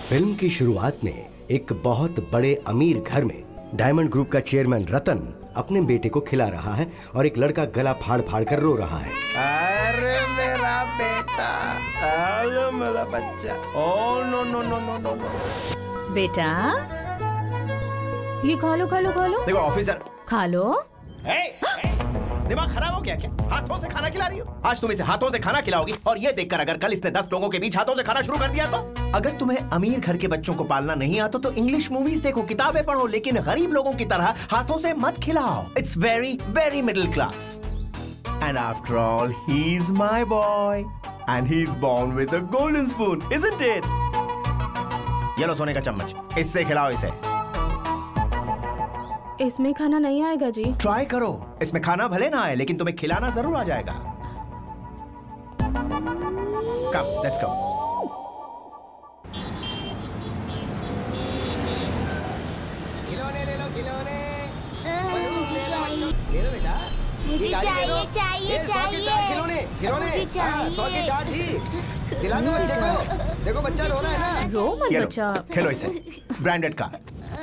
Film की शुरुआत में एक बहुत बड़े अमीर घर में डायमंड ग्रुप का चेयरमैन रतन अपने बेटे को खिला रहा है और एक लड़का गला फाड़ फाड़ कर रो रहा है। अरे मेरा बेटा, अरे मेरा बच्चा, oh no no no no no no. बेटा ये खा लो खा लो खा लो। देखो ऑफिसर, खा लो। दिमाग खराब हो गया क्या? हाथों से खाना खिला रही हो? आज तुम इसे हाथों से खाना खिलाओगी और ये देखकर अगर कल इसने 10 लोगों के बीच हाथों से खाना शुरू कर दिया तो? अगर तुम्हें अमीर घर के बच्चों को पालना नहीं आता तो इंग्लिश मूवीज देखो, किताबें पढ़ो, लेकिन गरीब लोगों की तरह हाथों से मत खिलाओ। It's very very middle class. And after all he is my boy and he is born with a golden spoon, isn't it? ये लो सोने का चम्मच, इससे खिलाओ इसे। इसमें खाना नहीं आएगा जी। ट्राई करो, इसमें खाना भले ना आए लेकिन तुम्हें खिलाना जरूर आ जाएगा। कम, लेट्स गो। खिलौने ले लो, खिलौने। मुझे चाहिए। ले लो बेटा। मुझे चाहिए चाहिए चाहिए। खिलौने, खिलौने। मुझे चाहिए। 100 के 4 जी। खिला दो बच्चे को। देखो बच्चा रो रहा है ना। रो मत बच्चा। खेलो इसे। ब्रांडेड का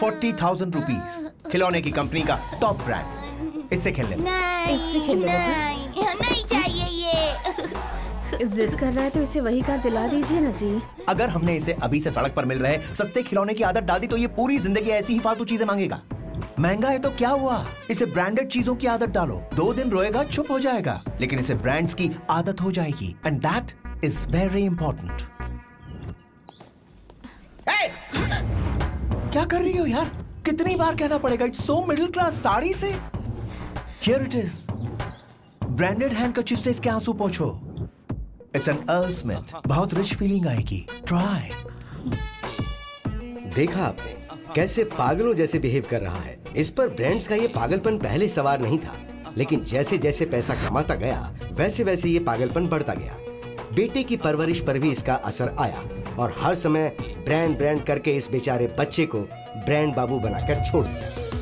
40,000 रुपीज। खिलौने की कंपनी का टॉप ब्रांड। इससे खेल ले। नहीं, इससे खेल ले नहीं चाहिए ये। जिद कर रहा है तो इसे वही कार दिला दीजिए ना जी। अगर हमने इसे अभी से सड़क पर मिल रहे सस्ते खिलौने की आदत डाल दी तो ये पूरी जिंदगी ऐसी ही फालतू चीजें मांगेगा। महंगा है तो क्या हुआ, इसे ब्रांडेड चीजों की आदत डालो। 2 दिन रोएगा, चुप हो जाएगा, लेकिन इसे ब्रांड्स की आदत हो जाएगी and that is very important. क्या कर रही हो यार? कितनी बार कहना पड़ेगा? It's so middle class. Sari से here it is. Branded handkerchief से इसके आंसू पोंछो। It's an Earl Smith. बहुत रिच फीलिंग आएगी। ट्राई। देखा आपने कैसे पागलों जैसे बिहेव कर रहा है। इस पर ब्रांड्स का ये पागलपन पहले सवार नहीं था, लेकिन जैसे जैसे पैसा कमाता गया वैसे वैसे ये पागलपन बढ़ता गया। बेटे की परवरिश पर भी इसका असर आया और हर समय ब्रांड ब्रांड करके इस बेचारे बच्चे को ब्रांड बाबू बनाकर छोड़ दिया।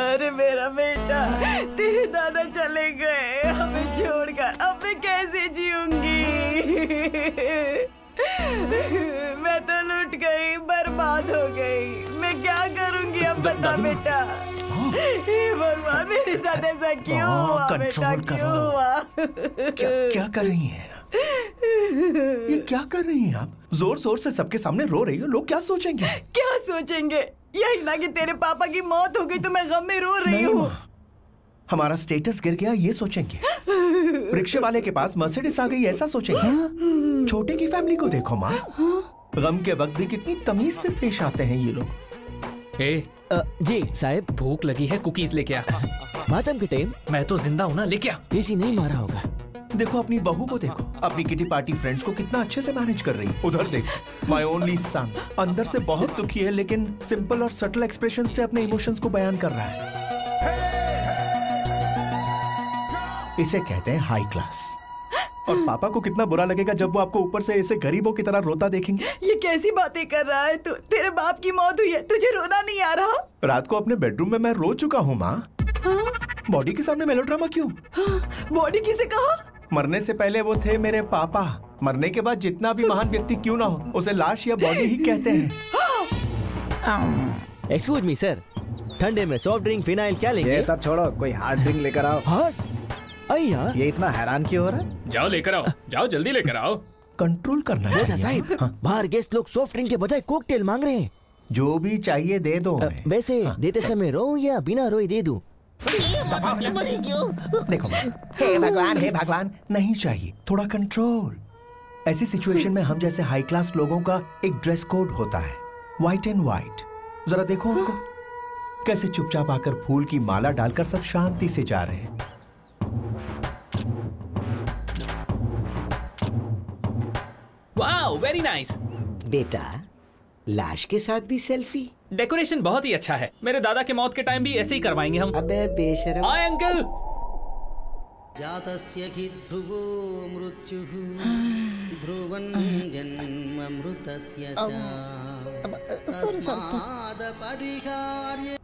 अरे मेरा बेटा, तेरे दादा चले गए हमें छोड़कर, अब मैं कैसे जीऊंगी? मैं तो लुट गई, बर्बाद हो गई। मैं क्या करूंगी अब बता बेटा। हे भगवान, मेरे साथ ऐसा क्यों हुआ बेटा, क्यों हुआ? क्या कर रही हैं? ये क्या कर रही हैं आप? जोर जोर से सबके सामने रो रही हो, लोग क्या सोचेंगे? क्या सोचेंगे? यही ना कि तेरे पापा की मौत हो गई तो मैं गम में रो रही हूँ। हमारा स्टेटस गिर गया ये सोचेंगे। रिक्शे वाले के पास मर्सिडीज आ गई ऐसा सोचेंगे। छोटे की फैमिली को देखो माँ, गम के वक्त भी कितनी तमीज से पेश आते हैं ये लोग। जी साहब, भूख लगी है, कुकीज लेके आ। मातम के टाइम मैं तो जिंदा हूँ ना, लेके आ। किसी नहीं मारा होगा। देखो अपनी बहू को देखो, अपनी किटी पार्टी फ्रेंड्स को कितना अच्छे से मैनेज कर रही है। उधर देखो, माय ओनली सन अंदर से बहुत दुखी है, लेकिन सिंपल और सटल एक्सप्रेशन से अपने इमोशंस को बयान कर रहा है। इसे कहते हैं हाई क्लास। और पापा को कितना बुरा लगेगा जब वो आपको ऊपर से ऐसे गरीबों की तरह रोता देखेंगे। ये कैसी बातें कर रहा है तू? तेरे बाप की मौत हुई है, तुझे रोना नहीं आ रहा? रात को अपने बेडरूम में मैं रो चुका हूँ माँ। बॉडी के सामने मेलोड्रामा क्यों? बॉडी किसे कहा? मरने से पहले वो थे मेरे पापा, मरने के बाद जितना भी महान व्यक्ति क्यों ना हो उसे लाश या बॉडी ही कहते हैं। एक्सक्यूज मी सर, ठंडे में सॉफ्ट ड्रिंक फिनाइल क्या लेंगे? ये सब छोड़ो, कोई हार्ड ड्रिंक लेकर आओ। हार्ड? अय्या, ये इतना हैरान क्यों हो रहा है? जाओ लेकर आओ, जाओ जल्दी लेकर आओ। कंट्रोल करना चाहिए साहब। बाहर गेस्ट लोग सॉफ्ट ड्रिंक के बजाय कॉकटेल मांग रहे हैं। जो भी चाहिए दे दो। वैसे देते समय रो या बिना रोए दे दूं? देखो हे भगवान, नहीं चाहिए, थोड़ा कंट्रोल। ऐसी सिचुएशन में हम जैसे हाई क्लास लोगों का एक ड्रेस कोड होता है, व्हाइट एंड व्हाइट। जरा देखो उनको कैसे चुपचाप आकर फूल की माला डालकर सब शांति से जा रहे हैं। Wow, very nice. बेटा, लाश के साथ भी सेल्फी? डेकोरेशन बहुत ही अच्छा है। मेरे दादा के मौत के टाइम भी ऐसे ही करवाएंगे हम। अबे बेशरम। Hi uncle. जातस्य हि ध्रुवो मृत्युः ध्रुवं जन्ममृतस्य च तस्माद् परिहार्य।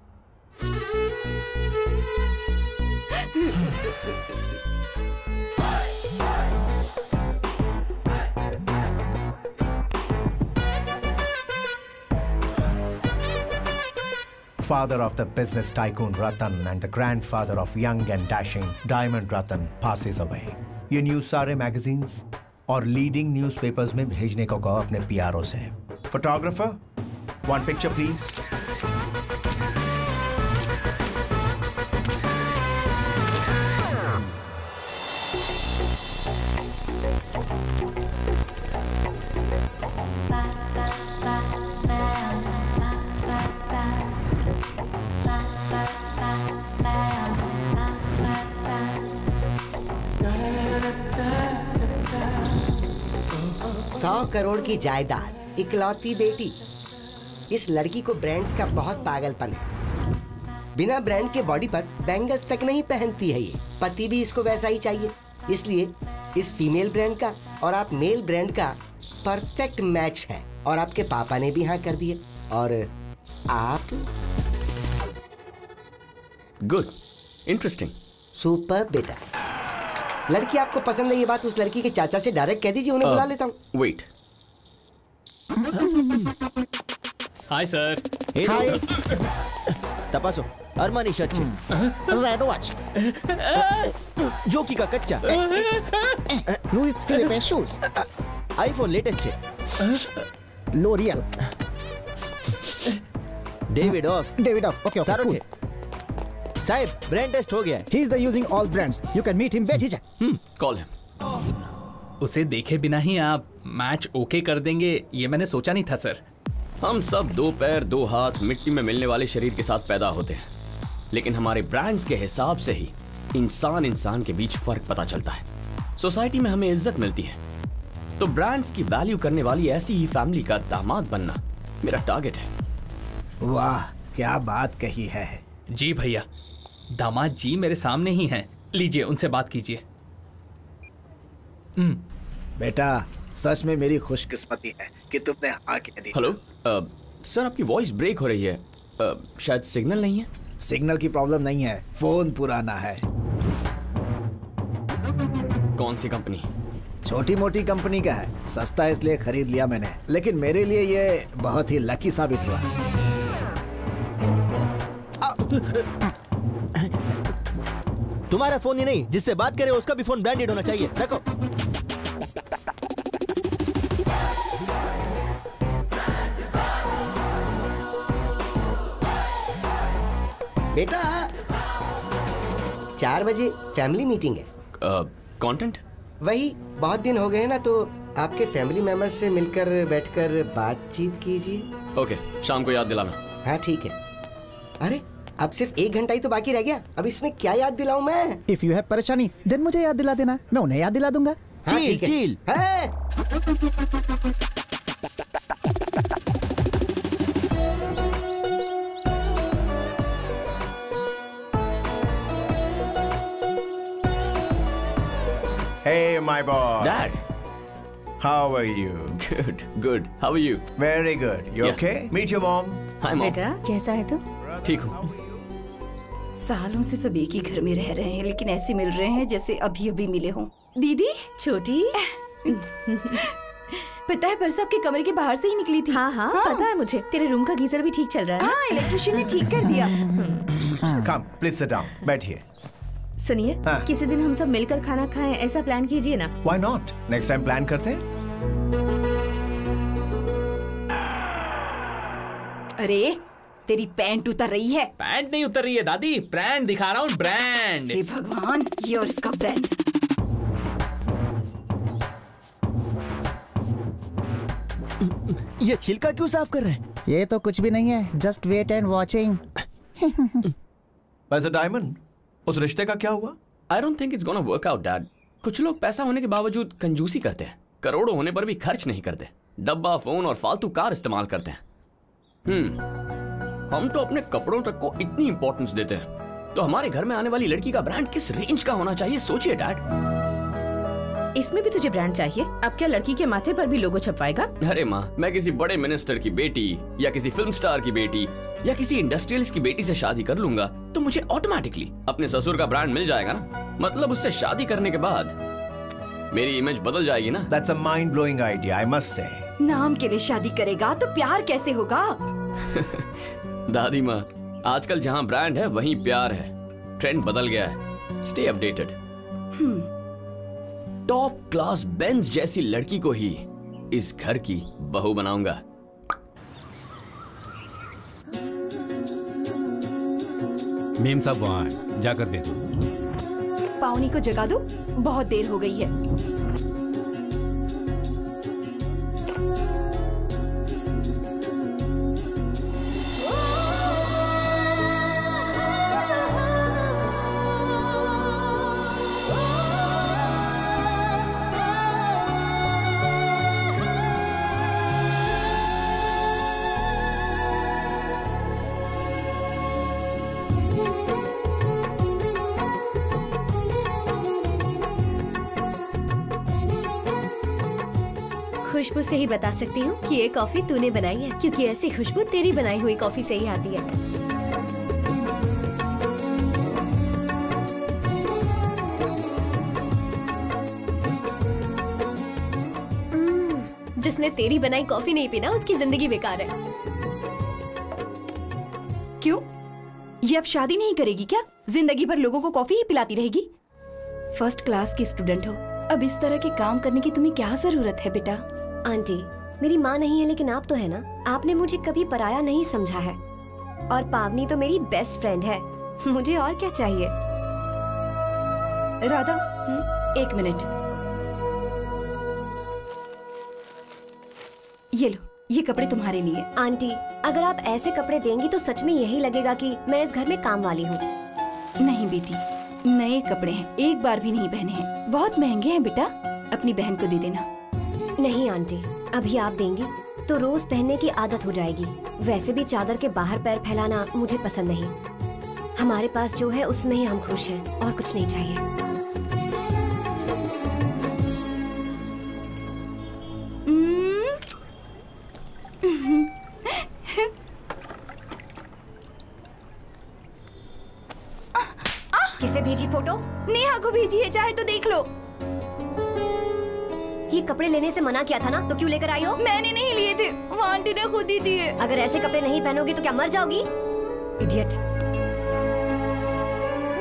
Father of the business tycoon Ratan and the grandfather of young and dashing Diamond Ratan passes away. ये न्यूज सारे मैगजीन्स और लीडिंग न्यूज़पेपर्स में भेजने को कहो अपने पीआरओ से। Photographer, one picture please. Crore की जायदाद, इकलौती बेटी। इस लड़की को ब्रांड्स का बहुत पागलपन है। बिना ब्रांड के बॉडी पर बैंगल्स तक नहीं पहनती है ये। पति भी इसको वैसा ही चाहिए। इसलिए इस फीमेल ब्रांड का और आप मेल ब्रांड का परफेक्ट मैच है। और आपके पापा ने भी हाँ कर दिए। और आप? गुड, इंटरेस्टिंग, सुपर बेटा। लड़की आपको पसंद है, ये बात उस लड़की के चाचा से डायरेक्ट कह दीजिए, उन्हें बुला लेता हूँ। वेट। Hi sir. हाय। तपासो, अरमानी शर्ट छे। Red watch. जोकी का कच्चा। Louis Philippe shoes. IPhone latest छे। लोरियल। Davidoff. ओके सारो छे। साहब, ब्रांड टेस्ट हो गया है। He is the using all brands. You can meet him बेझिझक। Call him. उसे देखे बिना ही आप मैच ओके कर देंगे, ये मैंने सोचा नहीं था सर। हम सब 2 पैर 2 हाथ मिट्टी में मिलने वाले शरीर के साथ पैदा होते हैं, लेकिन हमारे ब्रांड्स के हिसाब से ही इंसान के बीच फर्क पता चलता है। सोसाइटी में हमें इज्जत मिलती है, तो ब्रांड्स की वैल्यू करने वाली ऐसी ही फैमिली का दामाद बनना मेरा टारगेट है। वाह, क्या बात कही है। जी भैया, दामाद जी मेरे सामने ही हैं। लीजिए, उनसे बात कीजिए। बेटा, सच में मेरी खुशकिस्मती है कि तुमने हाँ कह दी। हेलो सर, आपकी वॉइस ब्रेक हो रही है। शायद सिग्नल नहीं है। सिग्नल की प्रॉब्लम नहीं है, फोन पुराना है। कौन सी कंपनी? छोटी मोटी कंपनी का है, सस्ता इसलिए खरीद लिया मैंने, लेकिन मेरे लिए ये बहुत ही लकी साबित हुआ। तुम्हारा फोन ही नहीं, जिससे बात करे उसका भी फोन ब्रांडेड होना चाहिए। रखो। बेटा, 4 बजे फैमिली मीटिंग है। कंटेंट? वही, बहुत दिन हो गए हैं ना, तो आपके फैमिली मेंबर्स से मिलकर बैठकर बातचीत कीजिए। ओके, शाम को याद दिलाना। हाँ ठीक है। अरे, अब सिर्फ 1 घंटा ही तो बाकी रह गया। अब इसमें क्या याद दिलाऊं मैं? If you have परेशानी, then मुझे याद दिला देना, मैं उन्हें याद दिला दूंगा। हाँ, ठीक है। चील। Hey, my boy. Dad. How are you? Good. How are you? Very good. You okay? Meet your mom. Hi, mom. बेटा, कैसा है तू? ठीक हूँ। सालों से सब एक ही घर में रह रहे हैं, लेकिन ऐसे मिल रहे हैं जैसे अभी अभी मिले हों। दीदी, छोटी। पता है, परसों आपके कमरे के बाहर से ही निकली थी। हाँ, पता है मुझे। तेरे रूम का गीजर भी ठीक चल रहा है। हाँ, इलेक्ट्रिशियन ने ठीक कर दिया। Come, please sit down. बैठिए। सुनिए, हाँ। किसी दिन हम सब मिलकर खाना खाएं, ऐसा प्लान कीजिए ना। Why not? Next time plan करते हैं। अरे, तेरी पैंट उतर रही है। पैंट नहीं उतर रही है दादी, ब्रांड दिखा रहा हूँ, ब्रांड। हे भगवान, ये और इसका ब्रांड। ये छिलका क्यों साफ कर रहे हैं? ये तो कुछ भी नहीं है, जस्ट वेट एंड वॉचिंग। वैसे डायमंड, उस रिश्ते का क्या हुआ? I don't think it's gonna work out, Dad. कुछ लोग पैसा होने के बावजूद कंजूसी करते हैं, करोड़ों होने पर भी खर्च नहीं करते, डब्बा, फोन और फालतू कार इस्तेमाल करते हैं। हम तो अपने कपड़ों तक को इतनी इंपॉर्टेंस देते हैं, तो हमारे घर में आने वाली लड़की का ब्रांड किस रेंज का होना चाहिए, सोचिए डैड। इसमें भी तुझे ब्रांड चाहिए? अब क्या लड़की के माथे पर भी लोगो छपवाएगा? अरे माँ, मैं किसी बड़े मिनिस्टर की बेटी या किसी फिल्म स्टार की बेटी या किसी इंडस्ट्रियलिस्ट की बेटी से शादी कर लूंगा तो मुझे ऑटोमेटिकली अपने ससुर का ब्रांड मिल जाएगा ना। मतलब उससे शादी करने के बाद मेरी इमेज बदल जाएगी ना। That's a mind-blowing idea, I must say. नाम के लिए शादी करेगा तो प्यार कैसे होगा? दादी माँ, आजकल जहाँ ब्रांड है वहीं प्यार है। ट्रेंड बदल गया है। Stay updated. Top class Benz जैसी लड़की को ही इस घर की बहू बनाऊंगा। मेम साहब वहाँ जाकर दे दो। पावनी को जगा दो, बहुत देर हो गई है। खुशबू से ही बता सकती हूँ कि ये कॉफी तूने बनाई है, क्योंकि ऐसी खुशबू तेरी बनाई हुई कॉफी से ही आती है। जिसने तेरी बनाई कॉफी नहीं पीना उसकी जिंदगी बेकार है। क्यों? ये अब शादी नहीं करेगी क्या? जिंदगी भर लोगों को कॉफी ही पिलाती रहेगी? फर्स्ट क्लास की स्टूडेंट हो, अब इस तरह के काम करने की तुम्हें क्या जरूरत है बेटा? आंटी, मेरी माँ नहीं है लेकिन आप तो है ना। आपने मुझे कभी पराया नहीं समझा है, और पावनी तो मेरी बेस्ट फ्रेंड है। मुझे और क्या चाहिए? राधा, एक मिनट। ये लो, ये कपड़े तुम्हारे लिए। आंटी, अगर आप ऐसे कपड़े देंगी तो सच में यही लगेगा कि मैं इस घर में काम वाली हूँ। नहीं बेटी, नए कपड़े हैं, एक बार भी नहीं पहने हैं, बहुत महंगे हैं बेटा, अपनी बहन को दे देना। नहीं आंटी, अभी आप देंगी तो रोज पहनने की आदत हो जाएगी। वैसे भी चादर के बाहर पैर फैलाना मुझे पसंद नहीं। हमारे पास जो है उसमें ही हम खुश हैं, और कुछ नहीं चाहिए। किसे भेजी फोटो? नेहा को भेजी है, चाहे तो देख लो। ये कपड़े लेने से मना किया था ना, तो क्यों लेकर आई हो? मैंने नहीं लिए थे, वो आंटी ने खुद ही दिए। अगर ऐसे कपड़े नहीं पहनोगी तो क्या मर जाओगी? इडियट।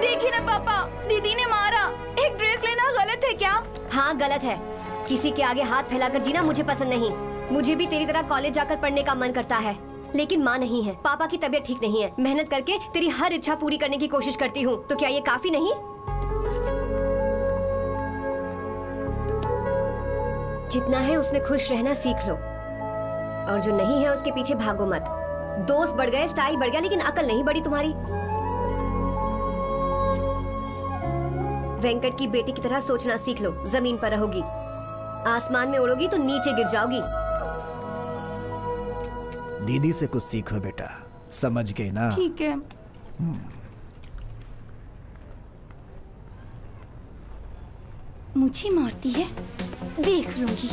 देखिए ना पापा, दीदी ने मारा। एक ड्रेस लेना गलत है क्या? हाँ गलत है। किसी के आगे हाथ फैलाकर जीना मुझे पसंद नहीं। मुझे भी तेरी तरह कॉलेज जाकर पढ़ने का मन करता है, लेकिन माँ नहीं है, पापा की तबीयत ठीक नहीं है। मेहनत करके तेरी हर इच्छा पूरी करने की कोशिश करती हूँ, तो क्या ये काफी नहीं? जितना है उसमें खुश रहना सीख लो, और जो नहीं है उसके पीछे भागो मत। दोस्त बढ़ गए, स्टाइल बढ़ गया, लेकिन अकल नहीं बढ़ी तुम्हारी। वेंकट की बेटी की तरह सोचना सीख लो। जमीन पर रहोगी, आसमान में उड़ोगी तो नीचे गिर जाओगी। दीदी से कुछ सीखो बेटा, समझ गई ना? ठीक है। मुझे मारती है, देख लूंगी।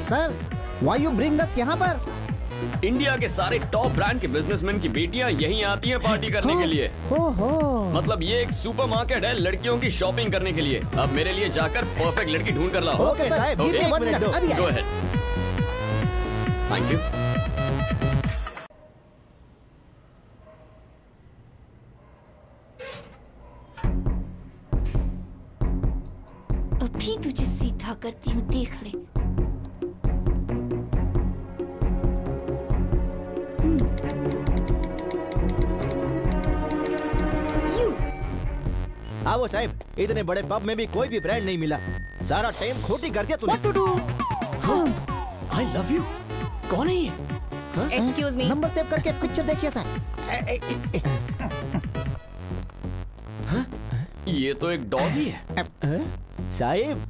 Sir, why you bring us यहाँ पर? इंडिया के सारे टॉप ब्रांड के बिजनेसमैन की बेटियां यहीं आती हैं पार्टी करने के लिए। मतलब ये एक सुपरमार्केट है लड़कियों की शॉपिंग करने के लिए। अब मेरे लिए जाकर परफेक्ट लड़की ढूंढ कर लाओ। ओके साहब, गो अहेड। Thank you. अभी तुझे सीधा करती हूँ, देख ले। आओ साहब, इतने बड़े पब में भी कोई भी ब्रांड नहीं मिला। सारा टाइम खोटी कर दिया तूने। I love you। कौन है ये? Excuse me. नंबर सेव करके पिक्चर देखिए सर। ये तो एक डॉगी है। साहिब,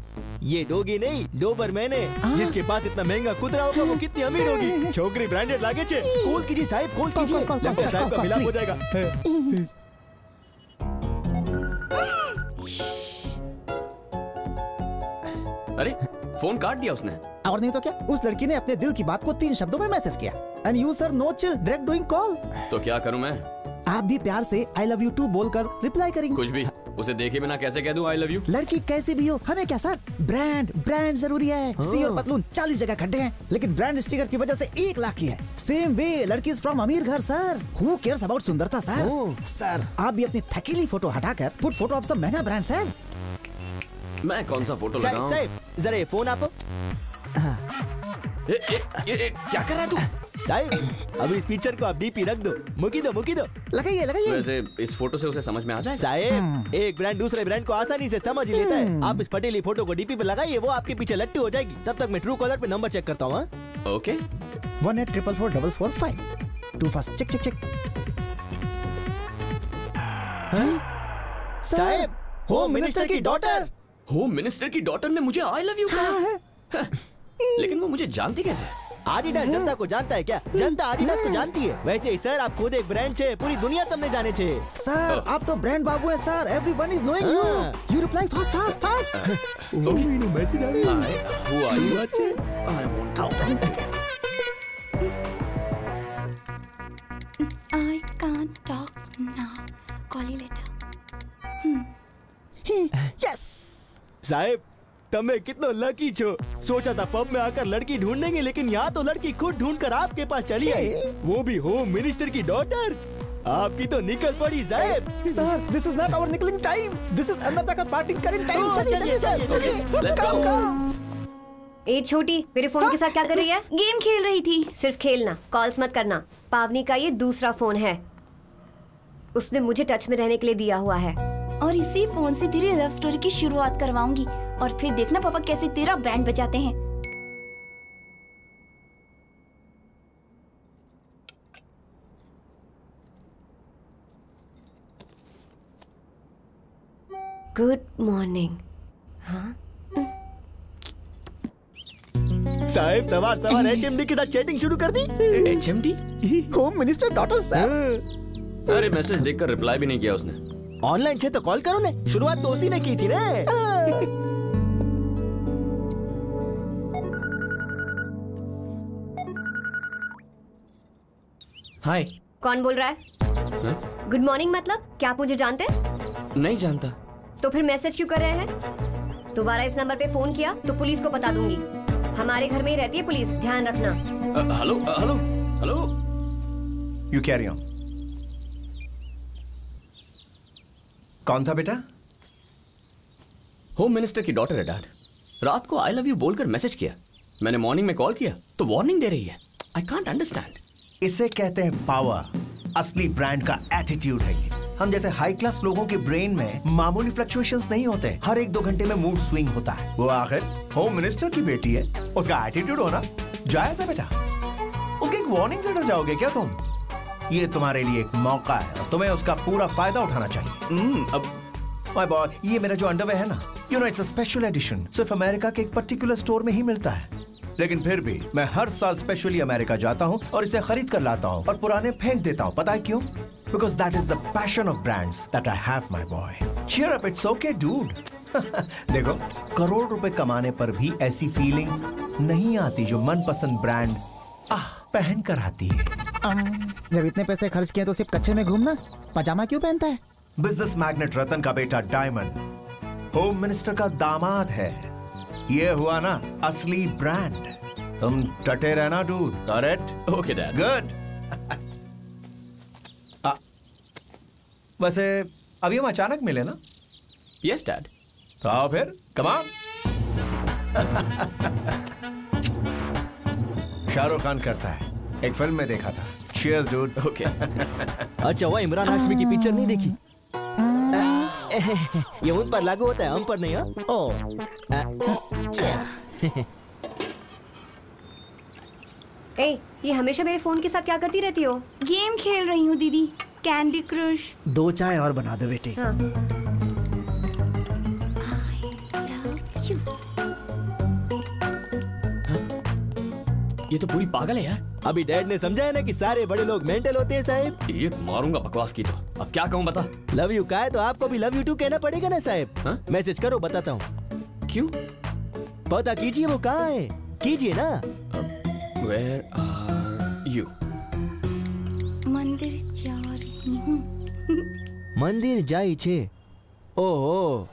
ये डॉगी नहीं, डोबरमैन है। जिसके पास इतना महंगा कुतरा होगा वो कितनी अमीर होगी। छोकरी ब्रांडेड लागे छे। कॉल कीजिए साहिब, कॉल कीजिए। लगता है साहिब का मिलाप हो जाएगा। अरे फोन काट दिया उसने। और नहीं तो क्या, उस लड़की ने अपने दिल की बात को 3 शब्दों में मैसेज किया। And you sir no chill, direct doing call. तो क्या करूं मैं? आप भी प्यार से आई लव यू टू बोलकर रिप्लाई करेंगे। कुछ भी, उसे देखे बिना कैसे कह दूं आई लव यू? लड़की कैसी भी हो, हमें क्या सर, ब्रांड जरूरी है। सी और पतलून 40 जगह खड्डे हैं, लेकिन ब्रांड स्टिकर की वजह से 1 लाख की है। सेम वे लड़की इज फ्रॉम अमीर घर सर। हु केयर्स अबाउट सुंदरता सर। सर आप भी अपनी थकीली फोटो हटाकर पुट फोटो ऑफ सम महंगा ब्रांड सर। मैं कौन सा फोटो लगाऊं? साहिब, जरा ये फोन आप। क्या कर रहा है तू? साहिब, अभी इस पिक्चर को आप डीपी रख दो। मुकी दो। लगाइए। वैसे इस फोटो से उसे समझ में आ जाए? साहिब, एक ब्रांड दूसरे ब्रांड को आसानी से समझ ही लेता है। आप इस पटेली फोटो को डीपी पे लगाइए, वो आपके पीछे लट्टू हो जाएगी। तब तक मैं ट्रू कॉलर पे नंबर चेक करता हूँ। ओके। 18444445 two first check. साहिब, होम मिनिस्टर की डॉटर। होम मिनिस्टर की डॉटर ने मुझे आई लव यू कहा। लेकिन वो मुझे जानती कैसे? आदिडास जनता को जानता है क्या? जनता आदिडास को जानती है। वैसे ही सर, आप खुद एक ब्रांड छे, पूरी दुनिया तुमने जाने छे। सर आप तो ब्रांड बाबू है sir. Everyone is knowing you. You reply fast. Okay. Message आ गया। Who are you? I want out. I can't talk now. Call you later. Yes साहिब, તમે कितना लकी छो। सोचा था पब में आकर लड़की ढूंढेंगे, लेकिन यहाँ तो लड़की खुद ढूंढकर आपके पास चली आई, वो भी होम मिनिस्टर की डॉटर। आपकी तो निकल पड़ी साहिब। Sir this is not our निकलिंग टाइम, दिस इज अंदर का पार्टी करेंगे टाइम। चलिए ए छोटी, मेरे फोन के साथ क्या कर रही है? गेम खेल रही थी। सिर्फ खेलना, कॉल्स मत करना। पावनी का ये दूसरा फोन है, उसने मुझे टच में रहने के लिए दिया हुआ है। और इसी फोन से तेरी लव स्टोरी की शुरुआत करवाऊंगी, और फिर देखना पापा कैसे तेरा बैंड बजाते हैं। Good morning. हाँ साहिब, सवार HMD के साथ चैटिंग शुरू कर दी। HMD? Home minister daughter sir. अरे मैसेज देखकर रिप्लाई भी नहीं किया उसने। ऑनलाइन छे तो कॉल करो ने, शुरुआत तो उसी ने की थी रे। हाय। कौन बोल रहा है? गुड मॉर्निंग मतलब क्या आप मुझे जानते हैं? नहीं जानता। तो फिर मैसेज क्यों कर रहे हैं? दोबारा इस नंबर पे फोन किया तो पुलिस को बता दूंगी। हमारे घर में ही रहती है पुलिस, ध्यान रखना। हेलो। You carry on. कौन था बेटा? होम मिनिस्टर की डॉटर है डैड। रात को आई लव यू बोलकर मैसेज किया, मैंने मॉर्निंग में कॉल किया तो वार्निंग दे रही है। I can't understand. इसे कहते हैं पावर। असली ब्रांड का एटीट्यूड है ये। हम जैसे हाई क्लास लोगों के ब्रेन में मामूली फ्लक्चुएशंस नहीं होते, हर 1-2 घंटे में मूड स्विंग होता है। वो आखिर होम मिनिस्टर की बेटी है, उसका एटीट्यूड होना जायज है बेटा। उसकी एक वार्निंग से डर जाओगे क्या तुम? ये तुम्हारे लिए एक मौका है और तुम्हें उसका पूरा फायदा उठाना चाहिए। अब माय बॉय, ये मेरा जो अंडरवेयर है ना, you know it's a special edition, सिर्फ अमेरिका के एक पर्टिकुलर स्टोर में ही मिलता है। लेकिन फिर भी मैं हर साल स्पेशली अमेरिका जाता हूँ और इसे खरीद कर लाता हूँ और पुराने फेंक देता हूँ। पता है क्यों? Because that is the passion of brands that I have, my boy. Cheer up, it's okay, dude. देखो, करोड़ रुपए कमाने पर भी ऐसी फीलिंग नहीं आती जो मनपसंद ब्रांड पहन कर आती है। जब इतने पैसे खर्च किए तो सिर्फ कच्चे में घूमना, पजामा क्यों पहनता है? बिजनेस मैग्नेट रतन का बेटा डायमंड होम मिनिस्टर का दामाद है। ये हुआ ना असली ब्रांड। तुम डटे रहना dude. Correct? Okay dad. Good. वैसे अभी हम अचानक मिले ना? Yes dad. तो आओ फिर कम ऑन। शाहरुख खान करता है, एक फिल्म में देखा था। Cheers, dude. ओके। अच्छा, वो इमरान हाशमी की पिक्चर नहीं देखी? ये उन पर लागू होता है, हम पर नहीं। ओह, ए, ये हमेशा मेरे फोन के साथ क्या करती रहती हो? गेम खेल रही हूँ दीदी, कैंडी क्रश। 2 चाय और बना दो बेटी। हाँ। ये तो पूरी पागल है यार। अभी डैड ने समझाया ना कि सारे बड़े लोग मेंटल होते हैं साहब। ये मारूंगा बकवास की तो। अब क्या कहूँ बता। लव यू का है तो आपको भी लव यू टू कहना पड़ेगा ना साहब। मैसेज करो, बताता हूँ। क्यों? पता कीजिए वो कहाँ है, कीजिए ना। Where are you? मंदिर जा रही हूँ। मंदिर जाई छे। ओहो,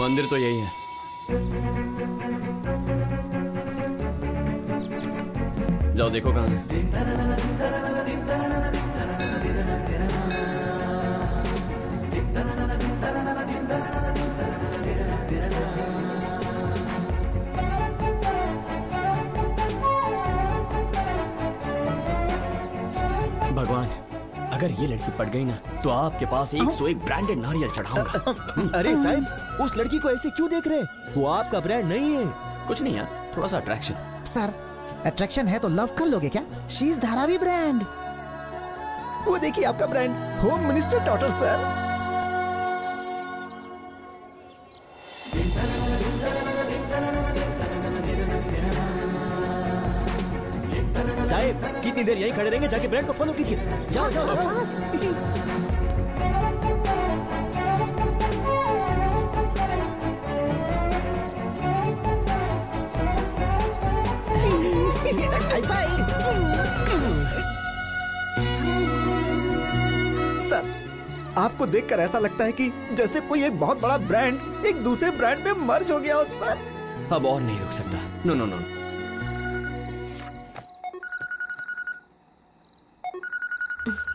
मंदिर तो यही है। जाओ देखो कहाँ है। भगवान, अगर ये लड़की पड़ गई ना तो आपके पास 101 ब्रांडेड नारियल चढ़ाऊंगा। अरे साहब, उस लड़की को ऐसे क्यों देख रहे? वो आपका ब्रांड नहीं है। कुछ नहीं यार, थोड़ा सा अट्रैक्शन। सर, अट्रैक्शन है तो लव कर लोगे क्या? She is Dharavi brand. वो देखिए आपका brand, home minister daughter sir. साहब, कितनी देर यहीं खड़े रहेंगे? जाके ब्रांड को फॉलो कीजिए। जाओ जाओ जाओ। सर, आपको देखकर ऐसा लगता है कि जैसे कोई एक बहुत बड़ा ब्रांड एक दूसरे ब्रांड में मर्ज हो गया हो सर। अब और नहीं रुक सकता। No no no.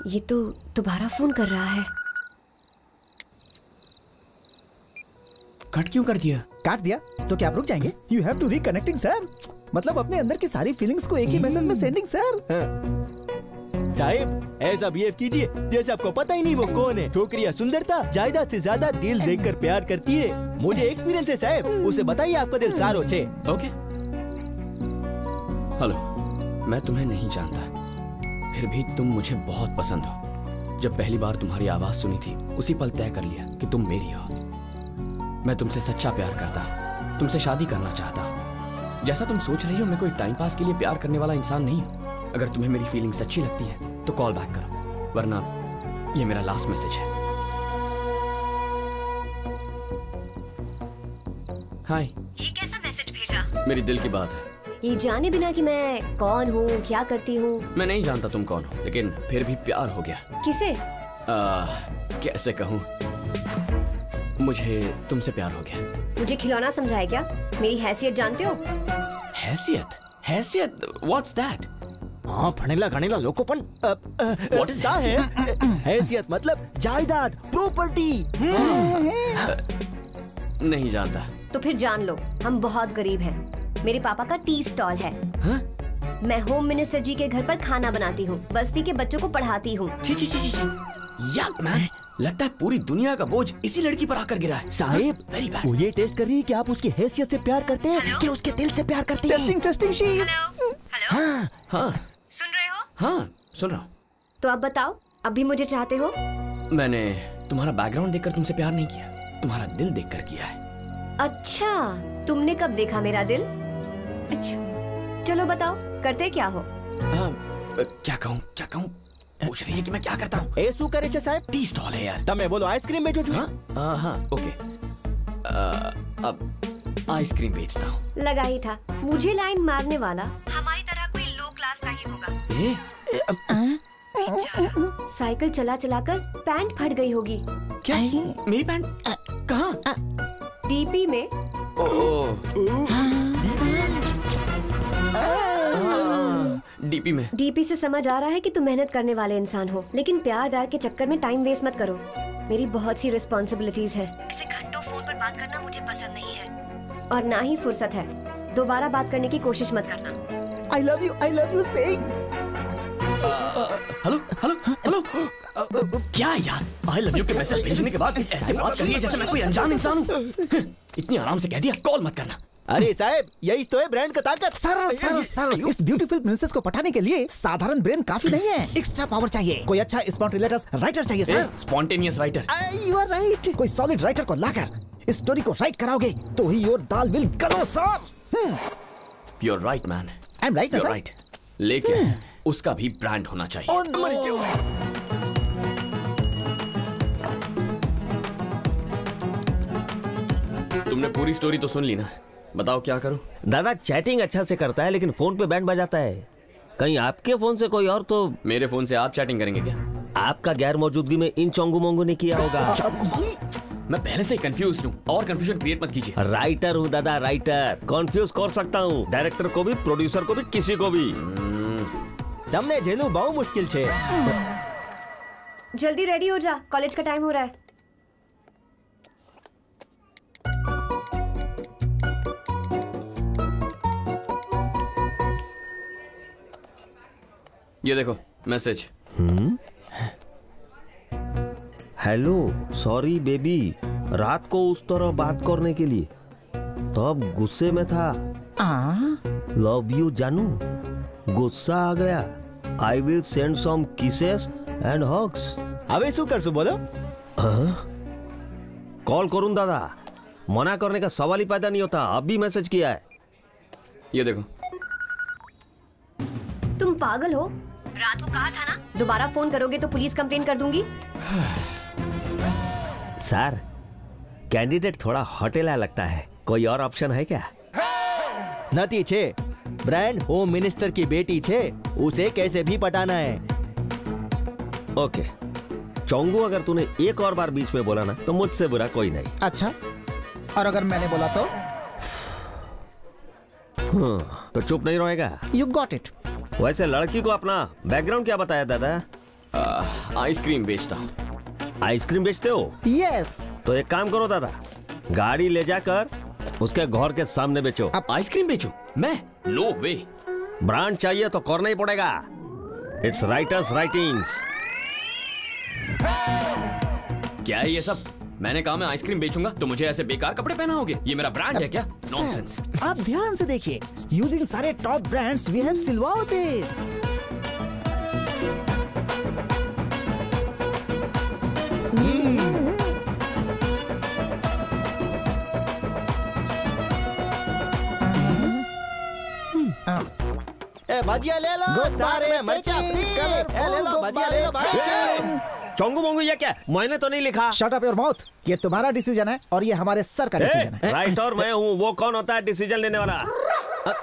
ये तो दोबारा फोन कर रहा है। कट क्यों कर दिया? काट दिया तो क्या आप रुक जाएंगे? You have to reconnecting sir. मतलब अपने अंदर की सारी फीलिंग्स को एक ही मैसेज में सेंडिंग सर। साहिब, ऐसा बिहेव कीजिए जैसे आपको पता ही नहीं वो कौन है। छोकरियां सुंदरता, जायदाद से ज्यादा दिल देखकर प्यार करती है। मुझे एक्सपीरियंस है साहिब, उसे बताइए आपका दिल सारो छे। ओके। हेलो, मैं तुम्हें नहीं जानता, फिर भी तुम मुझे बहुत पसंद हो। जब पहली बार तुम्हारी आवाज सुनी थी, उसी पल तय कर लिया कि तुम मेरी हो। मैं तुमसे सच्चा प्यार करता हूँ, तुमसे शादी करना चाहता हूँ। जैसा तुम सोच रही हो, मैं कोई टाइम पास के लिए प्यार करने वाला इंसान नहीं हूँ। अगर तुम्हें मेरी फीलिंग्स अच्छी लगती है तो कॉल बैक करो, वरना ये मेरा लास्ट मैसेज है। हाय। ये कैसा मैसेज भेजा? मेरी दिल की बात है। ये जाने बिना कि मैं कौन हूँ, क्या करती हूँ। मैं नहीं जानता तुम कौन हो, लेकिन फिर भी प्यार हो गया। किसे? कैसे कहूँ, मुझे तुमसे प्यार हो गया। मुझे खिलौना समझा है क्या? मेरी हैसियत जानते हो? हैसियत? हैसियत? What's that? हाँ, फनेला घनेला लोकोपन। What is हैसियत? हैसियत मतलब जायदाद, प्रॉपर्टी। नहीं जानता। तो फिर जान लो, हम बहुत गरीब हैं। मेरे पापा का टी स्टॉल है। हाँ? मैं होम मिनिस्टर जी के घर पर खाना बनाती हूँ, बस्ती के बच्चों को पढ़ाती हूँ। यार मैन, लगता है पूरी दुनिया का बोझ इसी लड़की पर आकर गिरा है। Sahib, very bad. वो ये टेस्ट कर रही है कि आप उसकी हैसियत से प्यार करते हैं कि उसके दिल से प्यार करते हैं। Testing testing शीज। हाँ हाँ सुन रहे हो? हाँ सुन रहा हूँ। तो अब बताओ, अब भी मुझे चाहते हो? मैंने तुम्हारा बैकग्राउंड देखकर तुमसे प्यार नहीं किया, तुम्हारा दिल देखकर किया है। अच्छा, तुमने कब देखा मेरा दिल? अच्छा, चलो बताओ, करते क्या हो? क्या कहूँ क्या कहूँ, पूछ रही है कि मैं क्या करता हूँ। ऐसू करे छे साहब? टी स्टॉल है यार। तमे बोलो आइसक्रीम बेचो छो? हाँ हाँ ओके। अब आइसक्रीम बेचता हूँ। लगा ही था, मुझे लाइन मारने वाला हमारी तरह कोई लो क्लास का ही होगा। बेचारा, साइकिल चला चला कर पैंट फट गई होगी। क्या? मेरी पैंट कहाँ? डीपी में। डीपी में। डीपी से समझ आ रहा है कि तुम मेहनत करने वाले इंसान हो, लेकिन प्यार व्यार के चक्कर में टाइम वेस्ट मत करो। मेरी बहुत सी रिस्पॉन्सिबिलिटीज है। ऐसे घंटों फोन पर बात करना मुझे पसंद नहीं है और ना ही फुर्सत है। दोबारा बात करने की कोशिश मत करना। I love you saying। Hello hello hello, क्या यार, आई लव यू के मैसेज भेजने के बाद ऐसे बात कर रही है जैसे मैं कोई अनजान इंसान हूँ। इतनी आराम से कह दिया कॉल मत करना। अरे साहब, यही तो है ब्रांड का ताकत। सर, इस ब्यूटीफुल प्रिंसेस को पटाने के लिए साधारण ब्रेन काफी नहीं है, एक्स्ट्रा पावर चाहिए। कोई अच्छा स्पॉन्टेनियस राइटर चाहिए sir. Spontaneous writer? You are right. कोई सॉलिड राइटर को लाकर इस स्टोरी को राइट कराओगे तो ही your dal will glow sir. You are right man. I am right ना सर? राइट, लेकिन उसका भी ब्रांड होना चाहिए। तुमने पूरी स्टोरी तो सुन ली ना, बताओ क्या करूं? दादा चैटिंग अच्छा से करता है लेकिन फोन पे बैंड बजाता है। कहीं आपके फोन से कोई और तो? मेरे फोन से आप चैटिंग करेंगे क्या? आपका गैर मौजूदगी में इन चोंगू मोंगू ने किया होगा। मैं पहले से ही कंफ्यूज हूँ और कंफ्यूजन क्रिएट मत कीजिए। राइटर हूँ दादा, राइटर। कंफ्यूज कर सकता हूँ डायरेक्टर को भी, प्रोड्यूसर को भी, किसी को भी। તમને જેલું બહુ મુશ્કેલ છે। जल्दी रेडी हो जा, कॉलेज का टाइम हो रहा है। ये देखो मैसेज। हेलो, सॉरी बेबी, रात को उस तरह बात करने के लिए तब गुस्से में था। लव यू जानू, गुस्सा आ गया। I will send some kisses and hugs. હવે શું કરશું બોલો? कॉल करूं दादा, मना करने का सवाल ही पैदा नहीं होता। अभी मैसेज किया है। ये देखो। तुम पागल हो? रात को कहा था ना, दोबारा फोन करोगे तो पुलिस कंप्लेन कर दूंगी। सर, कैंडिडेट थोड़ा होटेला लगता है, कोई और ऑप्शन है क्या? નથી છે। ब्रांड होम मिनिस्टर की बेटी छे, उसे कैसे भी पटाना है। ओके चोंगू, अगर तूने एक और बार बीच में बोला ना तो मुझसे बुरा कोई नहीं। अच्छा, और अगर मैंने बोला तो? तो चुप नहीं रहेगा। You got it. वैसे लड़की को अपना बैकग्राउंड क्या बताया दादा? आइसक्रीम बेचता हूँ। आइसक्रीम बेचते हो? यस। तो एक काम करो दादा, गाड़ी ले जाकर उसके घर के सामने बेचो। अब आइसक्रीम बेचो? मैं? नो वे। ब्रांड चाहिए तो करना ही पड़ेगा। It's writers writings. क्या है ये सब? मैंने कहा मैं आइसक्रीम बेचूंगा तो मुझे ऐसे बेकार कपड़े पहनाओगे? ये मेरा ब्रांड है क्या? नॉनसेंस। आप ध्यान से देखिए, यूजिंग सारे टॉप ब्रांड्स वी हैव सिलवाओ दे। भजिया ले लो, सारे में मर्चा फ्री। ले लो भजिया, ले लो भाई। चोंगू मोंगू ये क्या? मैंने तो नहीं लिखा। Shut up your mouth. ये तुम्हारा डिसीजन है और ये हमारे सर का डिसीजन है। राइटर मैं हूँ, वो कौन होता है डिसीजन लेने वाला?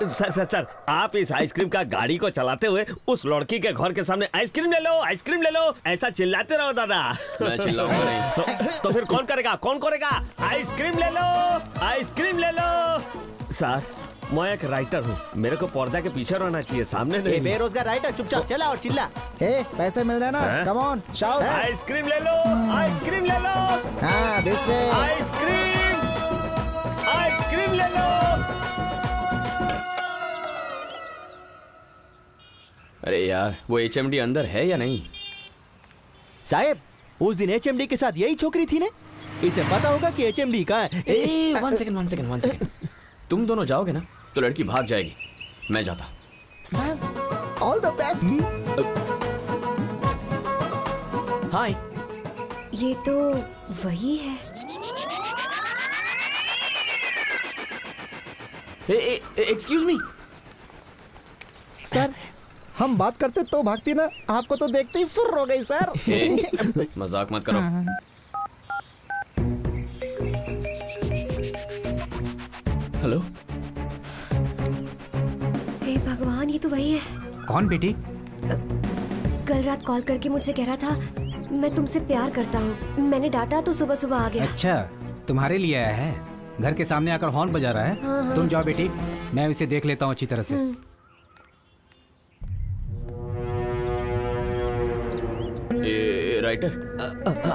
सर, आप इस आइसक्रीम का गाड़ी को चलाते हुए उस लड़की के घर के सामने आइसक्रीम ले लो, आइसक्रीम ले लो ऐसा चिल्लाते रहो दादा। मैं चिल्लाऊंगा नहीं। तो फिर कौन करेगा? कौन करेगा? आइसक्रीम ले लो, आइसक्रीम ले लो। सर, मैं एक राइटर हूँ, मेरे को पर्दा के पीछे रहना चाहिए, सामने नहीं। बेरोजगार राइटर, चुपचाप चला और चिल्ला। पैसे मिल रहे ना? Come on shout. आइसक्रीम ले लो, आइसक्रीम ले लो। हाँ, दिस वे। आइसक्रीम, आइसक्रीम ले लो। अरे यार, वो HMD अंदर है या नहीं? साहब, उस दिन HMD के साथ यही छोकरी थी ने? इसे पता होगा कि HMD कहाँ है। One second. तुम दोनों जाओगे ना तो लड़की भाग जाएगी। मैं जाता। Sir, all the best. Hi. ये तो वही है। Excuse me. सर, हम बात करते तो भागती ना, आपको तो देखते ही फुर्र हो गई सर। मजाक मत करो। हेलो। हे भगवान, ये तो वही है। कौन बेटी? कल रात कॉल करके मुझसे कह रहा था मैं तुमसे प्यार करता हूँ। मैंने डांटा तो सुबह सुबह आ गया। अच्छा, तुम्हारे लिए आया है? घर के सामने आकर हॉर्न बजा रहा है। हाँ। तुम जाओ बेटी, मैं उसे देख लेता हूँ अच्छी तरह से। राइटर।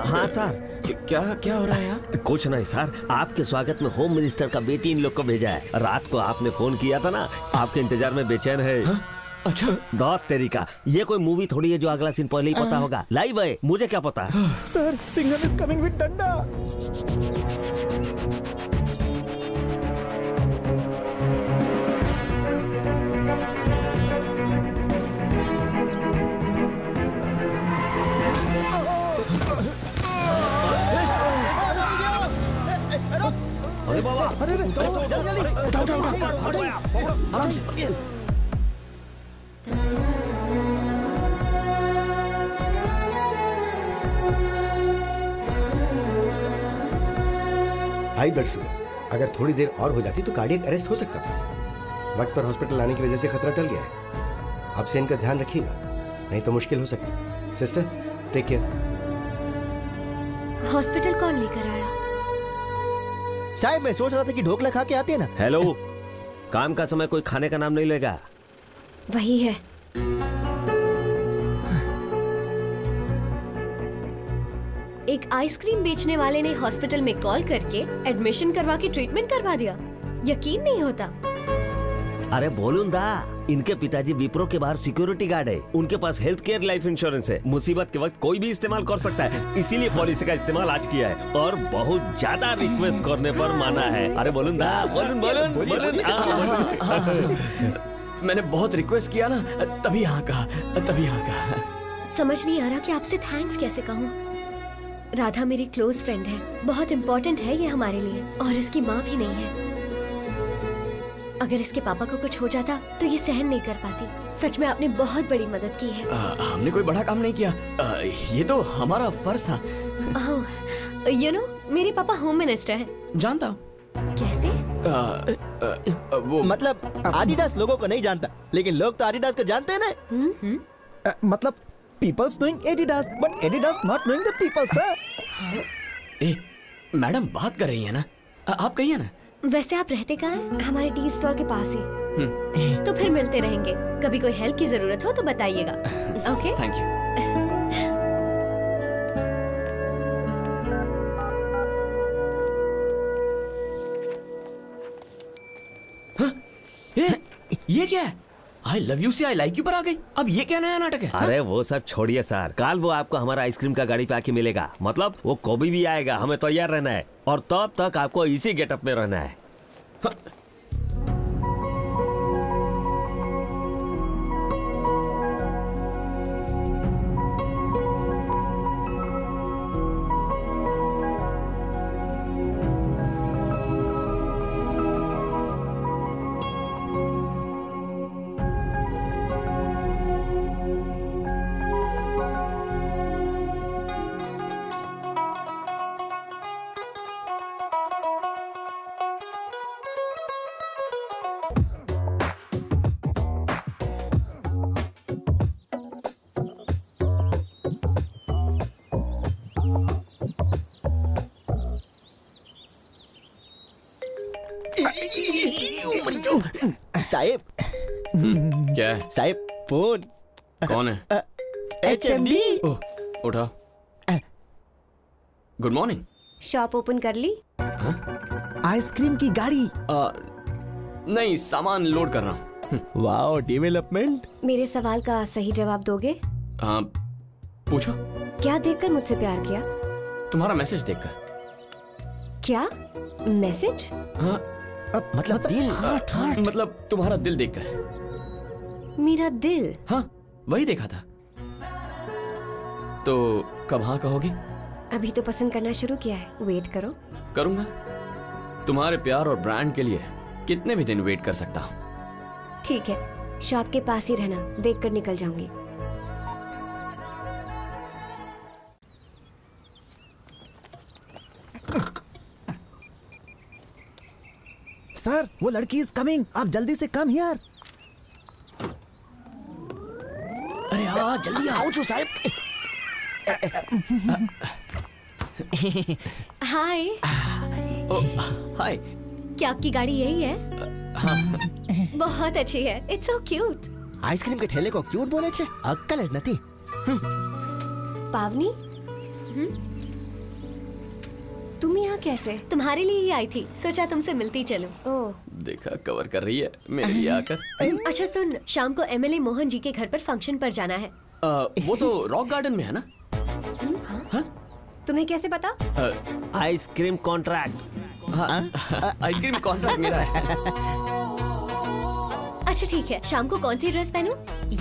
हाँ सर। क्या क्या हो रहा है यहाँ? कुछ नहीं सर, आपके स्वागत में होम मिनिस्टर का बेटी इन लोग को भेजा है। रात को आपने फोन किया था ना, आपके इंतजार में बेचैन है। हाँ? अच्छा दौत तेरी का, ये कोई मूवी थोड़ी है जो अगला सीन पहले ही पता होगा। लाइव है, मुझे क्या पता। Sir, Singham is coming with डंडा। अरे बाबा, अरे आराम से। हाई ब्लड शुगर, अगर थोड़ी देर और हो जाती तो कार्डियक अरेस्ट हो सकता था। वक्त पर हॉस्पिटल आने की वजह से खतरा टल गया है। अब से इनका ध्यान रखिएगा, नहीं तो मुश्किल हो सकती है। Sister, take care. हॉस्पिटल कौन लेकर आया? शायद मैं सोच रहा था कि ढोकला खा के आते हैं ना। हेलो, काम का समय कोई खाने का नाम नहीं लेगा। वही है। एक आइसक्रीम बेचने वाले ने हॉस्पिटल में कॉल करके एडमिशन करवा के ट्रीटमेंट करवा दिया। यकीन नहीं होता। अरे बोलूं दा, इनके पिताजी विप्रो के बाहर सिक्योरिटी गार्ड है। उनके पास हेल्थ केयर लाइफ इंश्योरेंस है। मुसीबत के वक्त कोई भी इस्तेमाल कर सकता है, इसीलिए पॉलिसी का इस्तेमाल आज किया है और बहुत ज्यादा रिक्वेस्ट करने पर माना है। अरे बोलूं दा, बोलूं बोलूं बोलूं। मैंने बहुत रिक्वेस्ट किया ना, तभी हाँ कहा। समझ नहीं आ रहा कि आपसे थैंक्स कैसे कहूँ। राधा मेरी क्लोज फ्रेंड है, बहुत इम्पोर्टेंट है ये हमारे लिए, और इसकी माँ भी नहीं है। अगर इसके पापा को कुछ हो जाता तो ये सहन नहीं कर पाती। सच में आपने बहुत बड़ी मदद की है। हमने कोई बड़ा काम नहीं किया, ये तो हमारा फर्ज था। यू नो, मेरे पापा होम मिनिस्टर हैं। जानता हूँ। कैसे? वो मतलब आदिडास लोगों को नहीं जानता, लेकिन लोग तो आदिडास को जानते हैं ना। मतलब peoples knowing Adidas, but Adidas not knowing the peoples. Madam बात कर रही है ना, आप कहिए ना। वैसे आप रहते कहाँ हैं? हमारे टी स्टॉल के पास ही। तो फिर मिलते रहेंगे। कभी कोई हेल्प की जरूरत हो तो बताइएगा। ओके? Thank you. ये क्या है? आई लव यू से आई लाइक यू पर आ गई। अब ये क्या नया नाटक है? अरे वो सब छोड़िए सर, कल वो आपको हमारा आइसक्रीम का गाड़ी पे आके मिलेगा। मतलब वो कभी भी आएगा, हमें तैयार रहना है और तब तक आपको इसी गेटअप में रहना है। साहिब। क्या है? साहिब फोन। कौन है? HMD। उठा। Good morning. शॉप ओपन कर ली? आइसक्रीम की गाड़ी? नहीं, सामान लोड कर रहा हूँ। Wow, development. मेरे सवाल का सही जवाब दोगे? पूछो। क्या देखकर मुझसे प्यार किया? तुम्हारा मैसेज देखकर। क्या मैसेज? हाँ, मतलब दिल। मतलब तुम्हारा दिल देखकर। मेरा दिल? हाँ, वही देखा था। तो कब हाँ कहोगी? अभी तो पसंद करना शुरू किया है, वेट करो। करूंगा। तुम्हारे प्यार और ब्रांड के लिए कितने भी दिन वेट कर सकता हूँ। ठीक है, शॉप के पास ही रहना, देखकर निकल जाऊंगी। सर, वो लड़की इज कमिंग, आप जल्दी से कम हियर। अरे हाँ, जल्दी आओ जो साहब। हाय। हाय। क्या आपकी गाड़ी यही है? हाँ। बहुत अच्छी है, इट्स सो क्यूट। आइसक्रीम के ठेले को क्यूट बोले छे? अक्कल है नती। पावनी, तुम यहाँ कैसे? तुम्हारे लिए ही आई थी, सोचा तुमसे मिलती चलूं। ओह, देखा कवर कर रही है मेरे लिए आकर। अच्छा सुन, शाम को एमएलए मोहन जी के घर पर फंक्शन पर जाना है। वो तो रॉक गार्डन में है ना? हाँ? तुम्हें कैसे पता? Ice cream contract. आइसक्रीम कॉन्ट्रैक्ट मेरा है। अच्छा ठीक है, शाम को कौन सी ड्रेस पहनूं?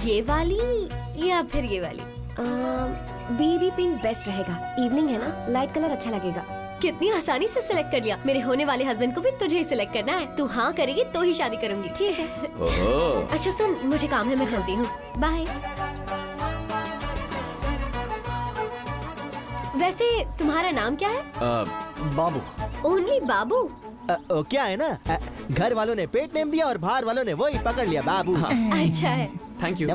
ये वाली या फिर ये वाली? बेबी पिंक बेस्ट रहेगा, इवनिंग है ना, लाइट कलर अच्छा लगेगा। कितनी आसानी से सिलेक्ट कर लिया। मेरे होने वाले हस्बैंड को भी तुझे ही सिलेक्ट करना है। तू हाँ करेगी तो ही शादी करूंगी। ठीक है। अच्छा सुन, मुझे काम है, मैं चलती हूँ, बाय। वैसे तुम्हारा नाम क्या है? बाबू। ओनली बाबू? क्या है ना, घर वालों ने पेट नेम दिया और बाहर वालों ने वही पकड़ लिया, बाबू। अच्छा है। Thank you.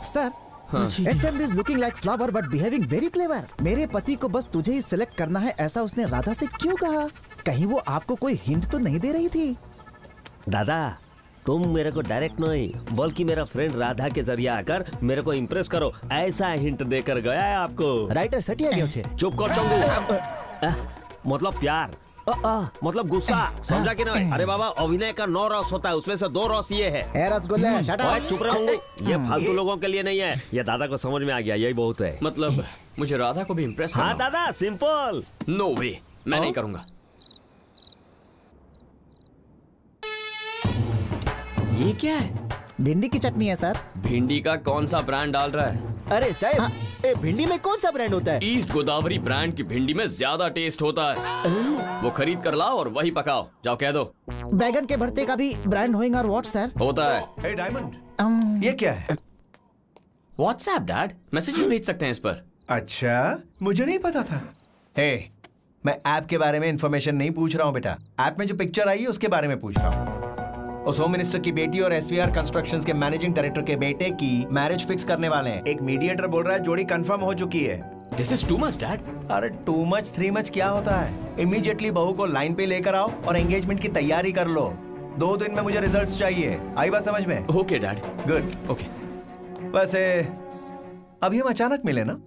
Sir, HMD is looking like flower but behaving very clever. मेरे पति को बस तुझे ही सिलेक्ट करना है, ऐसा उसने राधा से क्यों कहा? कहीं वो आपको कोई हिंट तो नहीं दे रही थी? दादा, तुम मेरे को डायरेक्ट नहीं बल्कि मेरा फ्रेंड राधा के जरिए आकर मेरे को इम्प्रेस करो, ऐसा हिंट देकर गया है आपको। राइटर सटिया क्यों छे? चुप कर चंगू। मतलब प्यार, मतलब गुस्सा, समझा कि नहीं? अरे बाबा, अभिनय का 9 रस होता है, उसमें से 2 रस ये है। रसगुल्ले, शट अप। चुप रहो, ये फालतू लोगों के लिए नहीं है, ये दादा को समझ में आ गया, यही बहुत है। मतलब मुझे राधा को भी इम्प्रेस करना? हाँ दादा, सिंपल। नो वे, मैं नहीं करूंगा। ये क्या है? भिंडी की चटनी है सर। भिंडी का कौन सा ब्रांड डाल रहा है? अरे साहब, भिंडी में कौन सा ब्रांड होता है? ईस्ट गोदावरी ब्रांड की भिंडी में ज्यादा टेस्ट होता है। वो खरीद कर लाओ और वही पकाओ, जाओ कह दो। बैगन के भरते का भी ब्रांड होएगा और व्हाट सर? होता है। हे डायमंड, ये क्या है? व्हाट्सएप डैड, मैसेज भेज सकते हैं इस पर। अच्छा, मुझे नहीं पता था। हे, मैं ऐप के बारे में इंफॉर्मेशन नहीं पूछ रहा हूँ बेटा, ऐप में जो पिक्चर आई है उसके बारे में पूछ रहा हूँ। उस होम मिनिस्टर की बेटी और SVR कंस्ट्रक्शंस के मैनेजिंग डायरेक्टर के बेटे की मैरिज फिक्स करने वाले हैं। एक मीडिएटर बोल रहा है जोड़ी कंफर्म हो चुकी है। This is too much dad. अरे टू मच 3 मच क्या होता है? इमीडिएटली बहू को लाइन पे लेकर आओ और एंगेजमेंट की तैयारी कर लो। 2 दिन में मुझे रिजल्ट्स चाहिए। आई बात समझ में? Okay dad. गुड। ओके। वैसे अभी हम अचानक मिले ना?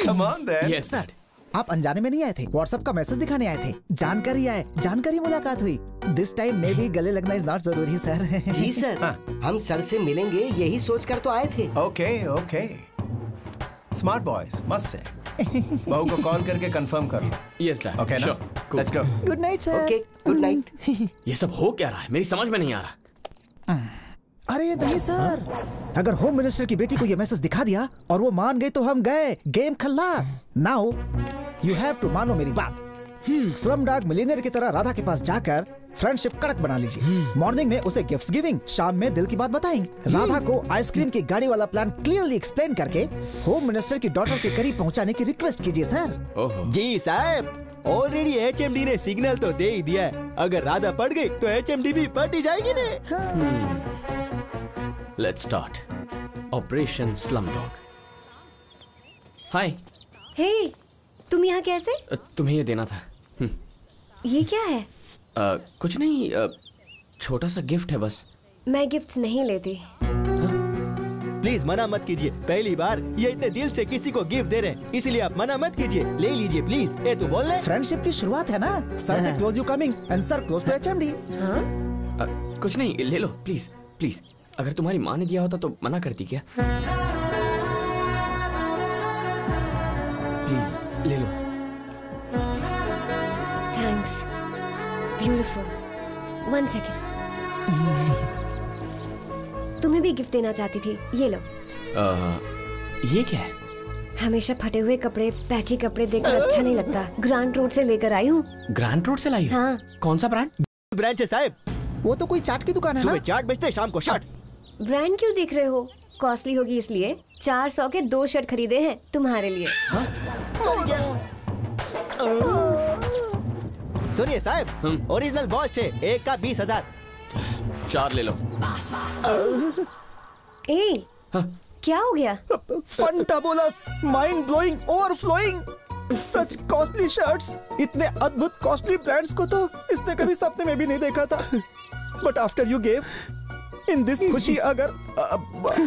Come on then. Yes dad. आप अनजाने में नहीं आए थे, व्हाट्सएप का मैसेज दिखाने आए थे। जानकारी मुलाकात हुई। दिस टाइम में भी गले लगना इज नॉट जरूरी सर। जी सर, हम सर से मिलेंगे यही सोचकर तो आए थे। ओके ओके, स्मार्ट बॉयज, मस्त है। बहू को कॉल करके कंफर्म कर लो। Yes dad. ओके ना, let's go. Good night sir. Okay, good night. ये सब हो क्या रहा है? मेरी समझ में नहीं आ रहा। अरे नहीं सर, अगर होम मिनिस्टर की बेटी को ये मैसेज दिखा दिया और वो मान गई तो हम गए, गेम खल्लास। नाउ यू हैव टू मानो मेरी बात। स्लमडॉग मिलियनेयर की तरह राधा के पास जाकर फ्रेंडशिप कड़क बना लीजिए। मॉर्निंग में उसे गिफ्ट्स गिविंग, शाम में दिल की बात बताएंगे। राधा को आइसक्रीम की गाड़ी वाला प्लान क्लियरली एक्सप्लेन करके होम मिनिस्टर की डॉटर के करीब पहुंचाने की रिक्वेस्ट कीजिए सर। जी साहब, ऑलरेडी HMD ने सिग्नल तो दे ही दिया है। अगर राधा पड़ गई तो HMD भी पड़ ही जाएगी ना। Let's start operation Slumdog. Hi. Hey, तुम यहाँ कैसे? तुम्हें ये देना था। ये क्या है? कुछ नहीं, छोटा सा गिफ्ट है बस। मैं गिफ्ट नहीं लेती। प्लीज मना मत कीजिए, पहली बार ये इतने दिल से किसी को गिफ्ट दे रहे हैं, इसीलिए आप मना मत कीजिए, ले लीजिए प्लीज। ये तो बोल रहे फ्रेंडशिप की शुरुआत है ना। सर से close you coming and sir close to HMD। कुछ नहीं, ले लो प्लीज प्लीज। अगर तुम्हारी माँ ने दिया होता तो मना करती क्या? प्लीज ले लो। Thanks, beautiful. 1 सेकेंड। तुम्हें भी गिफ्ट देना चाहती थी, ये लो। ये क्या है? हमेशा फटे हुए कपड़े, पैची कपड़े देखकर अच्छा नहीं लगता। ग्रांट रोड से लेकर आई हूँ। ग्रांट रोड से लाई हो? हाँ। कौन सा ब्रांड? ब्रांड है साहब। वो तो कोई चाट की दुकान है ना? सुबह चाट बेचते, शाम को शर्ट। ब्रांड क्यों देख रहे हो? कॉस्टली होगी इसलिए। 400 के 2 शर्ट खरीदे हैं तुम्हारे लिए। सुनिए साहब, ओरिजिनल बॉस थे, एक का 20,000। 4 ले लो। ए, क्या हो गया? फंटाबुलस, माइंड ब्लोइंग, ओवरफ्लोइंग। सच कॉस्टली शर्ट्स, इतने अद्भुत कॉस्टली ब्रांड्स को तो इसने कभी सपने में भी नहीं देखा था। But after you gave, in this खुशी अगर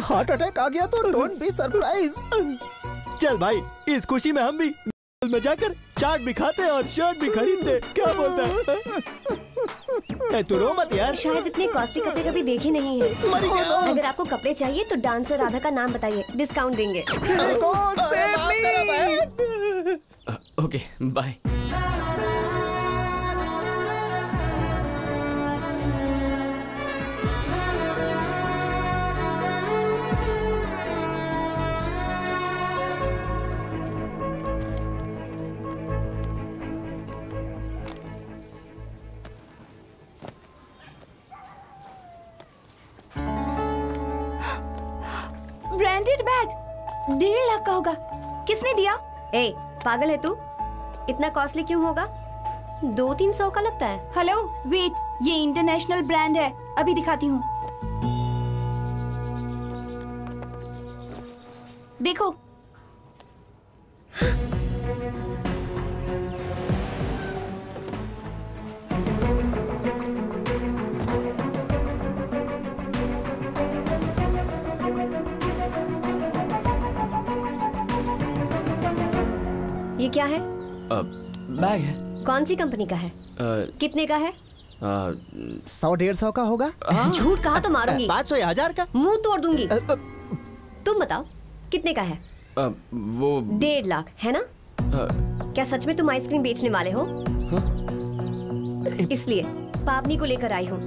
हार्ट अटैक आ गया तो डोंट बी सरप्राइज। चल भाई, इस खुशी में हम भी में जाकर चाट भी खाते और शर्ट भी खरीदते, क्या बोलता है? तू रो मत यार। शायद इतने कॉस्टली कपड़े कभी देखे नहीं है। अगर आपको कपड़े चाहिए तो डांसर राधा का नाम बताइए, डिस्काउंट देंगे। Okay bye. Branded bag 1.5 lakh का होगा। किसने दिया? ए, पागल है तू? इतना कॉस्टली क्यों होगा? 200-300 का लगता है। हेलो वेट, ये इंटरनेशनल ब्रांड है, अभी दिखाती हूँ। देखो। ये क्या है? बैग है। कौन सी कंपनी का है? कितने का है? 100-150 का होगा। झूठ कहा तो मारूंगी। 500 या 1000 का? मुंह तोड़ दूंगी। तुम बताओ कितने का है? वो 1.5 लाख है ना? क्या सच में तुम आइसक्रीम बेचने वाले हो? इसलिए पावनी को लेकर आई हूँ।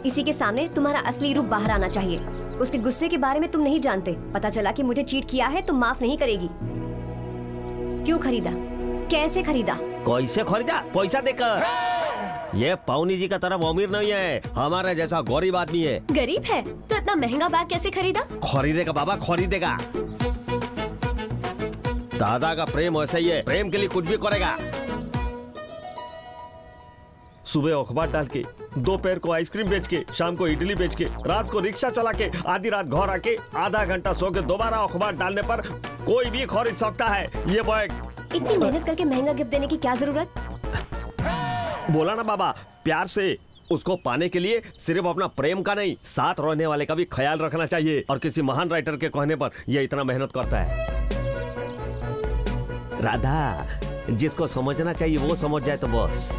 इसी के सामने तुम्हारा असली रूप बाहर आना चाहिए। उसके गुस्से के बारे में तुम नहीं जानते। पता चला कि मुझे चीट किया है तो माफ नहीं करेगी। क्यों खरीदा? कैसे खरीदा? कैसे खरीदा? पैसा देकर। ये पावनी जी का तरफ अमीर नहीं है, हमारे जैसा गरीब आदमी है। गरीब है तो इतना महंगा बैग कैसे खरीदा? खरीदेगा बाबा, खरीदेगा। दादा का प्रेम ऐसा ही है, प्रेम के लिए कुछ भी करेगा। सुबह अखबार डाल के, दोपहर को आइसक्रीम बेच के, शाम को इडली बेच के, रात को रिक्शा चला के, आधी रात घर आके आधा घंटा सो के दोबारा अखबार डालने पर कोई भी खरीद सकता है ये बैग। इतनी मेहनत करके महंगा गिफ्ट देने की क्या जरूरत? बोला ना बाबा, प्यार से उसको पाने के लिए सिर्फ अपना प्रेम का नहीं, साथ रहने वाले का भी ख्याल रखना चाहिए। और किसी महान राइटर के कहने पर ये इतना मेहनत करता है। राधा, जिसको समझना चाहिए वो समझ जाए तो बस।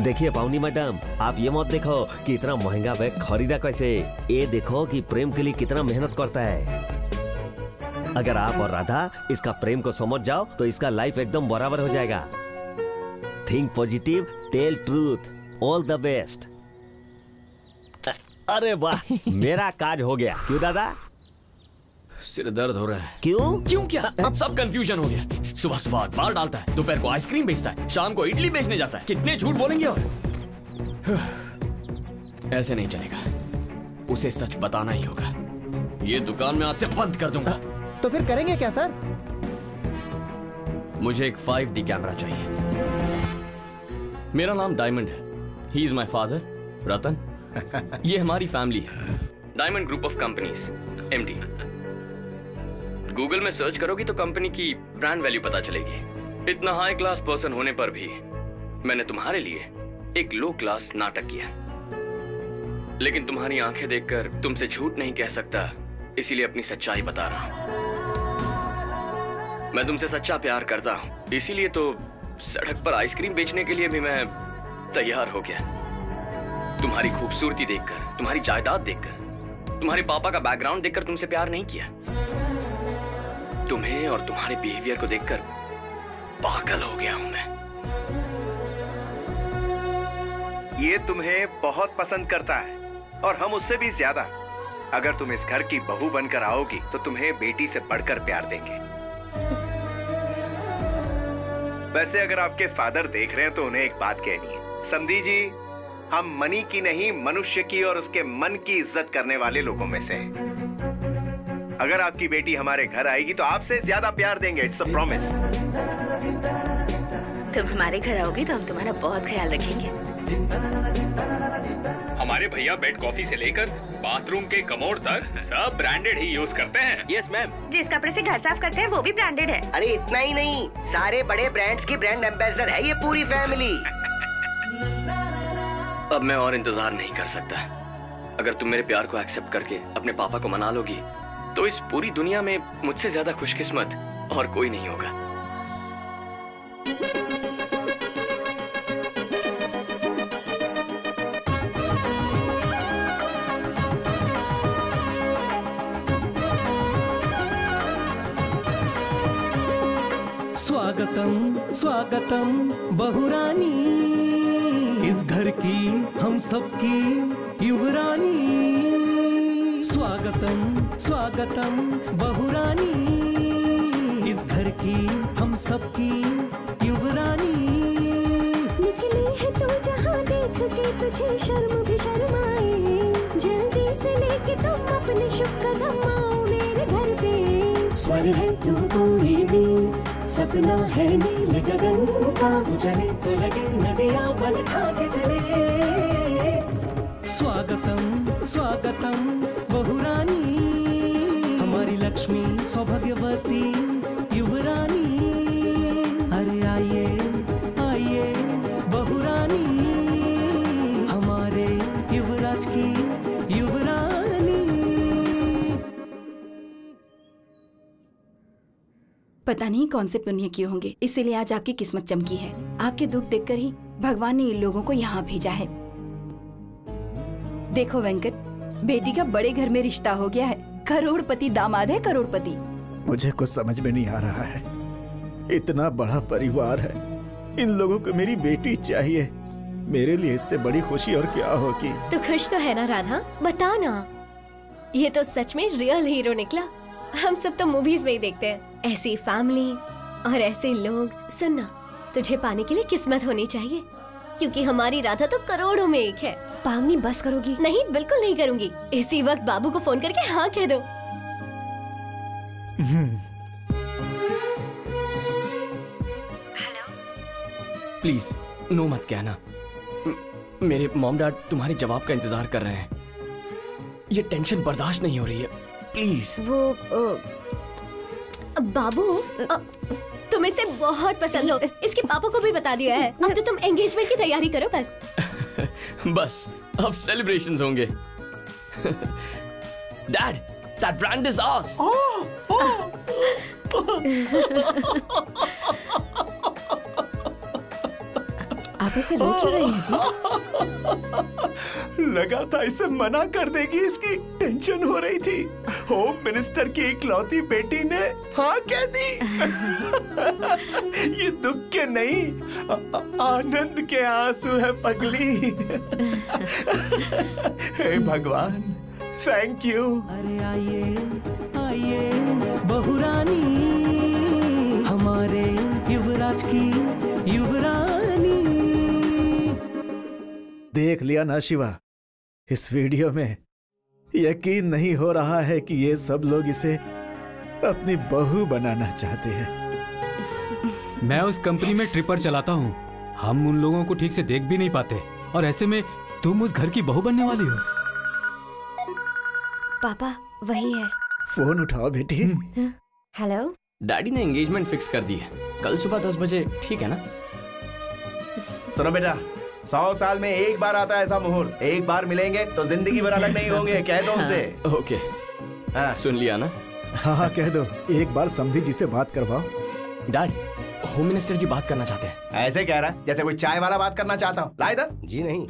देखिए पावनी मैडम, आप ये मत देखो कि इतना महंगा बैग खरीदा कैसे, ये देखो कि प्रेम के लिए कितना मेहनत करता है। अगर आप और राधा इसका प्रेम को समझ जाओ तो इसका लाइफ एकदम बराबर हो जाएगा। Think positive, tell truth, all the best. अरे वाह, मेरा काज हो गया। क्यों दादा? सिर दर्द हो रहा है। क्यों क्या? सब कंफ्यूजन हो गया। सुबह सुबह अखबार डालता है, दोपहर को आइसक्रीम बेचता है, शाम को इडली बेचने जाता है। कितने झूठ बोलेंगे? और ऐसे नहीं चलेगा, उसे सच बताना ही होगा। ये दुकान में आज से बंद कर दूंगा। तो फिर करेंगे क्या सर? मुझे एक 5D कैमरा चाहिए। मेरा नाम डायमंड है। ही इज माई फादर रतन। ये हमारी फैमिली है, diamond group of companies, MD। Google में सर्च करोगी तो कंपनी की ब्रांड वैल्यू पता चलेगी। इतना हाई क्लास पर्सन होने पर भी मैंने तुम्हारे लिए एक लो क्लास नाटक किया। लेकिन तुम्हारी आंखें देखकर तुमसे झूठ नहीं कह सकता, इसीलिए अपनी सच्चाई बता रहा हूं। मैं तुमसे सच्चा प्यार करता हूं, इसीलिए तो सड़क पर आइसक्रीम बेचने के लिए भी मैं तैयार हो गया। तुम्हारी खूबसूरती देखकर, तुम्हारी जायदाद देखकर, तुम्हारे पापा का बैकग्राउंड देखकर तुमसे प्यार नहीं किया। तुम्हें और तुम्हारे बिहेवियर को देखकर पागल हो गया हूं मैं। ये तुम्हें बहुत पसंद करता है और हम उससे भी ज्यादा। अगर तुम इस घर की बहू बनकर आओगी तो तुम्हें बेटी से बढ़कर प्यार देंगे। वैसे अगर आपके फादर देख रहे हैं तो उन्हें एक बात कहनी है। समधी जी, हम मनी की नहीं, मनुष्य की और उसके मन की इज्जत करने वाले लोगों में से हैं। अगर आपकी बेटी हमारे घर आएगी तो आपसे ज्यादा प्यार देंगे। It's a promise. तुम हमारे घर आओगी तो हम तुम्हारा बहुत ख्याल रखेंगे। हमारे भैया बेड कॉफी से लेकर बाथरूम के कमोड तक सब ब्रांडेड ही यूज करते हैं। Yes ma'am. जिस कपड़े से घर साफ करते हैं वो भी ब्रांडेड है। अरे इतना ही नहीं, सारे बड़े ब्रांड्स की ब्रांड एम्बेसडर है ये पूरी फैमिली। अब मैं और इंतजार नहीं कर सकता। अगर तुम मेरे प्यार को एक्सेप्ट करके अपने पापा को मना लोगी तो इस पूरी दुनिया में मुझसे ज्यादा खुशकिस्मत और कोई नहीं होगा। स्वागतम स्वागतम बहुरानी, इस घर की हम सबकी युवरानी। स्वागतम स्वागतम बहुरानी, इस घर की हम सबकी युवरानी। निकली है तू जहाँ देख के तुझे शर्म भी शर्माए, जल्दी से लेके तुम अपने शुभ कदम आओ मेरे घर पे। स्वर है तू कोई भी, सपना है नील गगन का, चले तो लगे नदियाँ बल खा के चले। स्वागतम स्वागतम बहुरानी, हमारी लक्ष्मी सौभाग्यवती युवरानी। अरे आइए आइए बहुरानी, हमारे युवराज की युवरानी। पता नहीं कौन से पुण्य किए होंगे, इसीलिए आज आपकी किस्मत चमकी है। आपके दुख देखकर ही भगवान ने इन लोगों को यहाँ भेजा है। देखो वेंकट, बेटी का बड़े घर में रिश्ता हो गया है। करोड़पति दामाद है, करोड़पति। मुझे कुछ समझ में नहीं आ रहा है। इतना बड़ा परिवार है, इन लोगों को मेरी बेटी चाहिए। मेरे लिए इससे बड़ी खुशी और क्या होगी। तो खुश तो है ना राधा, बता ना। ये तो सच में रियल हीरो निकला। हम सब तो मूवीज में ही देखते हैं ऐसी फैमिली और ऐसे लोग। सुनना, तुझे पाने के लिए किस्मत होनी चाहिए, क्योंकि हमारी राधा तो करोड़ों में एक है। पावनी बस करोगी? नहीं, बिल्कुल नहीं करूंगी। इसी वक्त बाबू को फोन करके हाँ कह दो। प्लीज नो मत कहना। मेरे मॉम डैड तुम्हारे जवाब का इंतजार कर रहे हैं। ये टेंशन बर्दाश्त नहीं हो रही है, प्लीज। वो बाबू, तुम इसे बहुत पसंद हो, इसके पापा को भी बता दिया है। अब तो तुम एंगेजमेंट की तैयारी करो बस। बस अब सेलिब्रेशंस होंगे। Dad, that brand is ours. आप इसे रोक क्यों रहे हैं जी? लगा था इसे मना कर देगी, इसकी टेंशन हो रही थी। होम मिनिस्टर की इकलौती बेटी ने हाँ कह दी। ये दुख के नहीं, आनंद के आंसू है पगली। हे भगवान, थैंक यू। अरे आइए आइए बहुरानी, हमारे युवराज की युवरानी। देख लिया ना शिवा, इस वीडियो में यकीन नहीं हो रहा है कि ये सब लोग इसे अपनी बहू बनाना चाहते हैं। मैं उस कंपनी में ट्रिपर चलाता हूँ। हम उन लोगों को ठीक से देख भी नहीं पाते, और ऐसे में तुम उस घर की बहू बनने वाली हो। पापा वही है। फोन उठाओ बेटी। हेलो। डैडी ने एंगेजमेंट फिक्स कर दी है, कल सुबह 10 बजे, ठीक है ना? सुनो बेटा, 100 साल में एक बार आता है ऐसा मुहूर्त। एक बार मिलेंगे तो जिंदगी भर अलग नहीं होंगे, कह दो उनसे। ओके, सुन लिया ना? हाँ कह दो। एक बार समधी जी से बात करवाओ। डैड, होम मिनिस्टर जी बात करना चाहते हैं। ऐसे कह रहा है जैसे कोई चाय वाला बात करना चाहता हूँ। ला इधर। जी नहीं,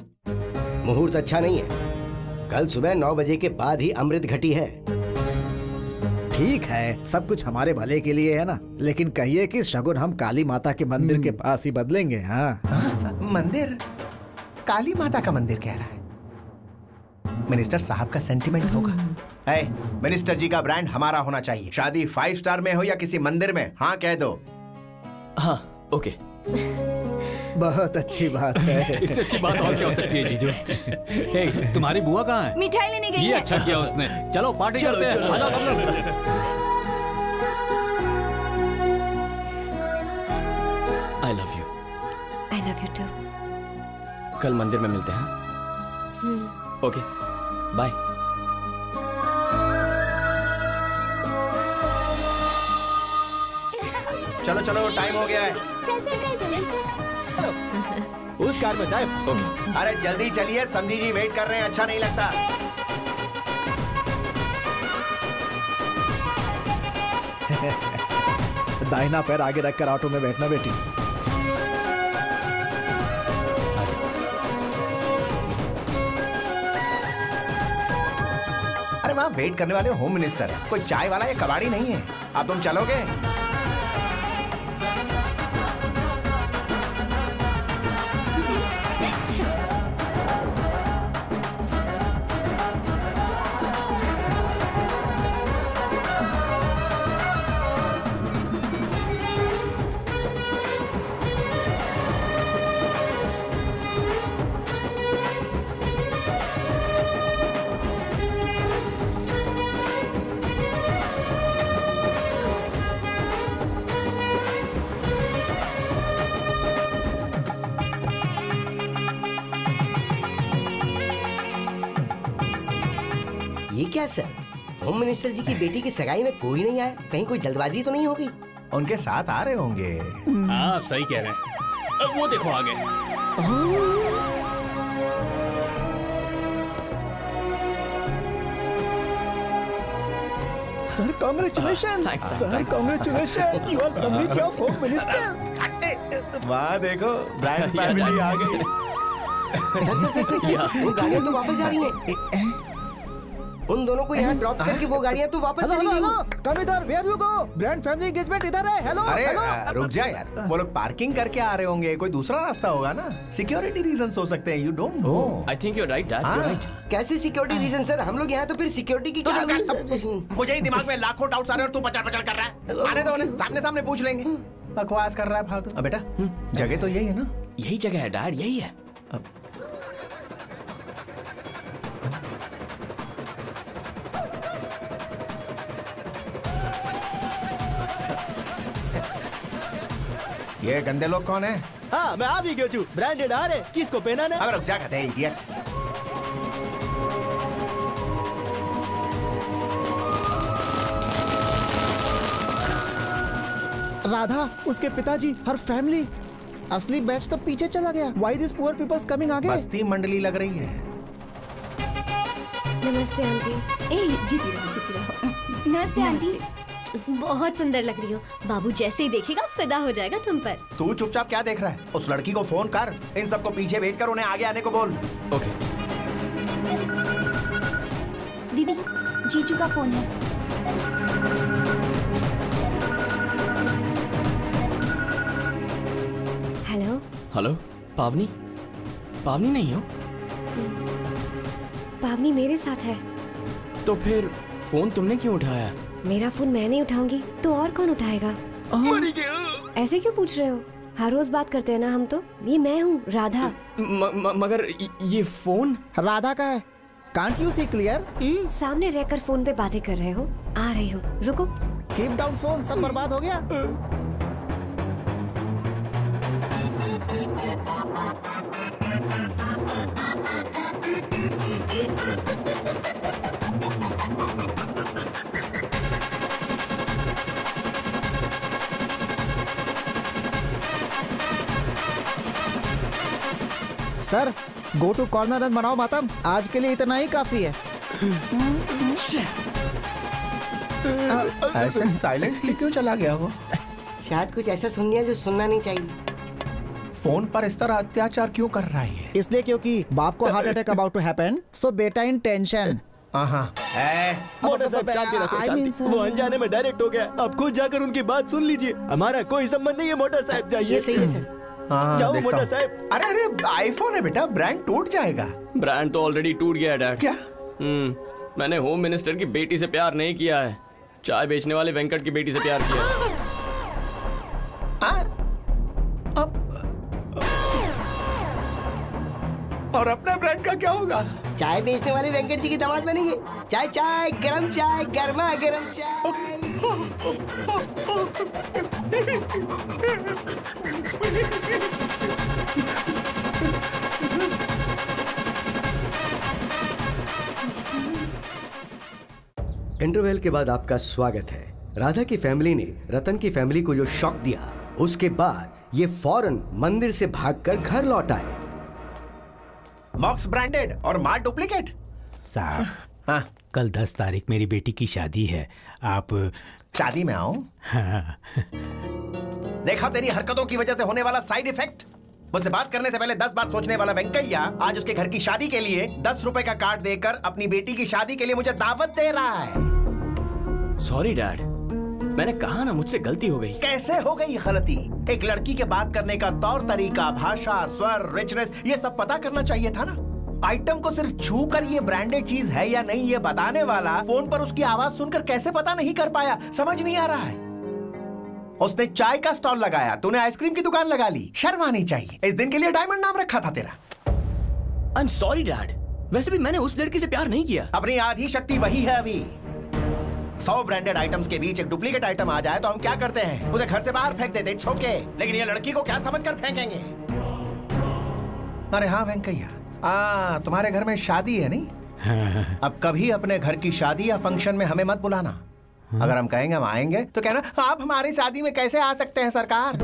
मुहूर्त अच्छा नहीं है। कल सुबह 9 बजे के बाद ही अमृत घटी है। ठीक है, सब कुछ हमारे भले के लिए है ना, लेकिन कहिए कि शगुन हम काली माता के मंदिर के पास ही बदलेंगे। हाँ मंदिर? काली माता का मंदिर कह रहा है। मिनिस्टर साहब का सेंटिमेंट होगा। मिनिस्टर जी का ब्रांड हमारा होना चाहिए। शादी 5 स्टार में हो या किसी मंदिर में, हाँ कह दो। हाँ ओके। बहुत अच्छी बात है। इससे अच्छी बात और क्या हो सकती है जीजू? हे, तुम्हारी बुआ कहाँ है? मिठाई लेने गई है। ये अच्छा किया उसने। चलो पार्टी करते हैं। आ जाओ सब लोग। I love you. I love you too. कल मंदिर में मिलते हैं। Okay, bye. चलो चलो, टाइम हो गया है। उस कार में साहब। अरे जल्दी चलिए, समधी जी वेट कर रहे हैं, अच्छा नहीं लगता। दाहिना पैर आगे रखकर ऑटो में बैठना बेटी। अरे वहाँ वेट करने वाले होम मिनिस्टर है, कोई चाय वाला या कबाड़ी नहीं है। अब तुम चलोगे? ये क्या सर, होम मिनिस्टर जी की बेटी की सगाई में कोई नहीं आया? कहीं कोई जल्दबाजी तो नहीं होगी? उनके साथ आ रहे होंगे। आप सही कह रहे हैं। अब वो देखो आ गए। Sir congratulation, sir congratulation, you are Samriddhi of home minister. वाह देखो, ब्रांड फैमिली आ गई। सर, वो गाड़ियाँ तो वापस जा रही हैं। उन दोनों को यहाँ ड्रॉप करके वो गाड़ियाँ तो वापस चली गई। कम इधर, where you go? Brand family engagement इधर है। हेलो अरे हेलो। रुक जा यार, वो लोग पार्किंग करके आ रहे होंगे, कोई दूसरा रास्ता होगा ना। सिक्योरिटी रीजंस हो सकते हैं, you don't know. I think you right dad, you right. कैसे सिक्योरिटी रीजन सर? हम लोग यहाँ तो फिर सिक्योरिटी की क्या? मुझे ही दिमाग में लाखों डाउट्स आ रहे हैं और तू पचड़ पचड़ कर रहा है। आने दो उन्हें, सामने सामने पूछ लेंगे। बकवास कर रहा है फालतू। बेटा जगह तो यही है ना? यही जगह है डैड, यही है। ये गंदे लोग कौन है? हाँ मैं आ भी गया छू। ब्रांडेड आ रहे, किसको पहना ना? अब रुक जा, कहते हैं इडियट। राधा, उसके पिताजी, हर फैमिली, असली बैच तो पीछे चला गया। Why these poor people's coming आगे? बस्ती मंडली लग रही है। नमस्ते आंटी। ए जीती रहो। नमस्ते आंटी। बहुत सुंदर लग रही हो। बाबू जैसे ही देखेगा फिदा हो जाएगा तुम पर। तू चुपचाप क्या देख रहा है? उस लड़की को फोन कर, इन सबको पीछे भेजकर उन्हें आगे आने को बोल। ओके। दीदी, जीजू का फोन है। हेलो। हेलो, पावनी? पावनी नहीं हो? पावनी मेरे साथ है। तो फिर फोन तुमने क्यों उठाया? मेरा फोन मैं नहीं उठाऊंगी तो और कौन उठाएगा? ऐसे क्यों पूछ रहे हो? हर रोज बात करते हैं ना हम तो। ये मैं हूँ राधा। मगर ये फोन राधा का है। Can't you see clear? सामने रहकर फोन पे बातें कर रहे हो। आ रही हूँ, रुको। कीप डाउन फोन, सब बर्बाद हो गया। Sir, go to corner and बनाओ मातम। आज के लिए इतना ही काफी है। ऐसे साइलेंटली क्यों चला गया वो? शायद कुछ ऐसा सुन लिया जो सुनना नहीं चाहिए। फोन पर इस तरह अत्याचार क्यों कर रहा है? इसलिए क्योंकि बाप को heart attack about to happen, so बेटा इन टेंशन। मोटा साहब शांति रखो, शांति। वो अनजाने में डायरेक्ट हो गया। अब खुद जाकर उनकी बात सुन लीजिए। हमारा कोई संबंध नहीं है मोटा साहब। जाइए। सही है सर। जाओ मोटा साहब। अरे अरे आईफोन है बेटा, ब्रांड टूट जाएगा। ब्रांड तो ऑलरेडी टूट गया है डैड। क्या? मैंने होम मिनिस्टर की बेटी से प्यार नहीं किया है, चाय बेचने वाले वेंकट की बेटी से प्यार किया है। और अपने ब्रांड का क्या होगा? चाय बेचने वाले वेंकट जी की दामाद बनेंगे। चाय चाय, गरम चाय, गर्मा गरम चाय। इंटरवल के बाद आपका स्वागत है। राधा की फैमिली ने रतन की फैमिली को जो शॉक दिया, उसके बाद ये फौरन मंदिर से भागकर घर लौट आए। बॉक्स ब्रांडेड और माल डुप्लीकेट। साहब हाँ कल 10 तारीख मेरी बेटी की शादी है, आप शादी में आओ? हाँ। देखा तेरी हरकतों की वजह से होने वाला साइड इफेक्ट। मुझसे बात करने से पहले 10 बार सोचने वाला वेंकैया आज उसके घर की शादी के लिए 10 रुपए का कार्ड देकर अपनी बेटी की शादी के लिए मुझे दावत दे रहा है। सॉरी डैड, मैंने कहा ना मुझसे गलती हो गई। कैसे हो गई गलती? एक लड़की के बात करने का तौर तरीका, भाषा, स्वर, रिचनेस, ये सब पता करना चाहिए था ना। आइटम को सिर्फ छू कर ये ब्रांडेड चीज है या नहीं ये बताने वाला फोन पर उसकी आवाज सुनकर कैसे पता नहीं कर पाया? समझ नहीं आ रहा है। उसने चाय का स्टॉल लगाया, तूने आइसक्रीम की दुकान लगा ली। शर्म आनी चाहिए। इस दिन के लिए डायमंड नाम रखा था तेरा। आई एम सॉरी डैड, वैसे भी मैंने उस लड़की से प्यार नहीं किया। अपनी आधी शक्ति वही है अभी। 100 ब्रांडेड आइटम्स के बीच एक डुप्लीकेट आइटम आ जाए तो हम क्या करते हैं? उसे घर से बाहर फेंक देते, इट्स ओके। लेकिन ये लड़की को क्या समझकर फेंकेंगे? अरे हाँ वेंकैया, तुम्हारे घर में शादी है नहीं? अब कभी अपने घर की शादी या फंक्शन में हमें मत बुलाना। अगर हम कहेंगे हम आएंगे तो कहना आप हमारी शादी में कैसे आ सकते हैं सरकार,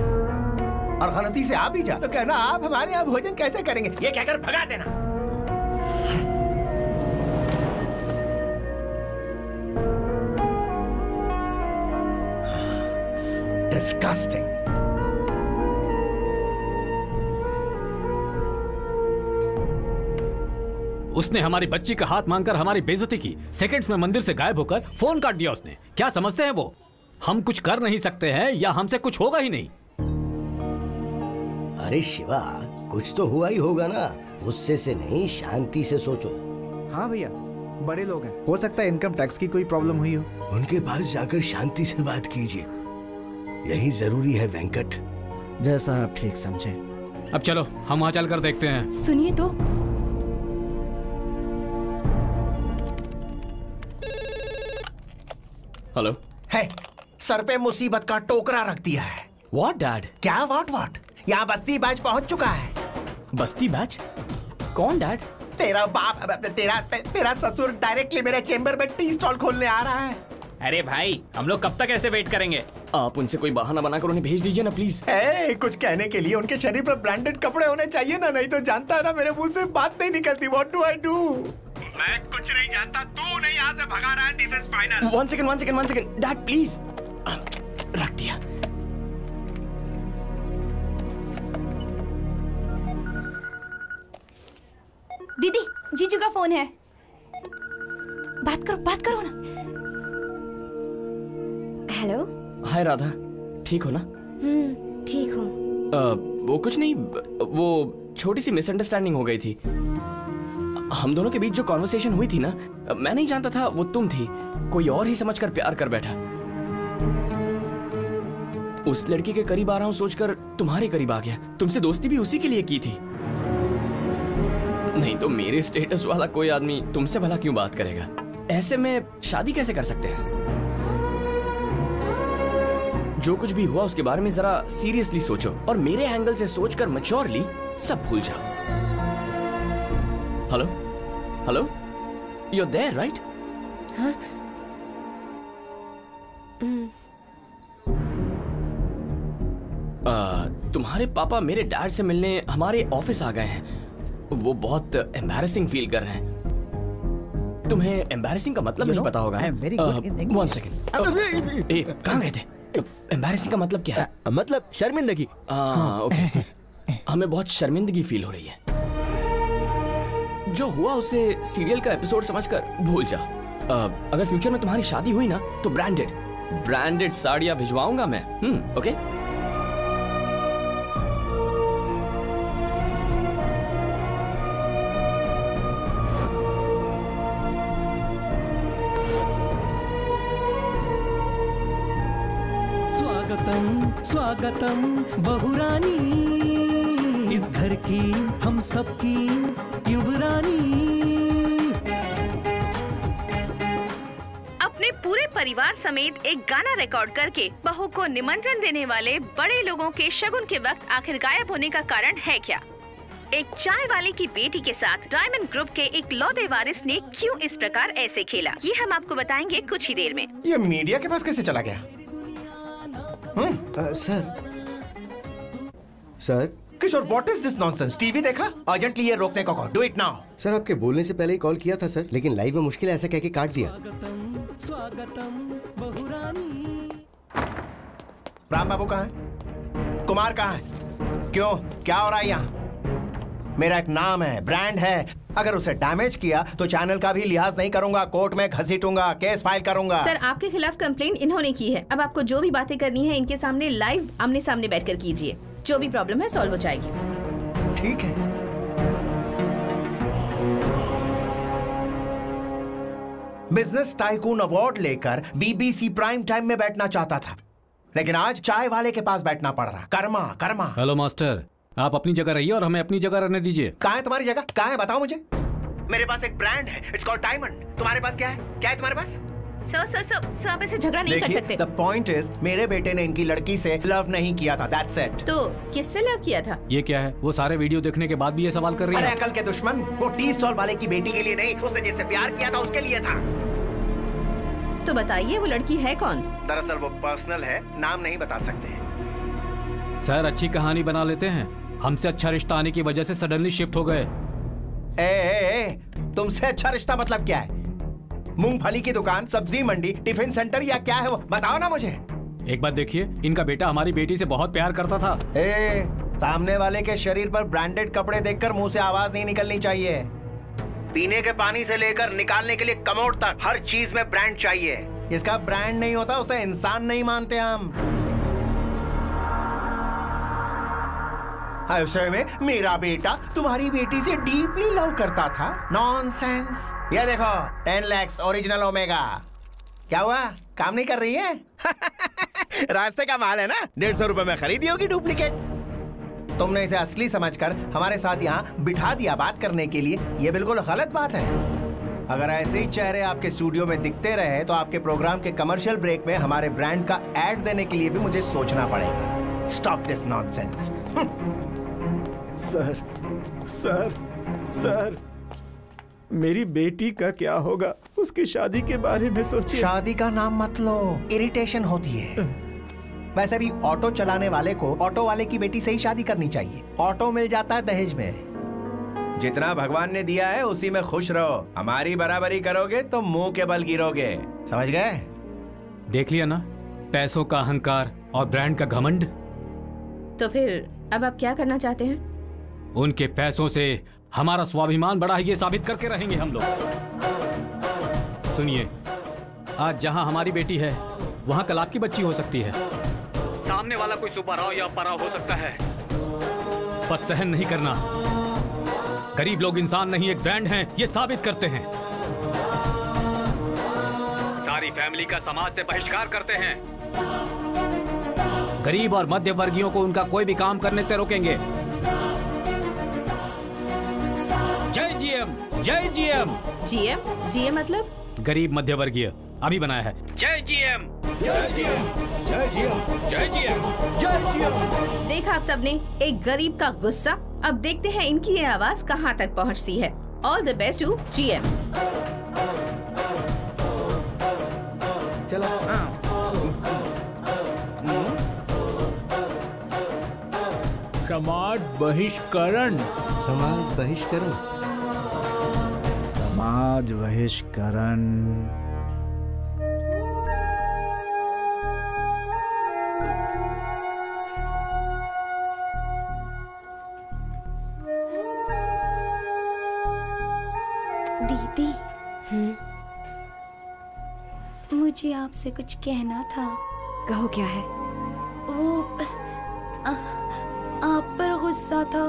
और गलती से आ भी जा तो कहना आप हमारे यहाँ भोजन कैसे करेंगे, ये कहकर भगा देना। Disgusting. उसने हमारी बच्ची का हाथ मांगकर हमारी बेइज्जती की। सेकंड्स में मंदिर से गायब होकर फोन काट दिया उसने। क्या समझते हैं वो हम कुछ कर नहीं सकते हैं या हमसे कुछ होगा ही नहीं? अरे शिवा, कुछ तो हुआ ही होगा ना। गुस्से से नहीं, शांति से सोचो। हाँ भैया, बड़े लोग हैं, हो सकता है इनकम टैक्स की कोई प्रॉब्लम हुई हो। उनके पास जाकर शांति से बात कीजिए, यही जरूरी है वेंकट। जैसा आप ठीक समझे। अब चलो हम वहाँ चलकर देखते हैं। सुनिए तो। हेलो। है, सर पे मुसीबत का टोकरा रख दिया है। What dad? क्या व्हाट? यहाँ बस्ती बैच पहुँच चुका है। बस्ती बैच? कौन डैड? तेरा बाप, तेरा ससुर डायरेक्टली मेरे चेम्बर में टी स्टॉल खोलने आ रहा है। अरे भाई, हम लोग कब तक ऐसे वेट करेंगे? आप उनसे कोई बहाना बनाकर उन्हें भेज दीजिए ना प्लीज। कुछ कहने के लिए उनके शरीर पर ब्रांडेड कपड़े होने चाहिए ना, नहीं तो जानता है ना मेरे मुंह से बात नहीं निकलती। What do I do? मैं कुछ नहीं जानता, तू नहीं यहाँ से भगा रहा है। This is final. One second, dad please. रख दिया। दीदी, जीजू का फोन है। बात करो ना। हेलो। हाय राधा, ठीक हो ना? ठीक हूँ। वो कुछ नहीं, वो छोटी सी मिसअंडरस्टैंडिंग हो गई थी। हम दोनों के बीच जो कॉन्वर्सेशन हुई थी ना, मैं नहीं जानता था वो तुम थी। कोई और ही समझकर प्यार कर बैठा। उस लड़की के करीब आ रहा हूँ सोचकर तुम्हारे करीब आ गया। तुमसे दोस्ती भी उसी के लिए की थी। नहीं तो मेरे स्टेटस वाला कोई आदमी तुमसे भला क्यों बात करेगा? ऐसे में शादी कैसे कर सकते हैं? जो कुछ भी हुआ उसके बारे में जरा सीरियसली सोचो और मेरे एंगल से सोचकर मैच्योरली सब भूल जाओ। Hello, you are there right? हाँ? तुम्हारे पापा मेरे डैड से मिलने हमारे ऑफिस आ गए हैं। वो बहुत एम्बैरेसिंग फील कर रहे हैं। तुम्हें एम्बैरेसिंग का मतलब नहीं पता होगा। वन सेकेंड, कहाँ गए थे? एम्बैरेसिंग का मतलब क्या है? मतलब शर्मिंदगी। ओके। हमें बहुत शर्मिंदगी फील हो रही है। जो हुआ उसे सीरियल का एपिसोड समझकर भूल जा। अगर फ्यूचर में तुम्हारी शादी हुई ना तो ब्रांडेड साड़ियां भिजवाऊंगा मैं। ओके? स्वागतम बहुरानी, इस घर की हम सबकी युवरानी। अपने पूरे परिवार समेत एक गाना रिकॉर्ड करके बहू को निमंत्रण देने वाले बड़े लोगों के शगुन के वक्त आखिर गायब होने का कारण है क्या? एक चाय वाले की बेटी के साथ डायमंड ग्रुप के एक लौते वारिस ने क्यों इस प्रकार ऐसे खेला, ये हम आपको बताएंगे कुछ ही देर में। ये मीडिया के पास कैसे चला गया? Sir Kishore, what is this nonsense? TV देखा? अर्जेंटली ये रोकने को कहो। Do it now. सर आपके बोलने से पहले ही कॉल किया था सर, लेकिन लाइव में मुश्किल है ऐसा कह के काट दिया। राम बाबू कहाँ है? कुमार कहाँ है? क्यों, क्या हो रहा है यहाँ? मेरा एक नाम है, ब्रांड है। अगर उसे डैमेज किया तो चैनल का भी लिहाज नहीं करूंगा, कोर्ट में घसीटूंगा, केस फाइल करूंगा। सर आपके खिलाफ कंप्लेंट इन्होंने की है। अब आपको जो भी बातें करनी है इनके सामने लाइव आमने सामने बैठकर कीजिए। जो भी प्रॉब्लम है सॉल्व हो जाएगी। ठीक है। बिजनेस टाइकून अवार्ड लेकर बीबीसी प्राइम टाइम में बैठना चाहता था, लेकिन आज चाय वाले के पास बैठना पड़ रहा। कर्मा कर्मा। हेलो मास्टर, आप अपनी जगह रहिए और हमें अपनी जगह रहने दीजिए। कहाँ है तुम्हारी जगह? कहाँ है बताओ मुझे। मेरे पास एक ब्रांड है, इट्स कॉल्ड डायमंड। तुम्हारे पास क्या है? क्या है तुम्हारे पास? सर आप ऐसे झगड़ा नहीं कर सकते। The point is, मेरे बेटे ने इनकी लड़की से लव नहीं किया था, that's it। तो किससे लव किया था? ये क्या है? वो सारे वीडियो देखने के बाद भी ये सवाल कर रही है। अरे अकल के दुश्मन, वो टी स्टॉल वाले की बेटी के लिए नहीं, उसने जिससे प्यार किया था उसके लिए था। तो बताइए वो लड़की है कौन? दरअसल वो पर्सनल है, नाम नहीं बता सकते। सर अच्छी कहानी बना लेते हैं। हमसे अच्छा रिश्ता आने की वजह से सडनली शिफ्ट हो गए। तुमसे अच्छा रिश्ता मतलब क्या है? मूंगफली की दुकान, सब्जी मंडी, टिफिन सेंटर या क्या है वो? बताओ ना मुझे। एक बात देखिए, इनका बेटा हमारी बेटी से बहुत प्यार करता था। सामने वाले के शरीर पर ब्रांडेड कपड़े देखकर मुंह से आवाज नहीं निकलनी चाहिए। पीने के पानी से लेकर निकालने के लिए कमोड तक हर चीज में ब्रांड चाहिए। जिसका ब्रांड नहीं होता उसे इंसान नहीं मानते हम। ऐसे में मेरा बेटा तुम्हारी बेटी से डीपली लव करता था। नॉनसेंस। ये देखो 10 lakhs ओरिजिनल ओमेगा। क्या हुआ, काम नहीं कर रही है? रास्ते का माल है ना, 150 रुपए में खरीदी होगी डुप्लीकेट। तुमने इसे असली समझकर हमारे साथ यहाँ बिठा दिया बात करने के लिए। ये बिल्कुल गलत बात है। अगर ऐसे ही चेहरे आपके स्टूडियो में दिखते रहे तो आपके प्रोग्राम के कमर्शियल ब्रेक में हमारे ब्रांड का एड देने के लिए भी मुझे सोचना पड़ेगा। Stop this nonsense. Sir sir sir, मेरी बेटी का क्या होगा? उसकी शादी के बारे में सोचिए। शादी का नाम मत लो, इरिटेशन होती है। वैसे भी ऑटो चलाने वाले को ऑटो वाले की बेटी से ही शादी करनी चाहिए। ऑटो मिल जाता है दहेज में। जितना भगवान ने दिया है उसी में खुश रहो। हमारी बराबरी करोगे तो मुंह के बल गिरोगे। समझ गए? देख लिया ना, पैसों का अहंकार और ब्रांड का घमंड। तो फिर अब आप क्या करना चाहते हैं? उनके पैसों से हमारा स्वाभिमान बढ़ा है, ये साबित करके रहेंगे हम लोग। सुनिए, आज जहां हमारी बेटी है वहां कल आपकी बच्ची हो सकती है। सामने वाला कोई सुपरहाउ या पराव हो सकता है, पर सहन नहीं करना। गरीब लोग इंसान नहीं एक ब्रांड हैं, ये साबित करते हैं। सारी फैमिली का समाज से बहिष्कार करते हैं। गरीब और मध्य वर्गीयों को उनका कोई भी काम करने से रोकेंगे। जय जीएम, जय जीएम। जीएम? जीएम मतलब? गरीब मध्य वर्गीय। अभी बनाया है। जय जीएम, जय जीएम, जय जीएम, जय जीएम, जय जीएम। देखा आप सबने, एक गरीब का गुस्सा। अब देखते हैं इनकी ये आवाज कहां तक पहुंचती है। All the best to GM. चलो। समाज बहिष्करण। समाज बहिष्करण। समाज बहिष्करण। दीदी, मुझे आपसे कुछ कहना था। कहो, क्या है? आप पर गुस्सा था,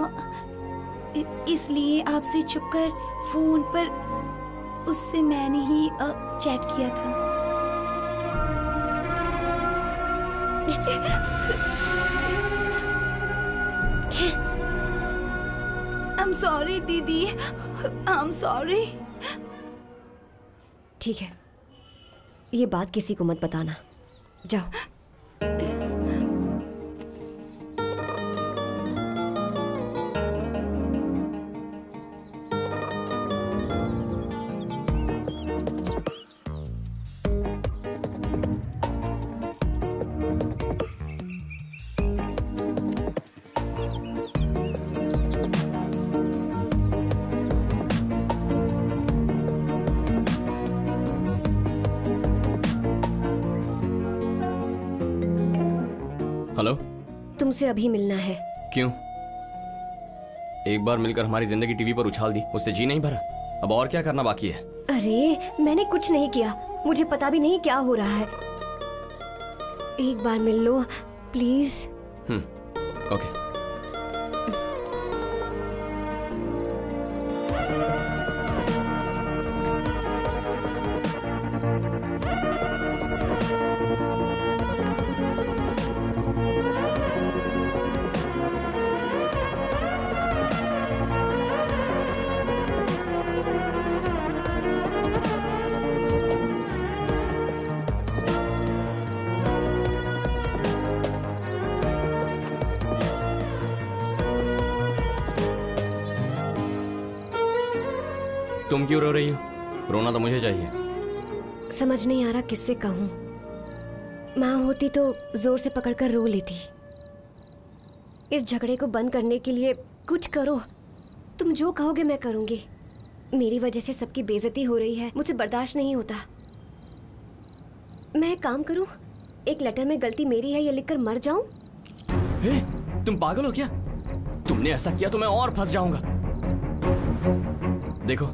इसलिए आपसे छुपकर फोन पर उससे मैंने ही चैट किया था। I'm sorry दीदी, I'm sorry। ठीक है, ये बात किसी को मत बताना। जाओ। तुमसे अभी मिलना है। क्यों? एक बार मिलकर हमारी जिंदगी टीवी पर उछाल दी, उससे जी नहीं भरा। अब और क्या करना बाकी है? अरे मैंने कुछ नहीं किया, मुझे पता भी नहीं क्या हो रहा है। एक बार मिल लो प्लीज। ओके। तुम क्यों रो रही हो? रोना तो मुझे चाहिए। समझ नहीं आ रहा किससे कहूँ। माँ होती तो जोर से पकड़कर रो लेती। इस झगड़े को बंद करने के लिए कुछ करो। तुम जो कहोगे मैं करूँगी। मेरी वजह से सबकी बेइज्जती हो रही है, मुझसे बर्दाश्त नहीं होता। मैं एक काम करूँ, एक लेटर में गलती मेरी है ये लिखकर मर जाऊँ? तुम पागल हो क्या? तुमने ऐसा किया तो मैं और फंस जाऊंगा। देखो,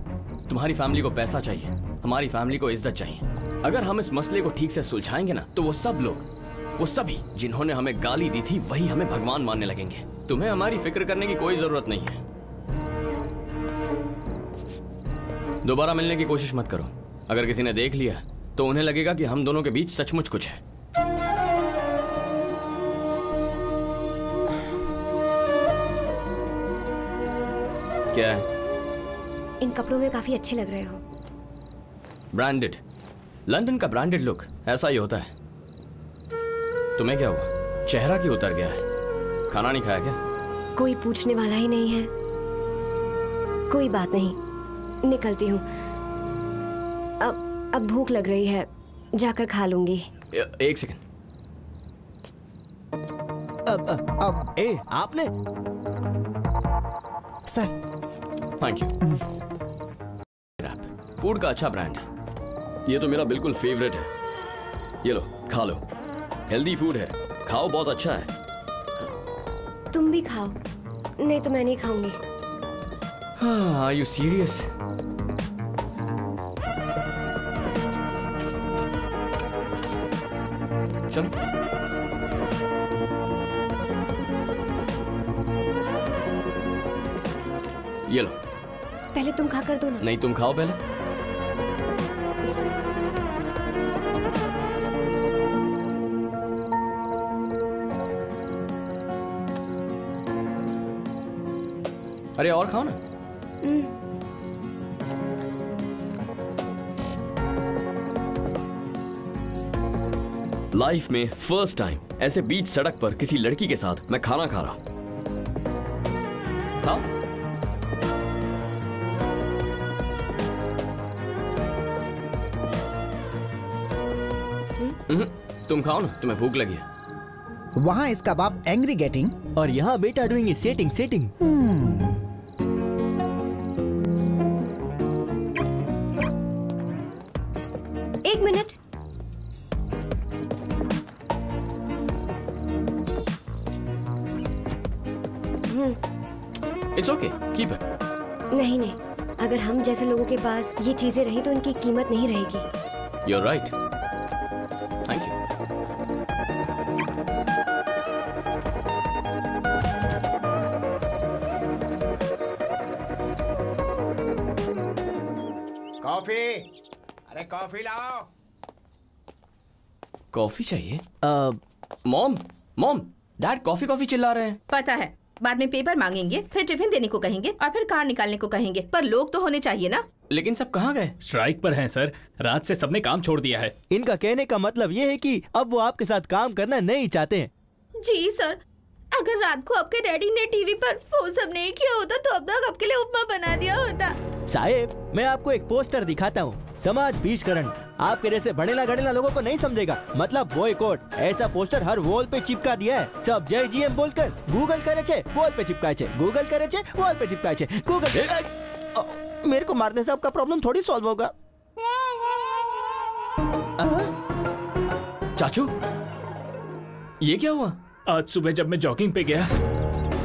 तुम्हारी फैमिली को पैसा चाहिए, हमारी फैमिली को इज्जत चाहिए। अगर हम इस मसले को ठीक से सुलझाएंगे ना, तो वो सब लोग, वो सभी जिन्होंने हमें गाली दी थी, वही हमें भगवान मानने लगेंगे। तुम्हें हमारी फिक्र करने की कोई जरूरत नहीं है। दोबारा मिलने की कोशिश मत करो। अगर किसी ने देख लिया तो उन्हें लगेगा कि हम दोनों के बीच सचमुच कुछ है। क्या है? इन कपड़ों में काफी अच्छे लग रहे हो। ब्रांडेड, लंदन का ब्रांडेड लुक ऐसा ही होता है। तुम्हें क्या हुआ? चेहरा क्यों उतर गया है? खाना नहीं खाया क्या? कोई पूछने वाला ही नहीं है। कोई बात नहीं, निकलती हूँ। अब भूख लग रही है, जाकर खा लूंगी। एक सेकंड। आपने? सर। Thank you. फूड का अच्छा ब्रांड है। ये तो मेरा बिल्कुल फेवरेट है। ये लो, खा लो। हेल्दी फूड है, खाओ, बहुत अच्छा है। तुम भी खाओ। नहीं तो मैं नहीं खाऊंगी। Are you serious? चलो। ये लो। पहले तुम खा कर दो ना। नहीं, तुम खाओ पहले। अरे और खाओ ना। लाइफ में फर्स्ट टाइम ऐसे बीच सड़क पर किसी लड़की के साथ मैं खाना खा रहा। खाओ। तुम खाओ ना, तुम्हें भूख लगी है। वहाँ इसका बाप एंग्री गेटिंग और यहाँ बेटा डूइंग सेटिंग सेटिंग। एक minute. It's okay, keep it. नहीं नहीं, अगर हम जैसे लोगों के पास ये चीजें रही तो इनकी कीमत नहीं रहेगी। You're right. Thank you. Coffee, अरे कॉफी लाओ। कॉफी चाहिए? Mom, mom, dad coffee coffee चिल्ला रहे हैं। पता है, बाद में पेपर मांगेंगे, फिर टिफिन देने को कहेंगे और फिर कार निकालने को कहेंगे, पर लोग तो होने चाहिए ना। लेकिन सब कहाँ गए? स्ट्राइक पर हैं सर, रात से सबने काम छोड़ दिया है। इनका कहने का मतलब ये है कि अब वो आपके साथ काम करना नहीं चाहते हैं। जी सर, अगर रात को आपके डैडी ने टीवी पर वो सब नहीं किया होता तो अब तक आपके लिए उपमा बना दिया होता। साहेब, मैं आपको एक पोस्टर दिखाता हूँ। समाज बीजकरण आपके जैसे बढ़ेला गढ़ेला लोगों को नहीं समझेगा, मतलब बॉयकॉट। ऐसा पोस्टर हर वॉल पे चिपका दिया है। सब जय जीएम बोलकर गूगल करे छे, वॉल पे चिपकाए छे, गूगल करे छे, वॉल पे चिपकाए छे, गूगल। मेरे को मारने से आपका प्रॉब्लम थोड़ी सॉल्व होगा। चाचू, ये क्या हुआ? आज सुबह जब मैं जॉगिंग पे गया,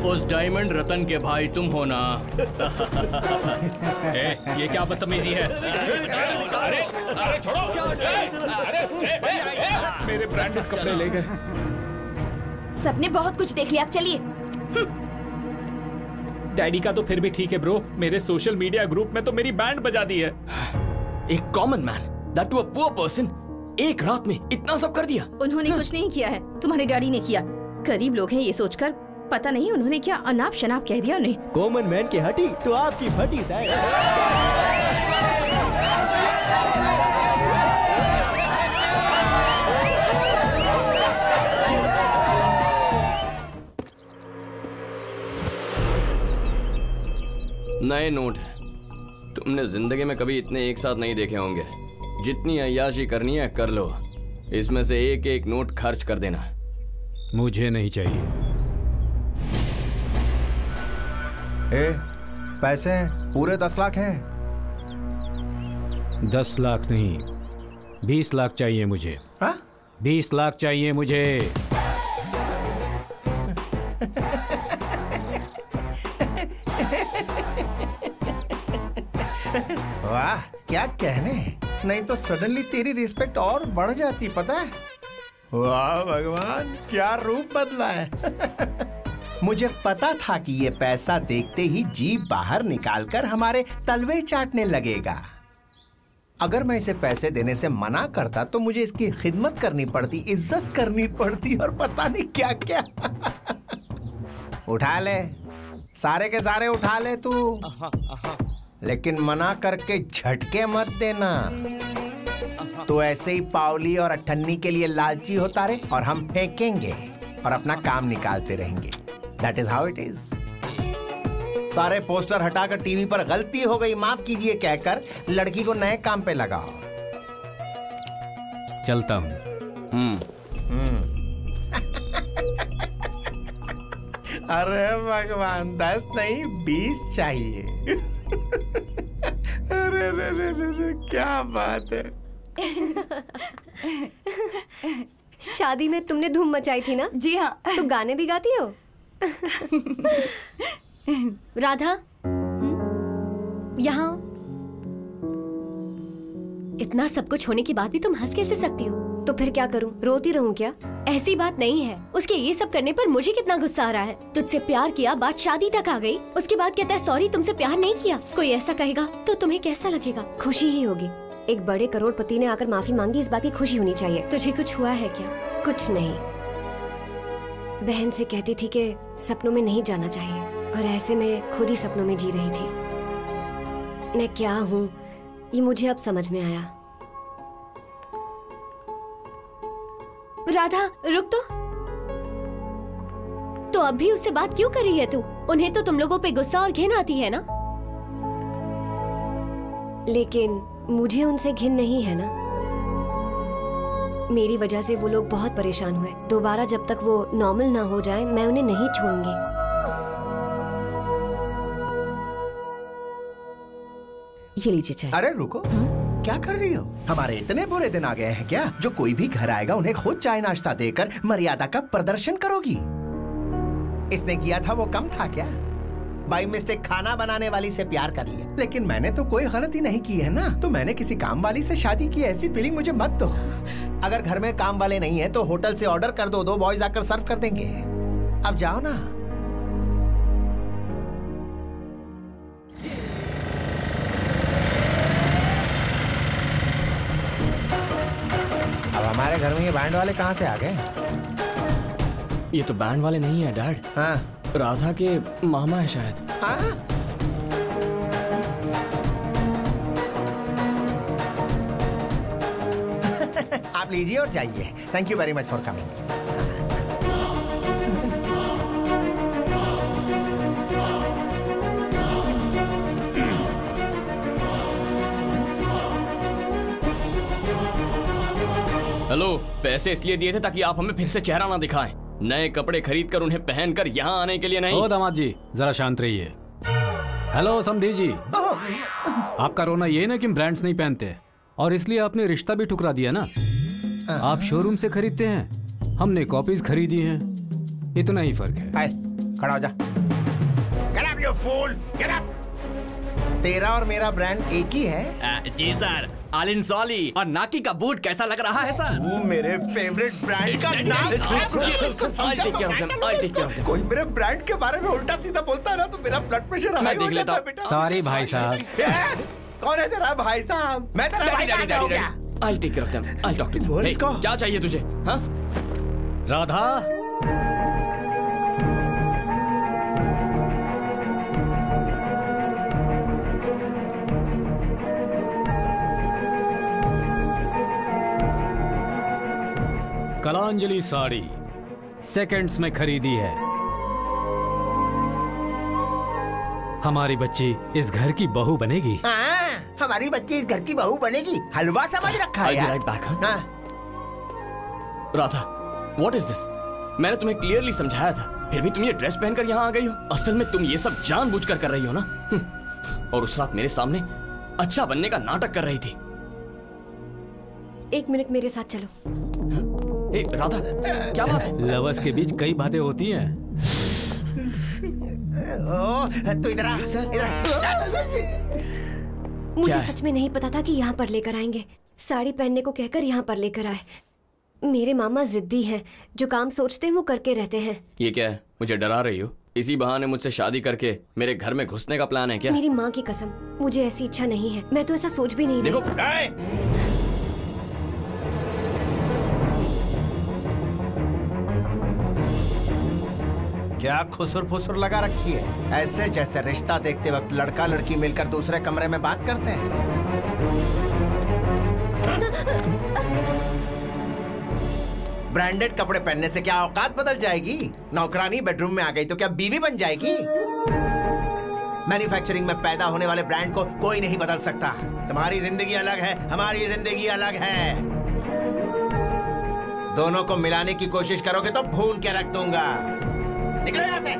उस डायमंड रतन के भाई तुम हो ना? ये क्या बदतमीजी है? अरे छोड़ो! मेरे ब्रांडेड कपड़े ले गए। सबने बहुत कुछ देख लिया, अब चलिए। डैडी का तो फिर भी ठीक है ब्रो, मेरे सोशल मीडिया ग्रुप में तो मेरी बैंड बजा दी है। एक common man, that to a poor person, एक रात में इतना सब कर दिया। उन्होंने कुछ नहीं किया है, तुम्हारे डैडी ने किया। गरीब लोग हैं ये सोचकर, पता नहीं उन्होंने क्या अनाप शनाप कह दिया उन्हें। कॉमन मैन की हटी तो आपकी फटी साहब। नए नोट है। तुमने जिंदगी में कभी इतने एक साथ नहीं देखे होंगे। जितनी अय्याशी करनी है कर लो, इसमें से एक एक नोट खर्च कर देना। मुझे नहीं चाहिए। पैसे पूरे 10 लाख हैं। 10 लाख नहीं, 20 लाख चाहिए मुझे। 20 लाख चाहिए मुझे। वाह क्या कहने, नहीं तो सडनली तेरी रिस्पेक्ट और बढ़ जाती, पता है? वाह भगवान क्या रूप बदला है। मुझे पता था कि ये पैसा देखते ही जीभ बाहर निकालकर हमारे तलवे चाटने लगेगा। अगर मैं इसे पैसे देने से मना करता तो मुझे इसकी खिदमत करनी पड़ती, इज्जत करनी पड़ती और पता नहीं क्या क्या। उठा ले, सारे के सारे उठा ले तू, लेकिन मना करके झटके मत देना। तो ऐसे ही पावली और अठन्नी के लिए लालची होता रहे और हम फेंकेंगे और अपना काम निकालते रहेंगे। That is how it is. सारे पोस्टर हटाकर टीवी पर गलती हो गई माफ कीजिए कहकर लड़की को नए काम पे लगाओ। चलता हूँ। अरे भगवान 10 नहीं 20 चाहिए। अरे रे रे रे रे क्या बात है। शादी में तुमने धूम मचाई थी ना? जी हाँ। तो गाने भी गाती हो? राधा, यहाँ इतना सब कुछ होने के बाद भी तुम हंस कैसे सकती हो? तो फिर क्या करूं, रोती रहूं क्या? ऐसी बात नहीं है। उसके ये सब करने पर मुझे कितना गुस्सा आ रहा है। तुझसे प्यार किया, बात शादी तक आ गई, उसके बाद कहता है सॉरी तुमसे प्यार नहीं किया। कोई ऐसा कहेगा तो तुम्हें कैसा लगेगा? खुशी ही होगी। एक बड़े करोड़पति ने आकर माफी मांगी, इस बात की खुशी होनी चाहिए। तुझे कुछ हुआ है क्या? कुछ नहीं। बहन से कहती थी कि सपनों में नहीं जाना चाहिए और ऐसे में खुद ही सपनों में जी रही थी। मैं क्या हूँ ये मुझे अब समझ में आया। राधा रुक तो अब भी उससे बात क्यों कर रही है तू? उन्हें तो तुम लोगों पे गुस्सा और घिन आती है ना? लेकिन मुझे उनसे घिन नहीं है ना। मेरी वजह से वो लोग बहुत परेशान हुए। दोबारा जब तक वो नॉर्मल ना हो जाए मैं उन्हें नहीं छोड़ूंगी। ये लीजिए चाय। अरे रुको, क्या कर रही हो? हमारे इतने बुरे दिन आ गए हैं क्या जो कोई भी घर आएगा उन्हें खुद चाय नाश्ता देकर मर्यादा का प्रदर्शन करोगी? इसने किया था वो कम था क्या? बाई मिस्टेक खाना बनाने वाली से प्यार कर लिया, लेकिन मैंने तो कोई गलती नहीं की है ना। तो मैंने किसी काम वाली से शादी की, ऐसी फीलिंग मुझे मत दो। अगर घर में काम वाले नहीं है तो होटल से ऑर्डर कर दो, 2 बॉयज आकर सर्व कर देंगे। अब जाओ ना। अब हमारे घर में ये बैंड वाले कहाँ से आ गए? ये तो बैंड वाले नहीं है डैड। हाँ, राधा के मामा है शायद। हाँ? आप लीजिए और जाइए। Thank you very much for coming. Hello, पैसे इसलिए दिए थे ताकि आप हमें फिर से चेहरा ना दिखाएं। नए कपड़े खरीद कर उन्हें पहनकर यहाँ आने के लिए नहीं। ओ दामाद जी जरा शांत रहिए। हेलो समधी जी, आपका रोना ये ना कि ब्रांड्स नहीं पहनते और इसलिए आपने रिश्ता भी ठुकरा दिया ना। आप शोरूम से खरीदते हैं, हमने कॉपीज खरीदी हैं। इतना ही फर्क है। आए, खड़ा हो जा। Get up, you fool! Get up! तेरा और मेरा ब्रांड एक ही है। जी सर। आलिन सॉली और नाकी का बूट कैसा लग रहा है सर? वो मेरे फेवरेट ब्रांड का नाम। कोई मेरे ब्रांड के बारे में उल्टा सीधा बोलता है ना तो मेरा ब्लड प्रेशर हाई हो जाता है बेटा। सॉरी भाई साहब। कौन है तेरा भाई साहब? मैं तेरा भाई कैसे हो गया? I'll take care of them. I'll talk to them. बोल इसको। क्या चाहिए तुझे? हाँ? राधा। कलांजलि साड़ी सेकंड्स में खरीदी है। हमारी बच्ची इस घर की बहू बनेगी। हाँ, हमारी बच्ची इस घर की बहू बनेगी। हलवा समझ रखा है यार। Radha, what is this? मैंने तुम्हें क्लियरली समझाया था, फिर भी तुम ये ड्रेस पहनकर यहाँ आ गई हो। असल में तुम ये सब जानबूझकर कर रही हो ना। और उस रात मेरे सामने अच्छा बनने का नाटक कर रही थी। 1 मिनट मेरे साथ चलो। ए, राधा, क्या बात है? लवर्स के बीच कई बातें होती हैं। तू इधर आ, मुझे सच में नहीं पता था कि यहाँ पर लेकर आएंगे। साड़ी पहनने को कहकर यहाँ पर लेकर आए। मेरे मामा जिद्दी हैं, जो काम सोचते हैं वो करके रहते हैं। ये क्या है? मुझे डरा रही हो? इसी बहाने मुझसे शादी करके मेरे घर में घुसने का प्लान है क्या? मेरी माँ की कसम, मुझे ऐसी इच्छा नहीं है। मैं तो ऐसा सोच भी नहीं रही। क्या खुसुर फुसुर लगा रखी है? ऐसे जैसे रिश्ता देखते वक्त लड़का लड़की मिलकर दूसरे कमरे में बात करते हैं। ब्रांडेड कपड़े पहनने से क्या औकात बदल जाएगी? नौकरानी बेडरूम में आ गई तो क्या बीवी बन जाएगी? मैन्युफैक्चरिंग में पैदा होने वाले ब्रांड को कोई नहीं बदल सकता। तुम्हारी जिंदगी अलग है, हमारी जिंदगी अलग है। दोनों को मिलाने की कोशिश करोगे तो भून के रख दूंगा। निकलो यहाँ से।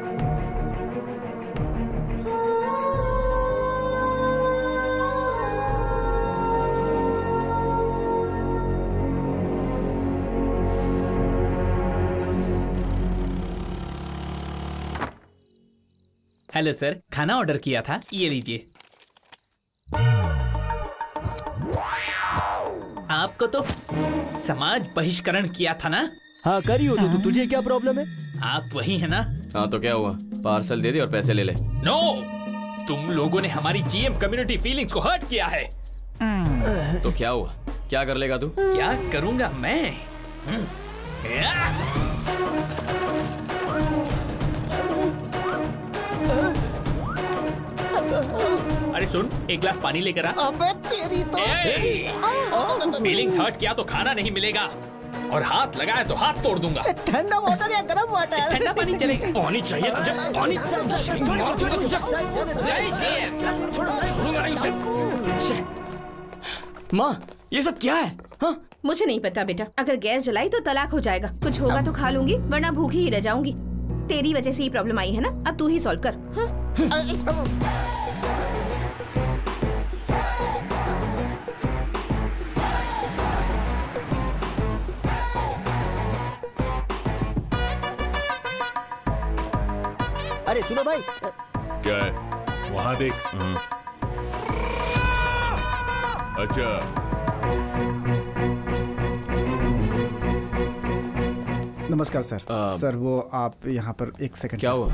हेलो सर, खाना ऑर्डर किया था, ये लीजिए। आपको तो समाज बहिष्करण किया था ना? हाँ करी हो तो तुझे क्या प्रॉब्लम है? आप वही है ना? हाँ तो क्या हुआ? पार्सल दे दे और पैसे ले ले। नो, तुम लोगों ने हमारी जीएम कम्युनिटी फीलिंग्स को हर्ट किया है। तो क्या हुआ? क्या कर लेगा तू? क्या करूंगा मैं? अरे सुन, एक गिलास पानी लेकर आ। अबे तेरी तो फीलिंग्स हर्ट किया तो खाना नहीं मिलेगा, और हाथ लगाया तो हाथ तोड़ दूंगा। ठंडा वाटर या गरम वाटर? ठंडा पानी चलेगा। पानी चाहिए तुझे? पानी चाहिए। माँ, ये सब क्या है? हाँ? मुझे नहीं पता बेटा। अगर गैस जलाई तो तलाक हो जाएगा। कुछ होगा तो खा लूंगी, वरना भूखी ही रह जाऊंगी। तेरी वजह से ही प्रॉब्लम आई है ना, अब तू ही सॉल्व कर। हाँ? अरे सुनो भाई। क्या है? वहाँ देख। अच्छा, नमस्कार सर। सर वो आप यहाँ पर एक सेकंड। क्या हुआ?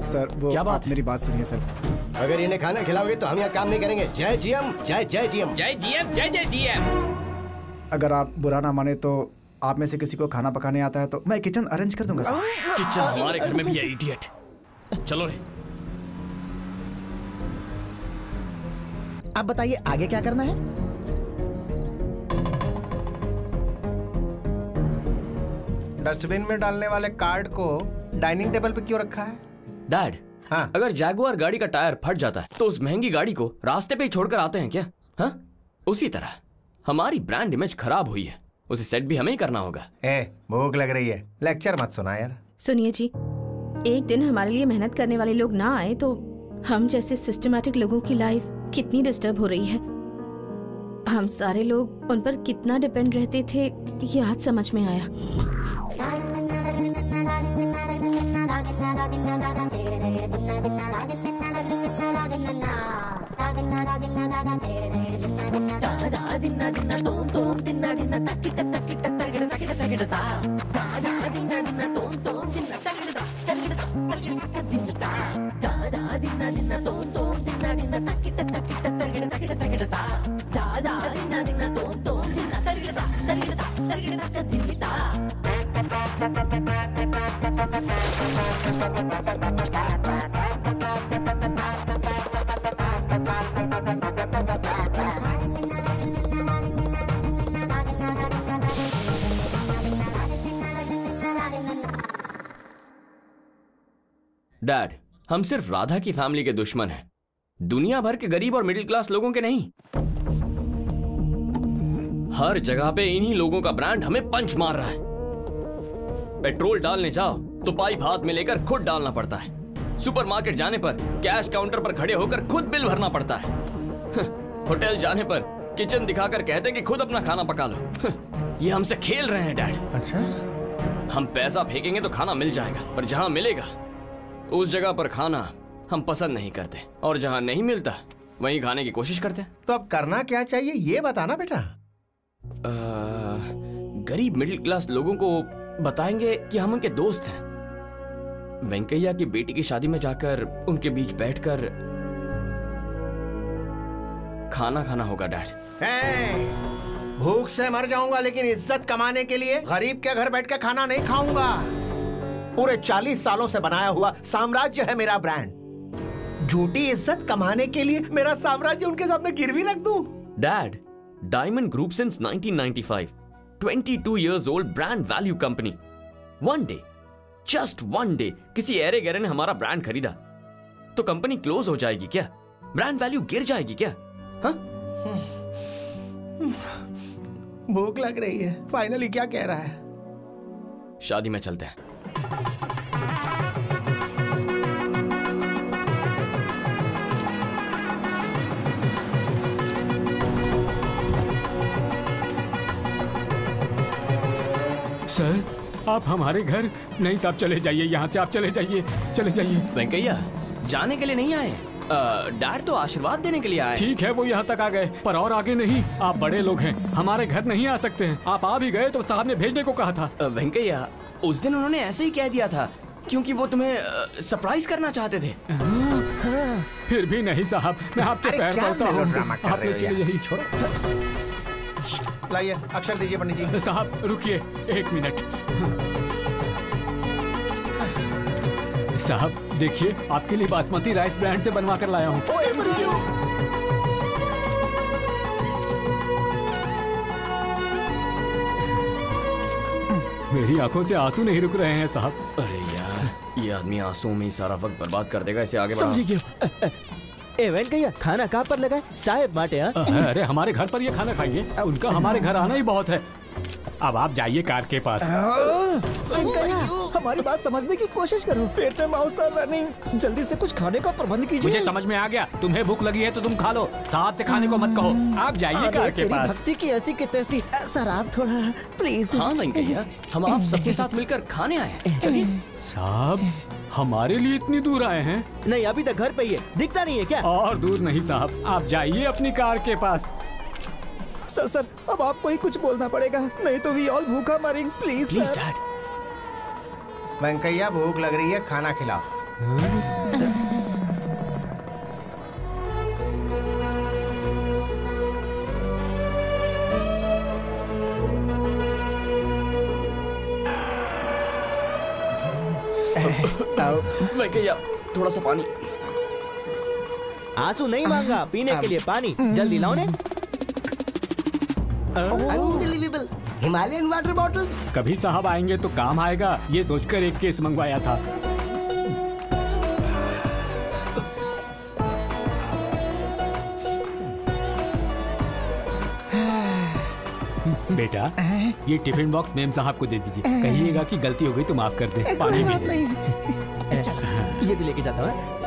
सर वो क्या बात आप मेरी बात सुनिए सर। अगर इन्हें खाना खिलाओगे तो हम यहाँ काम नहीं करेंगे। जय जीएम, जय जय जीएम, जय जीएम, जय जय जीएम। अगर आप बुरा ना माने तो आप में से किसी को खाना पकाने आता है तो मैं किचन अरेंज कर दूंगा सर। किचन हमारे घर में भी है, इडियट। चलो रे। आप बताइए आगे क्या करना है? डस्टबिन में डालने वाले कार्ड को डाइनिंग टेबल पे क्यों रखा है? डैड, हाँ? अगर जैगुआर गाड़ी का टायर फट जाता है तो उस महंगी गाड़ी को रास्ते पे ही छोड़कर आते हैं क्या? हाँ? उसी तरह हमारी ब्रांड इमेज खराब हुई है, उसे सेट भी हमें ही करना होगा। भूख लग रही है, लेक्चर मत सुना यार। सुनिए जी, एक दिन हमारे लिए मेहनत करने वाले लोग ना आए तो हम जैसे सिस्टमैटिक लोगों की लाइफ कितनी डिस्टर्ब हो रही है। हम सारे लोग उन पर कितना डिपेंड रहते थे, ये आज समझ में आया। डैड, हम सिर्फ राधा की फैमिली के दुश्मन हैं, दुनिया भर के गरीब और मिडिल क्लास लोगों के नहीं। हर जगह पे इन्हीं लोगों का ब्रांड हमें पंच मार रहा है। पेट्रोल डालने जाओ तो पाइप हाथ में लेकर खुद डालना पड़ता है। सुपरमार्केट जाने पर कैश काउंटर पर खड़े होकर खुद बिल भरना पड़ता है। होटल जाने पर किचन दिखाकर कहते हैं कि खुद अपना खाना पका लो। ये हमसे खेल रहे हैं डैड। अच्छा? हम पैसा फेंकेंगे तो खाना मिल जाएगा, पर जहां मिलेगा उस जगह पर खाना हम पसंद नहीं करते, और जहां नहीं मिलता वहीं खाने की कोशिश करते हैं। तो अब करना क्या चाहिए ये बताना बेटा। गरीब मिडिल क्लास लोगों को बताएंगे कि हम उनके दोस्त हैं। वेंकैया की बेटी की शादी में जाकर उनके बीच बैठकर खाना खाना होगा डैड। भूख से मर जाऊंगा लेकिन इज्जत कमाने के लिए गरीब के घर बैठ के खाना नहीं खाऊंगा। पूरे 40 सालों से बनाया हुआ साम्राज्य है मेरा ब्रांड। झूठी इज्जत कमाने के लिए मेरा साम्राज्य उनके सामने गिरवी रख दूं? Dad, diamond group since 1995, 22 years old brand value company. One day, just one day, किसी ऐरे गैरे ने हमारा ब्रांड खरीदा तो कंपनी क्लोज हो जाएगी क्या? ब्रांड वैल्यू गिर जाएगी क्या? हाँ? भूख लग रही है। फाइनली क्या कह रहा है? शादी में चलते हैं। सर, आप हमारे घर नहीं साहब, चले जाइए यहाँ से, आप चले जाइए, चले जाइए। वेंकैया, जाने के लिए नहीं आए, डैड तो आशीर्वाद देने के लिए आए। ठीक है, वो यहाँ तक आ गए, पर और आगे नहीं। आप बड़े लोग हैं, हमारे घर नहीं आ सकते हैं। आप आ भी गए तो साहब ने भेजने को कहा था। वेंकैया, उस दिन उन्होंने ऐसे ही कह दिया था क्योंकि वो तुम्हें सरप्राइज करना चाहते थे। फिर भी नहीं साहब, मैं आपके पैर पड़ता हूँ, आप यही छोड़ो। लाइए अक्षर दीजिए पंडित जी। साहब रुकिए 1 मिनट। साहब देखिए, आपके लिए बासमती राइस ब्रांड से बनवा कर लाया हूँ। मेरी आंखों से आंसू नहीं रुक रहे हैं साहब। अरे यार, ये आदमी आंसुओं में ही सारा वक्त बर्बाद कर देगा, इसे आगे बढ़ाओ। समझी क्यों? ए वेंकैया, खाना कहाँ पर लगा है? साहेब बाटे। अरे हमारे घर पर ये खाना खाएंगे, उनका हमारे घर आना ही बहुत है। अब आप जाइए कार के पास। वेंकैया, हमारी बात समझने की कोशिश करो। पेट में मांसा नहीं, जल्दी से कुछ खाने का प्रबंध कीजिए। मुझे समझ में आ गया, तुम्हें भूख लगी है तो तुम खा लो, साहब से खाने को मत कहो। आप जाइए कार के पास। भक्ति की ऐसी की तैसी। सर आप थोड़ा प्लीज। हाँ वेंकैया, हम आप सबके साथ मिलकर खाने आए हैं। चलिए। साहब हमारे लिए इतनी दूर आए हैं? नहीं, अभी तक घर पे ही है, दिखता नहीं है क्या? और दूर नहीं साहब, आप जाइए अपनी कार के पास। सर अब आपको ही कुछ बोलना पड़ेगा, नहीं तो वी ऑल भूखा मरेंगे। Please dad. वेंकैया, भूख लग रही है, खाना खिलाओ। वेंकैया, थोड़ा सा पानी। आंसू नहीं मांगा, पीने के लिए पानी जल्दी लाओ ने। Unbelievable, Himalayan water bottles. कभी साहब आएंगे तो काम आएगा, ये सोचकर एक केस मंगवाया था। बेटा, ये टिफिन बॉक्स मेम साहब को दे दीजिए, कहिएगा कि गलती हो गई तो माफ कर दे। पानी भी दे। ये भी लेके जाता हूँ।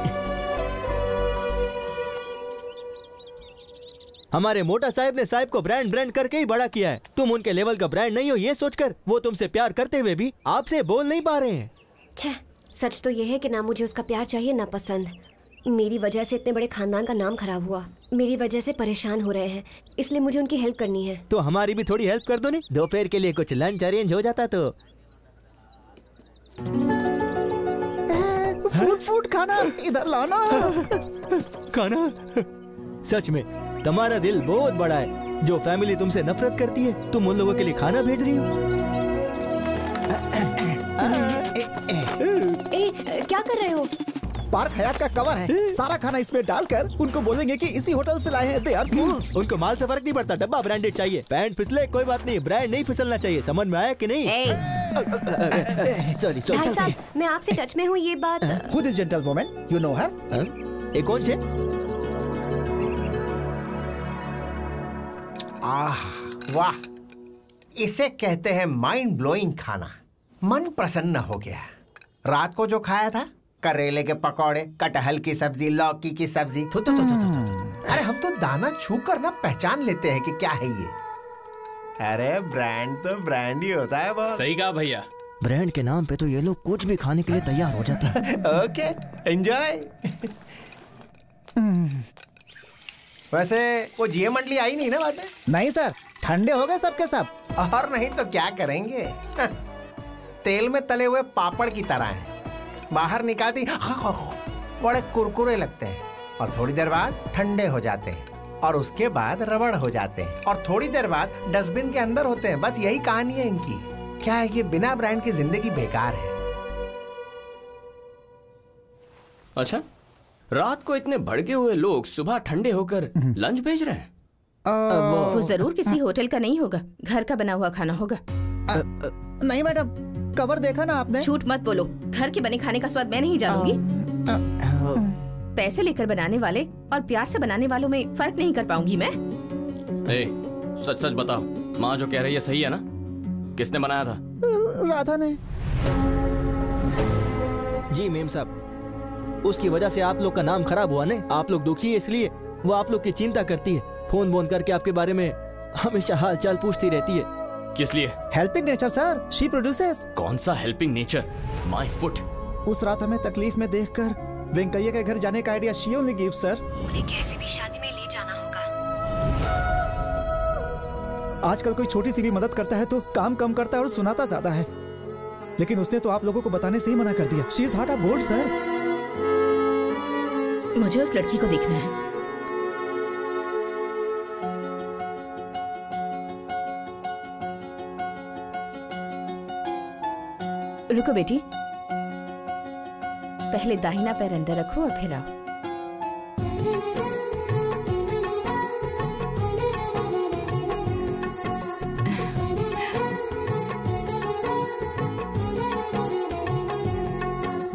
हमारे मोटा साहब ने साहब को ब्रांड करके ही बड़ा किया है। तुम उनके लेवल का ब्रांड नहीं हो ये सोचकर वो तुमसे प्यार करते हुए भी आपसे बोल नहीं पा रहे हैं। छे, सच तो यह है कि ना मुझे उसका प्यार चाहिए ना पसंद। मेरी वजह से इतने बड़े खानदान का नाम खराब हुआ, मेरी वजह से परेशान हो रहे हैं, इसलिए मुझे उनकी हेल्प करनी है। तो हमारी भी थोड़ी हेल्प कर दो ने, दोपहर के लिए कुछ लंच अरेंज हो जाता तो। फूड खाना इधर लाना। खाना? सच में तुम्हारा दिल बहुत बड़ा है। जो फैमिली तुमसे नफरत करती है तुम उन लोगों के लिए खाना भेज रही हो। क्या कर रहे हो? पार्क हयात का कवर है, सारा खाना इसमें डालकर उनको बोलेंगे कि इसी होटल से लाए हैं। They are fools. उनको माल से फर्क नहीं पड़ता, डब्बा ब्रांडेड चाहिए। पैंट फिसले कोई बात नहीं, ब्रांड नहीं फिसलना चाहिए। समझ में आया कि नहीं? सॉरी भाई साहब, मैं आपसे टच में हूँ, ये बात। Who this gentlewoman? You know her? ये कौन से? वाह, इसे कहते हैं माइंड ब्लोइंग खाना। मन प्रसन्न हो गया। रात को जो खाया था, करेले के पकौड़े, कटहल की सब्जी, लौकी की सब्जी, अरे हम तो दाना छू कर ना पहचान लेते हैं कि क्या है ये। अरे ब्रांड तो ब्रांड ही होता है बॉस। सही कहा भैया। ब्रांड के नाम पे तो ये लोग कुछ भी खाने के लिए तैयार हो जाते हैं। Okay, enjoy. वैसे वो जीए मंडली आई नहीं ना बातें? नहीं सर, ठंडे हो गए सबके सब। और नहीं तो क्या करेंगे, तेल में तले हुए पापड़ की तरह हैं। बाहर निकालती बड़े कुरकुरे लगते हैं और थोड़ी देर बाद ठंडे हो जाते हैं और उसके बाद रबड़ हो जाते हैं और थोड़ी देर बाद डस्टबिन के अंदर होते हैं। बस यही कहानी है इनकी। क्या है, ये बिना ब्रांड की जिंदगी बेकार है। अच्छा, रात को इतने भड़के हुए लोग सुबह ठंडे होकर लंच भेज रहे हैं? वो जरूर किसी होटल का नहीं होगा, घर का बना हुआ खाना होगा। नहीं मैडम, कवर देखा ना आपने? झूठ मत बोलो, घर के बने खाने का स्वाद मैं नहीं जानूंगी। पैसे लेकर बनाने वाले और प्यार से बनाने वालों में फर्क नहीं कर पाऊंगी मैं। सच सच बताओ, माँ जो कह रही है सही है ना? किसने बनाया था? राधा ने। जी मेम साहब, उसकी वजह से आप लोग का नाम खराब हुआ ने। आप लोग दुखी है इसलिए वो आप लोग की चिंता करती है। फोन बोन करके आपके बारे में हमेशा हाल चाल पूछती रहती है। किस लिए? Helping nature sir, she produces. कौन सा हेल्पिंग नेचर? My foot. उस रात हमें तकलीफ में देखकर वेंकैया के घर जाने का idea she only gives sir. उन्हें कैसे भी शादी में ले जाना होगा। आजकल कोई छोटी सी भी मदद करता है तो काम कम करता है और सुनाता ज्यादा है। लेकिन उसने तो आप लोगों को बताने से ही मना कर दिया। She is heart of gold sir. मुझे उस लड़की को देखना है। रुको बेटी, पहले दाहिना पैर अंदर रखो और फिर आओ।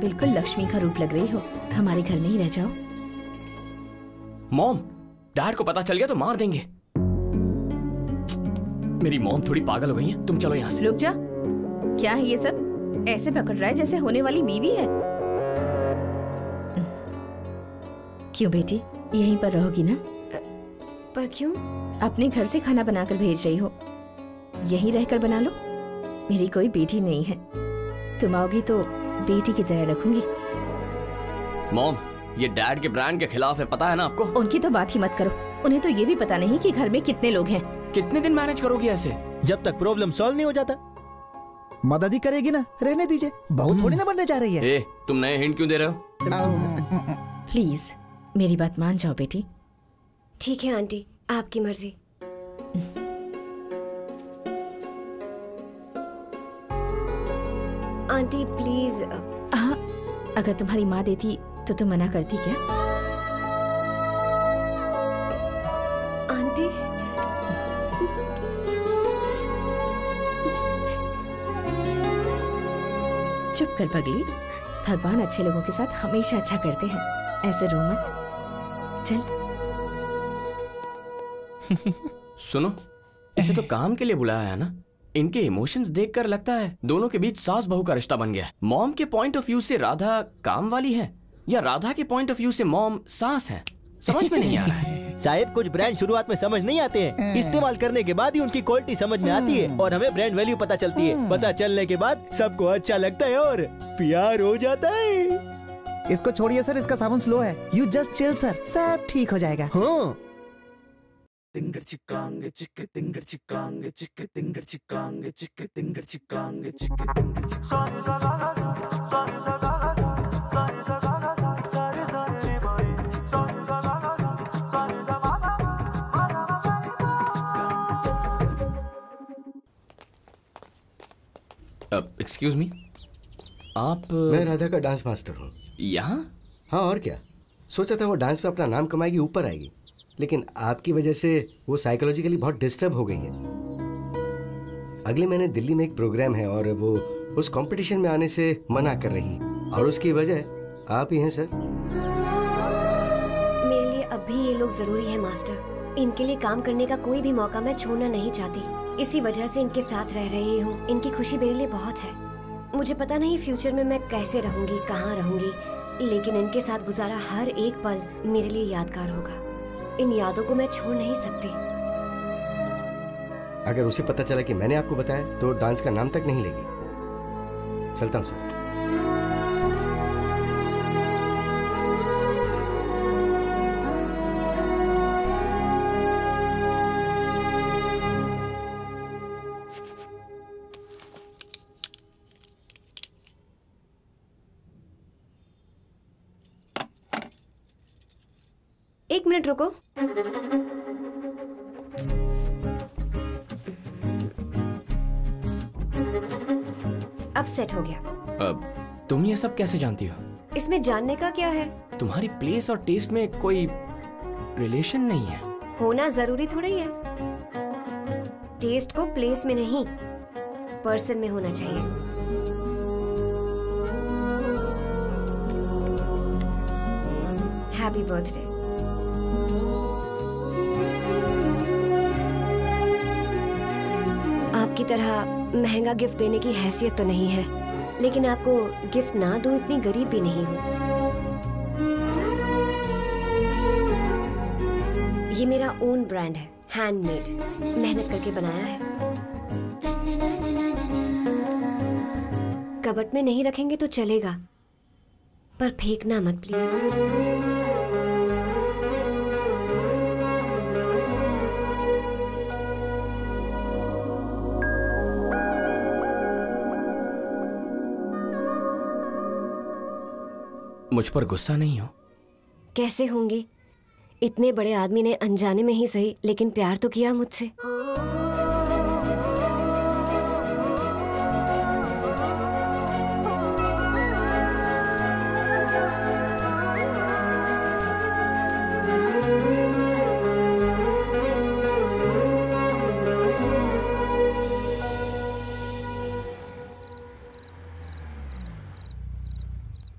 बिल्कुल लक्ष्मी का रूप लग रही हो, हमारे घर में ही रह जाओ। मॉम, डैड को पता चल गया तो मार देंगे। मेरी मॉम थोड़ी पागल हो गई है। तुम चलो यहाँ से। रुक जा, क्या है ये सब? ऐसे पकड़ रहा है जैसे होने वाली बीवी है। क्यों बेटी, यहीं पर रहोगी ना? पर क्यों? अपने घर से खाना बनाकर भेज रही हो, यहीं रहकर बना लो। मेरी कोई बेटी नहीं है, तुम आओगी तो बेटी की तरह रखूंगी। मॉम, ये डैड के ब्रांड के खिलाफ है, पता है ना आपको? उनकी तो बात ही मत करो, उन्हें तो ये भी पता नहीं कि घर में कितने लोग हैं। कितने दिन मैनेज करोगी ऐसे? जब तक प्रॉब्लम सॉल्व नहीं हो जाता। मदद ही करेगी ना, रहने दीजिए, बहुत थोड़ी ना बनने जा रही है। तुम नए हिंट क्यों दे रहे हो? प्लीज मेरी बात मान जाओ बेटी। ठीक है आंटी, आपकी मर्जी। Aunty please. हाँ, अगर तुम्हारी माँ देती तो तुम मना करती क्या? आंटी चुप कर पगली, भगवान अच्छे लोगों के साथ हमेशा अच्छा करते हैं, ऐसे रो मत। चल। सुनो, इसे तो काम के लिए बुलाया है ना? इनके इमोशंस देखकर लगता है दोनों के बीच सास बहू का रिश्ता बन गया है। मॉम के पॉइंट ऑफ व्यू से राधा काम वाली है या राधा के पॉइंट ऑफ व्यू से मॉम सास है, समझ में नहीं आ रहा है। साहिब कुछ ब्रांड शुरुआत में समझ नहीं आते हैं, इस्तेमाल करने के बाद ही उनकी क्वालिटी समझ में आती है और हमें ब्रांड वैल्यू पता चलती है। पता चलने के बाद सबको अच्छा लगता है और प्यार हो जाता है। इसको छोड़िए सर, इसका साबुन स्लो है। यू जस्ट चिल सर, सब ठीक हो जाएगा। हाँ। Tingar chikang chik tingar chikang chik tingar chikang chik tingar chikang chik tingar excuse me, आप? मैं राधा का डांस मास्टर हूँ। यहाँ? हाँ और क्या, सोचा था वो डांस में अपना नाम कमाएगी, ऊपर आएगी, लेकिन आपकी वजह से वो साइकोलॉजिकली बहुत डिस्टर्ब हो गई है। अगले महीने दिल्ली में एक प्रोग्राम है और वो उस कंपटीशन में आने से मना कर रही, और उसकी वजह आप ही हैं सर। मेरे लिए अब भी ये लोग जरूरी है मास्टर। इनके लिए काम करने का कोई भी मौका मैं छोड़ना नहीं चाहती। इसी वजह से इनके साथ रह रही हूँ। इनकी खुशी मेरे लिए बहुत है। मुझे पता नहीं फ्यूचर में मैं कैसे रहूंगी, कहाँ रहूंगी, लेकिन इनके साथ गुजारा हर एक पल मेरे लिए यादगार होगा। इन यादों को मैं छोड़ नहीं सकती। अगर उसे पता चला कि मैंने आपको बताया तो डांस का नाम तक नहीं लेगी। चलता हूँ सर। एक मिनट रुको। अब सेट हो गया। अब तुम ये सब कैसे जानती हो? इसमें जानने का क्या है? तुम्हारी प्लेस और टेस्ट में कोई रिलेशन नहीं है। होना जरूरी थोड़ा ही है। टेस्ट को प्लेस में नहीं, पर्सन में होना चाहिए। Happy birthday. आपकी तरह महंगा गिफ्ट देने की हैसियत तो नहीं है, लेकिन आपको गिफ्ट ना दूं इतनी गरीब भी नहीं हूँ। ये मेरा ओन ब्रांड है, हैंडमेड, मेहनत करके बनाया है। कबर्ड में नहीं रखेंगे तो चलेगा, पर फेंकना मत प्लीज। मुझ पर गुस्सा नहीं हो? कैसे होंगे? इतने बड़े आदमी ने अनजाने में ही सही, लेकिन प्यार तो किया मुझसे।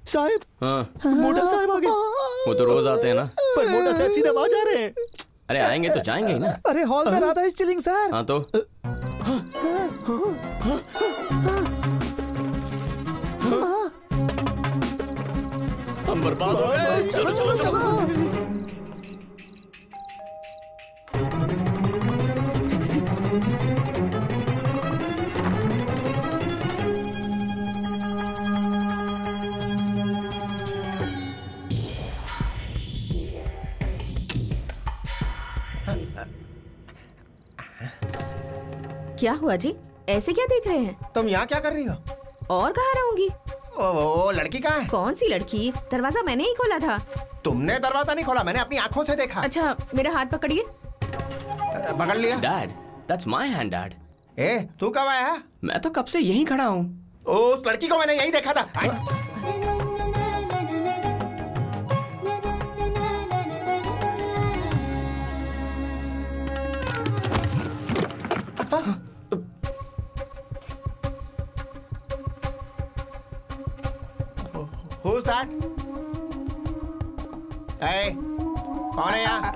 साहिब। हाँ। मोटा साहब आ गए। वो तो रोज आते हैं ना। पर मोटा साहब सीधा वहाँ जा रहे हैं। अरे आएंगे तो जाएंगे ही ना। अरे हॉल में राधा इज चिलिंग सर। हाँ तो हम बर्बाद हो गए। चलो चलो चलो। क्या हुआ जी? ऐसे क्या देख रहे हैं? तुम यहाँ क्या कर रही हो? और कहाँ रहूंगी? ओ लड़की कहाँ है? कौन सी लड़की? दरवाजा मैंने ही खोला था। तुमने दरवाजा नहीं खोला, मैंने अपनी आंखों से देखा। अच्छा मेरा हाथ पकड़िए। पकड़ लिया। Dad, that's my hand, Dad. ए, तू कब आया? मैं तो कब से यहीं खड़ा हूँ। उस लड़की को मैंने यहीं देखा था। Who's that? Hey, कौन है यहाँ?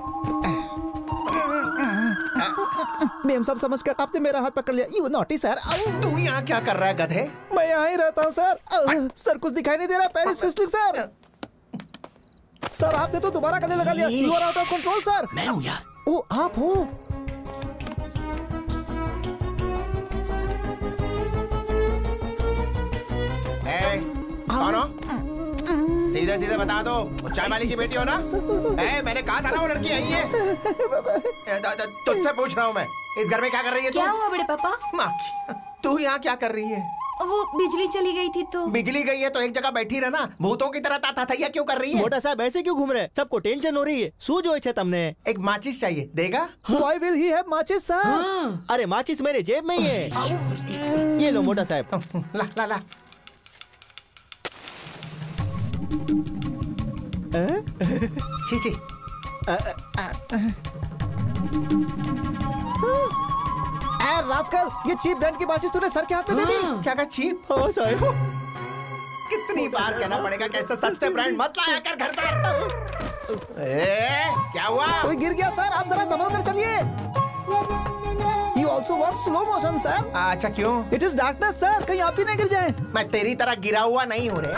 मैम सब समझकर आपने मेरा हाथ पकड़ लिया। You naughty sir. तू यहाँ क्या कर रहा है गधे? मैं यहाँ ही रहता हूँ सर। सर कुछ दिखाई नहीं दे रहा। Paris फिस्लिंग sir. सर आपने तो दोबारा गले लगा लिया। You are out of control sir. मैं हूँ यार। ओ आप हो। कौन हो? सीधे सीधे बता दो, चाय वाली की बेटी हो ना? मैंने कहा था ना वो लड़की आई है। तुझसे पूछ रहा हूँ मैं, इस घर में क्या कर रही है तू? क्या हुआ बड़े पापा? माँ, तू यहाँ क्या कर रही है? वो बिजली चली गई थी तो। बिजली गई है तो एक जगह बैठी रहना, भूतों की तरह ताता क्यों कर रही है? मोटा साहब ऐसे क्यों घूम रहे हैं? सबको टेंशन हो रही है। શું જોઈ છે તમને? एक माचिस चाहिए, देगा? Why will he have matches sir? अरे माचिस मेरे जेब में ही है। ये लो मोटा साहब। ला ला ला। छी रास्कल, ये चीप ब्रांड की माचिस तूने सर के हाथ में दे दी। क्या कहा चीप? हाँ साहब। कितनी बार कहना पड़ेगा कि ऐसे सस्ते ब्रांड मत लाया कर घर पर। क्या हुआ? कोई गिर गया सर, आप जरा संभल कर चलिए। You also walk slow motion sir. अच्छा क्यों? It is darkness सर, कहीं आप ही नहीं गिर जाएं। मैं तेरी तरह गिरा हुआ नहीं हूँ रे।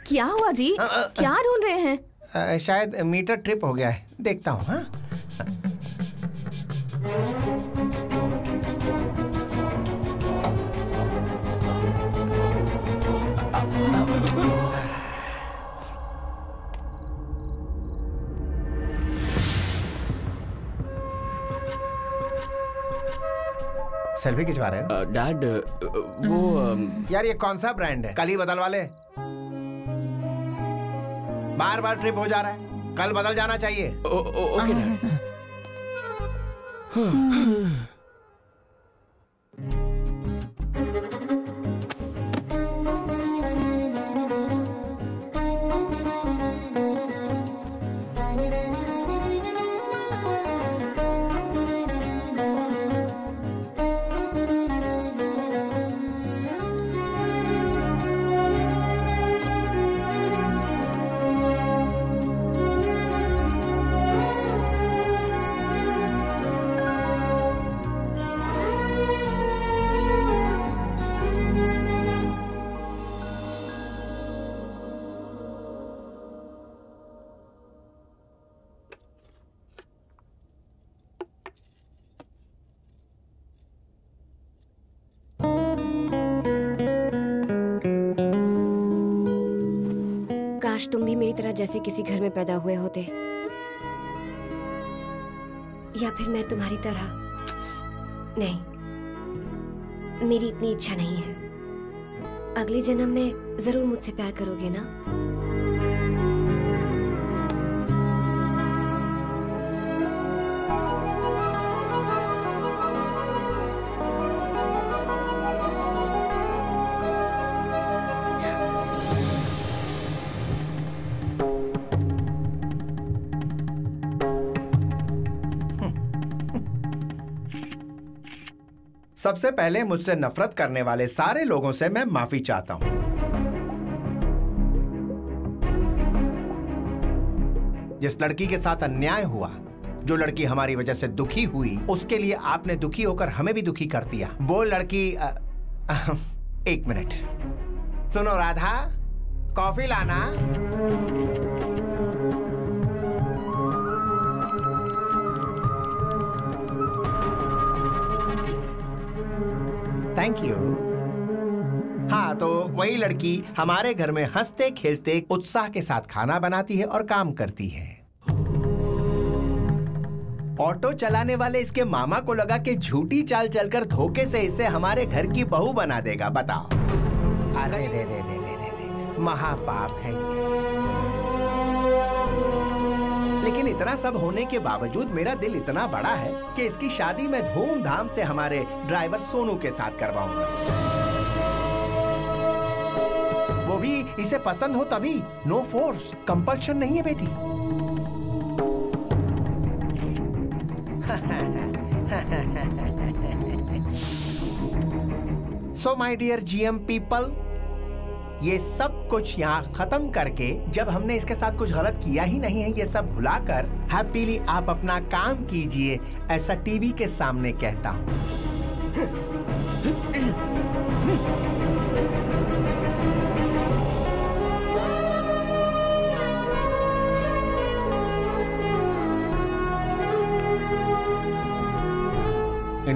क्या हुआ जी? क्या ढूंढ रहे हैं? शायद मीटर ट्रिप हो गया है, देखता हूँ। हाँ सेल्फी खिंचवा रहे हो? डैड वो यार ये कौन सा ब्रांड है? कल ही बदलवा ले। बार बार ट्रिप हो जा रहा है, कल बदल जाना चाहिए। Okay dad. काश तुम भी मेरी तरह जैसे किसी घर में पैदा हुए होते, या फिर मैं तुम्हारी तरह। नहीं, मेरी इतनी इच्छा नहीं है। अगले जन्म में जरूर मुझसे प्यार करोगे ना? सबसे पहले मुझसे नफरत करने वाले सारे लोगों से मैं माफी चाहता हूं। जिस लड़की के साथ अन्याय हुआ, जो लड़की हमारी वजह से दुखी हुई, उसके लिए आपने दुखी होकर हमें भी दुखी कर दिया। वो लड़की एक मिनट सुनो राधा, कॉफी लाना। Thank you. हाँ, तो वही लड़की हमारे घर में हंसते खेलते उत्साह के साथ खाना बनाती है और काम करती है। ऑटो चलाने वाले इसके मामा को लगा कि झूठी चाल चलकर धोखे से इसे हमारे घर की बहू बना देगा। बताओ। अरे रे रे रे रे रे, महापाप है ये। लेकिन इतना सब होने के बावजूद मेरा दिल इतना बड़ा है कि इसकी शादी मैं धूमधाम से हमारे ड्राइवर सोनू के साथ करवाऊंगा। वो भी इसे पसंद हो तभी। नो फोर्स, कंपल्शन नहीं है बेटी। So my dear GM people, ये सब कुछ यहाँ खत्म करके, जब हमने इसके साथ कुछ गलत किया ही नहीं है, ये सब भुलाकर हैप्पीली आप अपना काम कीजिए, ऐसा टीवी के सामने कहता हूँ।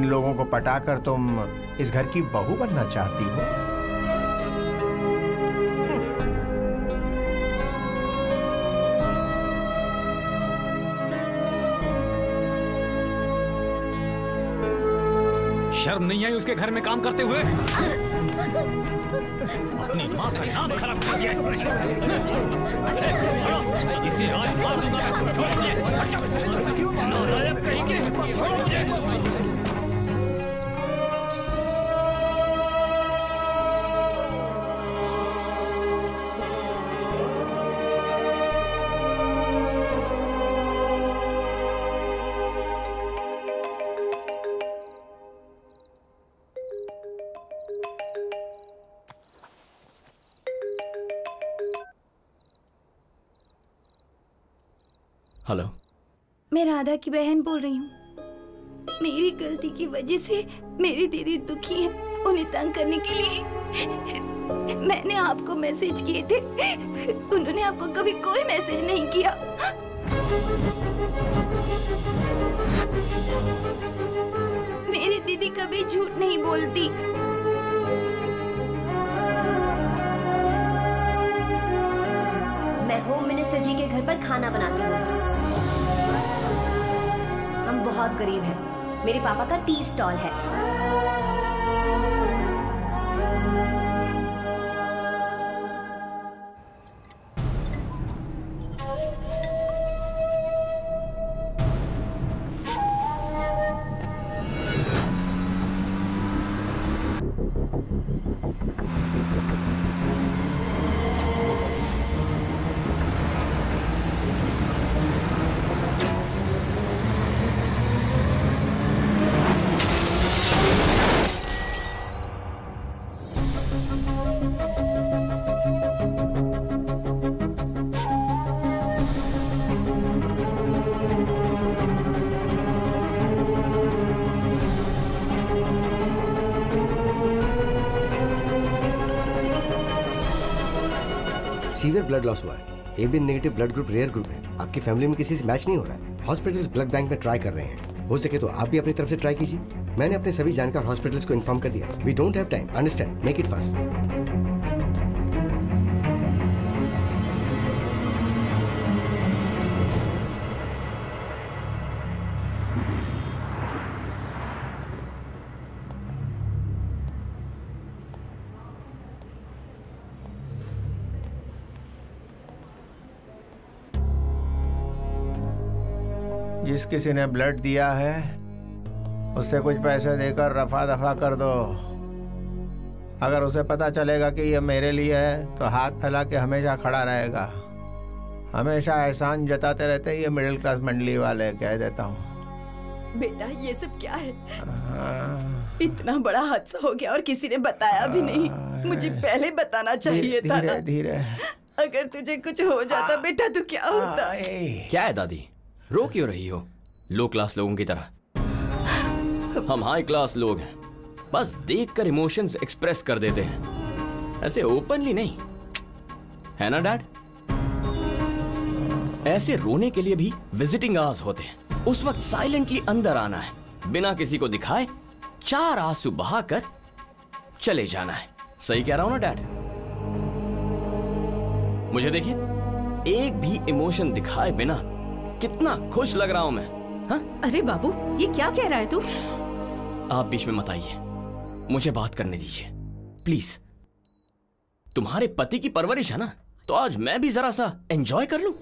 लोगों को पटाकर तुम इस घर की बहू बनना चाहती हो? शर्म नहीं आई उसके घर में काम करते हुए? अपनी माँ का नाम खराब कर दिया इसे आज मार दूंगा। नालायक कहेंगे, छोड़ो मुझे। हेलो, मैं राधा की बहन बोल रही हूँ। मेरी गलती की वजह से मेरी दीदी दुखी है। उन्हें तंग करने के लिए मैंने आपको मैसेज किए थे। उन्होंने आपको कभी कोई मैसेज नहीं किया। मेरी दीदी कभी झूठ नहीं बोलती। मैं होम मिनिस्टर जी के घर पर खाना बनाती हूँ। हम बहुत गरीब हैं। मेरे पापा का टी स्टॉल है। सीवियर ब्लड लॉस हुआ है। AB negative blood group rare group है। आपकी फैमिली में किसी से मैच नहीं हो रहा है। हॉस्पिटल्स ब्लड बैंक में ट्राई कर रहे हैं। हो सके तो आप भी अपनी तरफ से ट्राई कीजिए। मैंने अपने सभी जानकार हॉस्पिटल्स को इन्फॉर्म कर दिया। We don't have time, understand, make it fast. जिस किसी ने ब्लड दिया है उससे कुछ पैसे देकर रफा दफा कर दो। अगर उसे पता चलेगा कि ये मेरे लिए है तो हाथ फैला के हमेशा खड़ा रहेगा। हमेशा एहसान जताते रहते हैं ये मिडिल क्लास मंडली वाले, कह देता हूँ। बेटा ये सब क्या है? इतना बड़ा हादसा हो गया और किसी ने बताया भी नहीं। मुझे पहले बताना चाहिए था। धीरे धीरे। अगर तुझे कुछ हो जाता बेटा तो क्या होता? क्या है दादी, रो क्यों रही हो? लो क्लास लोगों की तरह। हम हाई क्लास लोग हैं, बस देखकर इमोशंस एक्सप्रेस कर देते हैं, ऐसे ओपनली नहीं, है ना डैड? ऐसे रोने के लिए भी विजिटिंग आवर्स होते हैं। उस वक्त साइलेंटली अंदर आना है, बिना किसी को दिखाए 4 आंसू बहाकर चले जाना है। सही कह रहा हूं ना डैड? मुझे देखिए, एक भी इमोशन दिखाए बिना कितना खुश लग रहा हूं मैं। हा? अरे बाबू, ये क्या कह रहा है तू? आप बीच में मत आइए, मुझे बात करने दीजिए प्लीज। तुम्हारे पति की परवरिश है ना, तो आज मैं भी जरा सा एंजॉय कर लूं।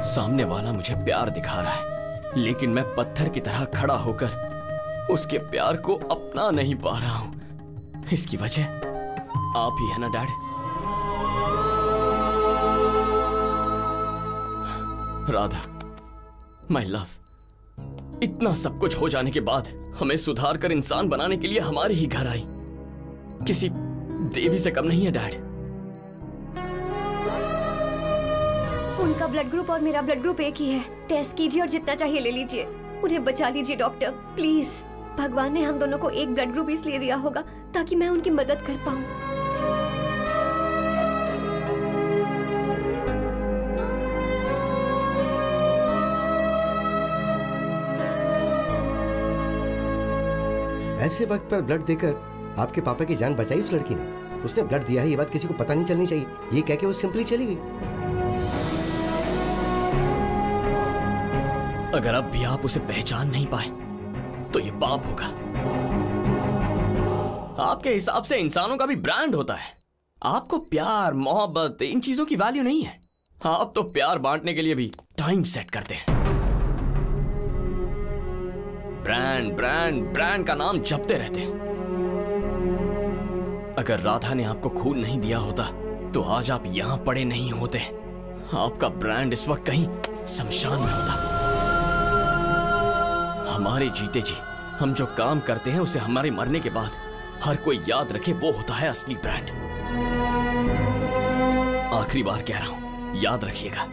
सामने वाला मुझे प्यार दिखा रहा है, लेकिन मैं पत्थर की तरह खड़ा होकर उसके प्यार को अपना नहीं पा रहा हूं। इसकी वजह आप ही है ना डैड? राधा, माय लव, इतना सब कुछ हो जाने के बाद हमें सुधार कर इंसान बनाने के लिए हमारे ही घर आई, किसी देवी से कम नहीं है डैड। उनका ब्लड ग्रुप और मेरा ब्लड ग्रुप एक ही है। टेस्ट कीजिए और जितना चाहिए ले लीजिए। उन्हें बचा लीजिए डॉक्टर, प्लीज। भगवान ने हम दोनों को एक ब्लड ग्रुप इसलिए दिया होगा ताकि मैं उनकी मदद कर पाऊं। ऐसे वक्त पर ब्लड देकर आपके पापा की जान बचाई उस लड़की ने। उसने ब्लड दिया है, ये बात किसी को पता नहीं चलनी चाहिए। ये कह के वो सिंपली चली गई। अगर अब भी आप उसे पहचान नहीं पाए तो ये पाप होगा। आपके हिसाब से इंसानों का भी ब्रांड होता है। आपको प्यार, मोहब्बत, इन चीजों की वैल्यू नहीं है। आप तो प्यार बांटने के लिए भी टाइम सेट करते हैं। ब्रांड ब्रांड ब्रांड का नाम जपते रहते हैं। अगर राधा ने आपको खून नहीं दिया होता तो आज आप यहां पड़े नहीं होते। आपका ब्रांड इस वक्त कहीं शमशान में होता। हमारे जीते जी हम जो काम करते हैं उसे हमारे मरने के बाद हर कोई याद रखे, वो होता है असली ब्रांड। आखिरी बार कह रहा हूं, याद रखिएगा।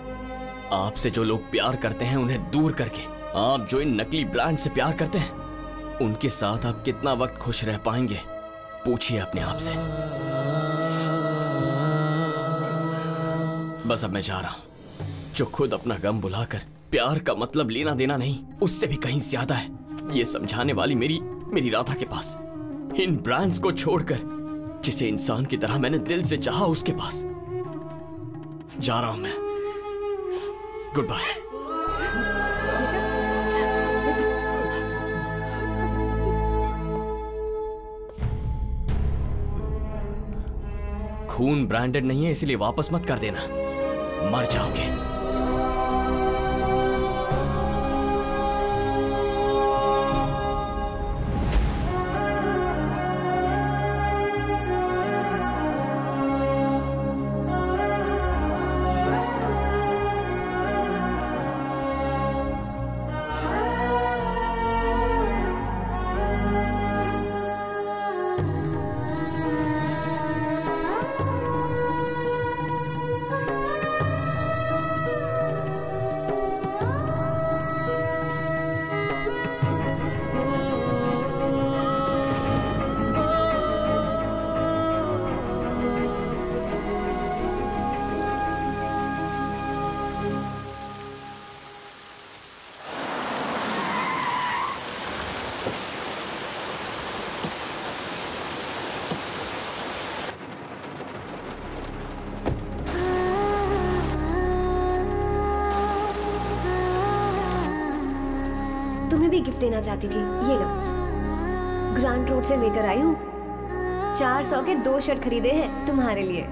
आपसे जो लोग प्यार करते हैं उन्हें दूर करके आप जो इन नकली ब्रांड से प्यार करते हैं, उनके साथ आप कितना वक्त खुश रह पाएंगे, पूछिए अपने आप से। बस अब मैं जा रहा हूं। जो खुद अपना गम बुलाकर प्यार का मतलब लेना देना नहीं, उससे भी कहीं ज्यादा है, ये समझाने वाली मेरी राधा के पास। इन ब्रांड्स को छोड़कर जिसे इंसान की तरह मैंने दिल से चाहा, उसके पास जा रहा हूं मैं। Good bye. खून ब्रांडेड नहीं है, इसलिए वापस मत कर देना, मर जाओगे। तुम्हें भी गिफ्ट देना चाहती थी, ये लो। ग्रांड रोड से लेकर आई हूँ। 400 के 2 शर्ट खरीदे हैं तुम्हारे लिए।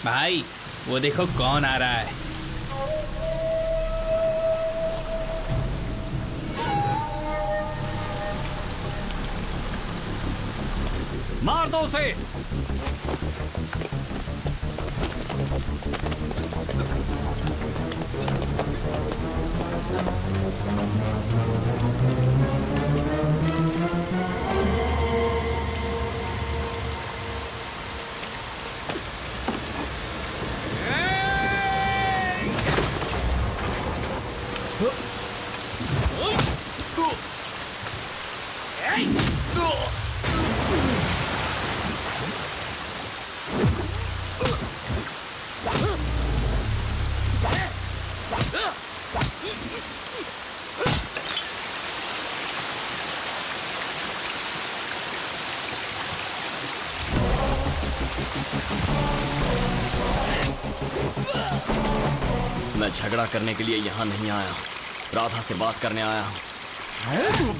भाई वो देखो कौन आ रहा है। मार दो उसे। मैं झगड़ा करने के लिए यहाँ नहीं आया, राधा से बात करने आया हूँ।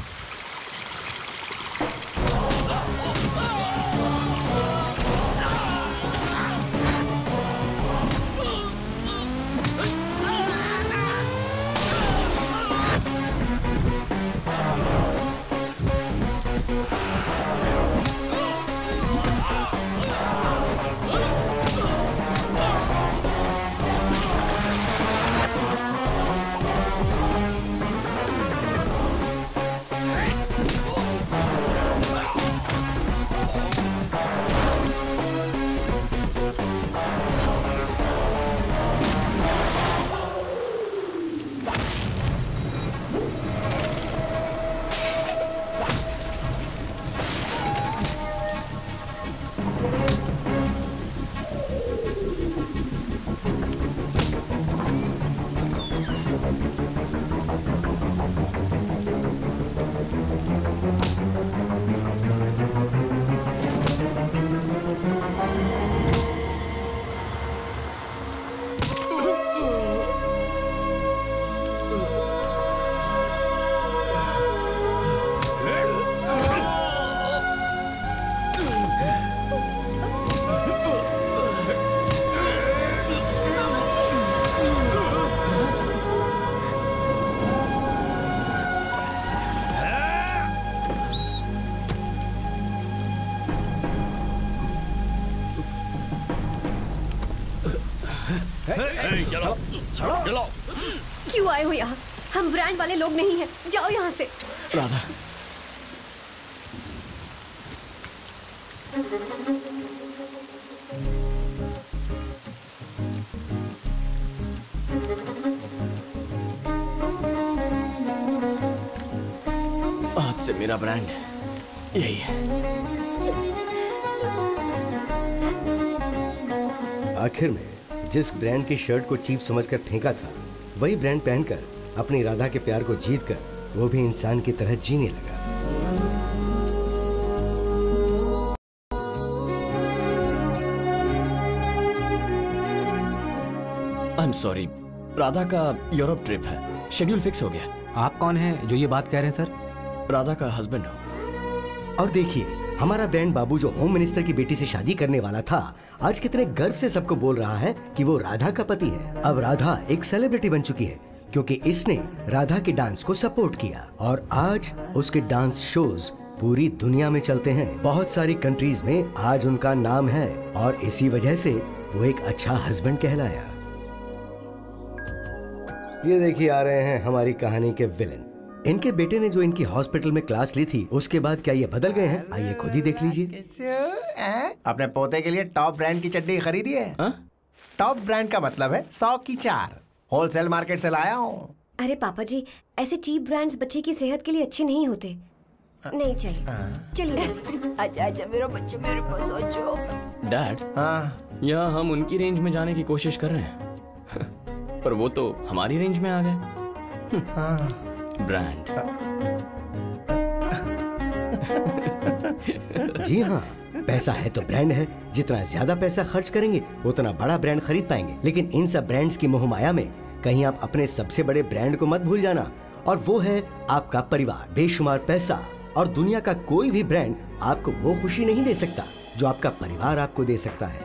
चलो चलो। क्यों आए हो यहाँ? हम ब्रांड वाले लोग नहीं हैं, जाओ यहाँ से। राधा, आज से मेरा ब्रांड यही है। आखिर में जिस ब्रांड की शर्ट को चीप समझकर फेंका था, वही ब्रांड पहनकर अपनी राधा के प्यार को जीतकर वो भी इंसान की तरह जीने लगा। आई एम सॉरी, राधा का यूरोप ट्रिप है, शेड्यूल फिक्स हो गया। आप कौन हैं जो ये बात कह रहे हैं सर? राधा का हस्बैंड हो। और देखिए, हमारा ब्रांड बाबू जो होम मिनिस्टर की बेटी से शादी करने वाला था, आज कितने गर्व से सबको बोल रहा है कि वो राधा का पति है। अब राधा एक सेलिब्रिटी बन चुकी है क्योंकि इसने राधा के डांस को सपोर्ट किया और आज उसके डांस शोज पूरी दुनिया में चलते हैं। बहुत सारी कंट्रीज में आज उनका नाम है और इसी वजह से वो एक अच्छा हस्बैंड कहलाया। ये देखिए आ रहे हैं हमारी कहानी के विलेन। इनके बेटे ने जो इनकी हॉस्पिटल में क्लास ली थी, उसके बाद क्या ये बदल गए हैं? आइए खुद ही देख लीजिए। अपने पोते के लिए टॉप ब्रांड की चड्डी खरीदी है? टॉप ब्रांड का मतलब है 100 की 4। होलसेल मार्केट से लाया हूँ। अरे पापा जी, ऐसे चीप ब्रांड्स बच्चे की सेहत के लिए अच्छे नहीं होते। नहीं चाहिए। चलिए अच्छा अच्छा मेरा बच्चा, मेरे पास सोचो। डैड, यहाँ हम उनकी रेंज में जाने की कोशिश कर रहे हैं पर वो तो हमारी रेंज में आ गए। ब्रांड। जी हाँ, पैसा है तो ब्रांड है। जितना ज्यादा पैसा खर्च करेंगे उतना बड़ा ब्रांड खरीद पाएंगे। लेकिन इन सब ब्रांड्स की मोहमाया में कहीं आप अपने सबसे बड़े ब्रांड को मत भूल जाना, और वो है आपका परिवार। बेशुमार पैसा और दुनिया का कोई भी ब्रांड आपको वो खुशी नहीं दे सकता जो आपका परिवार आपको दे सकता है।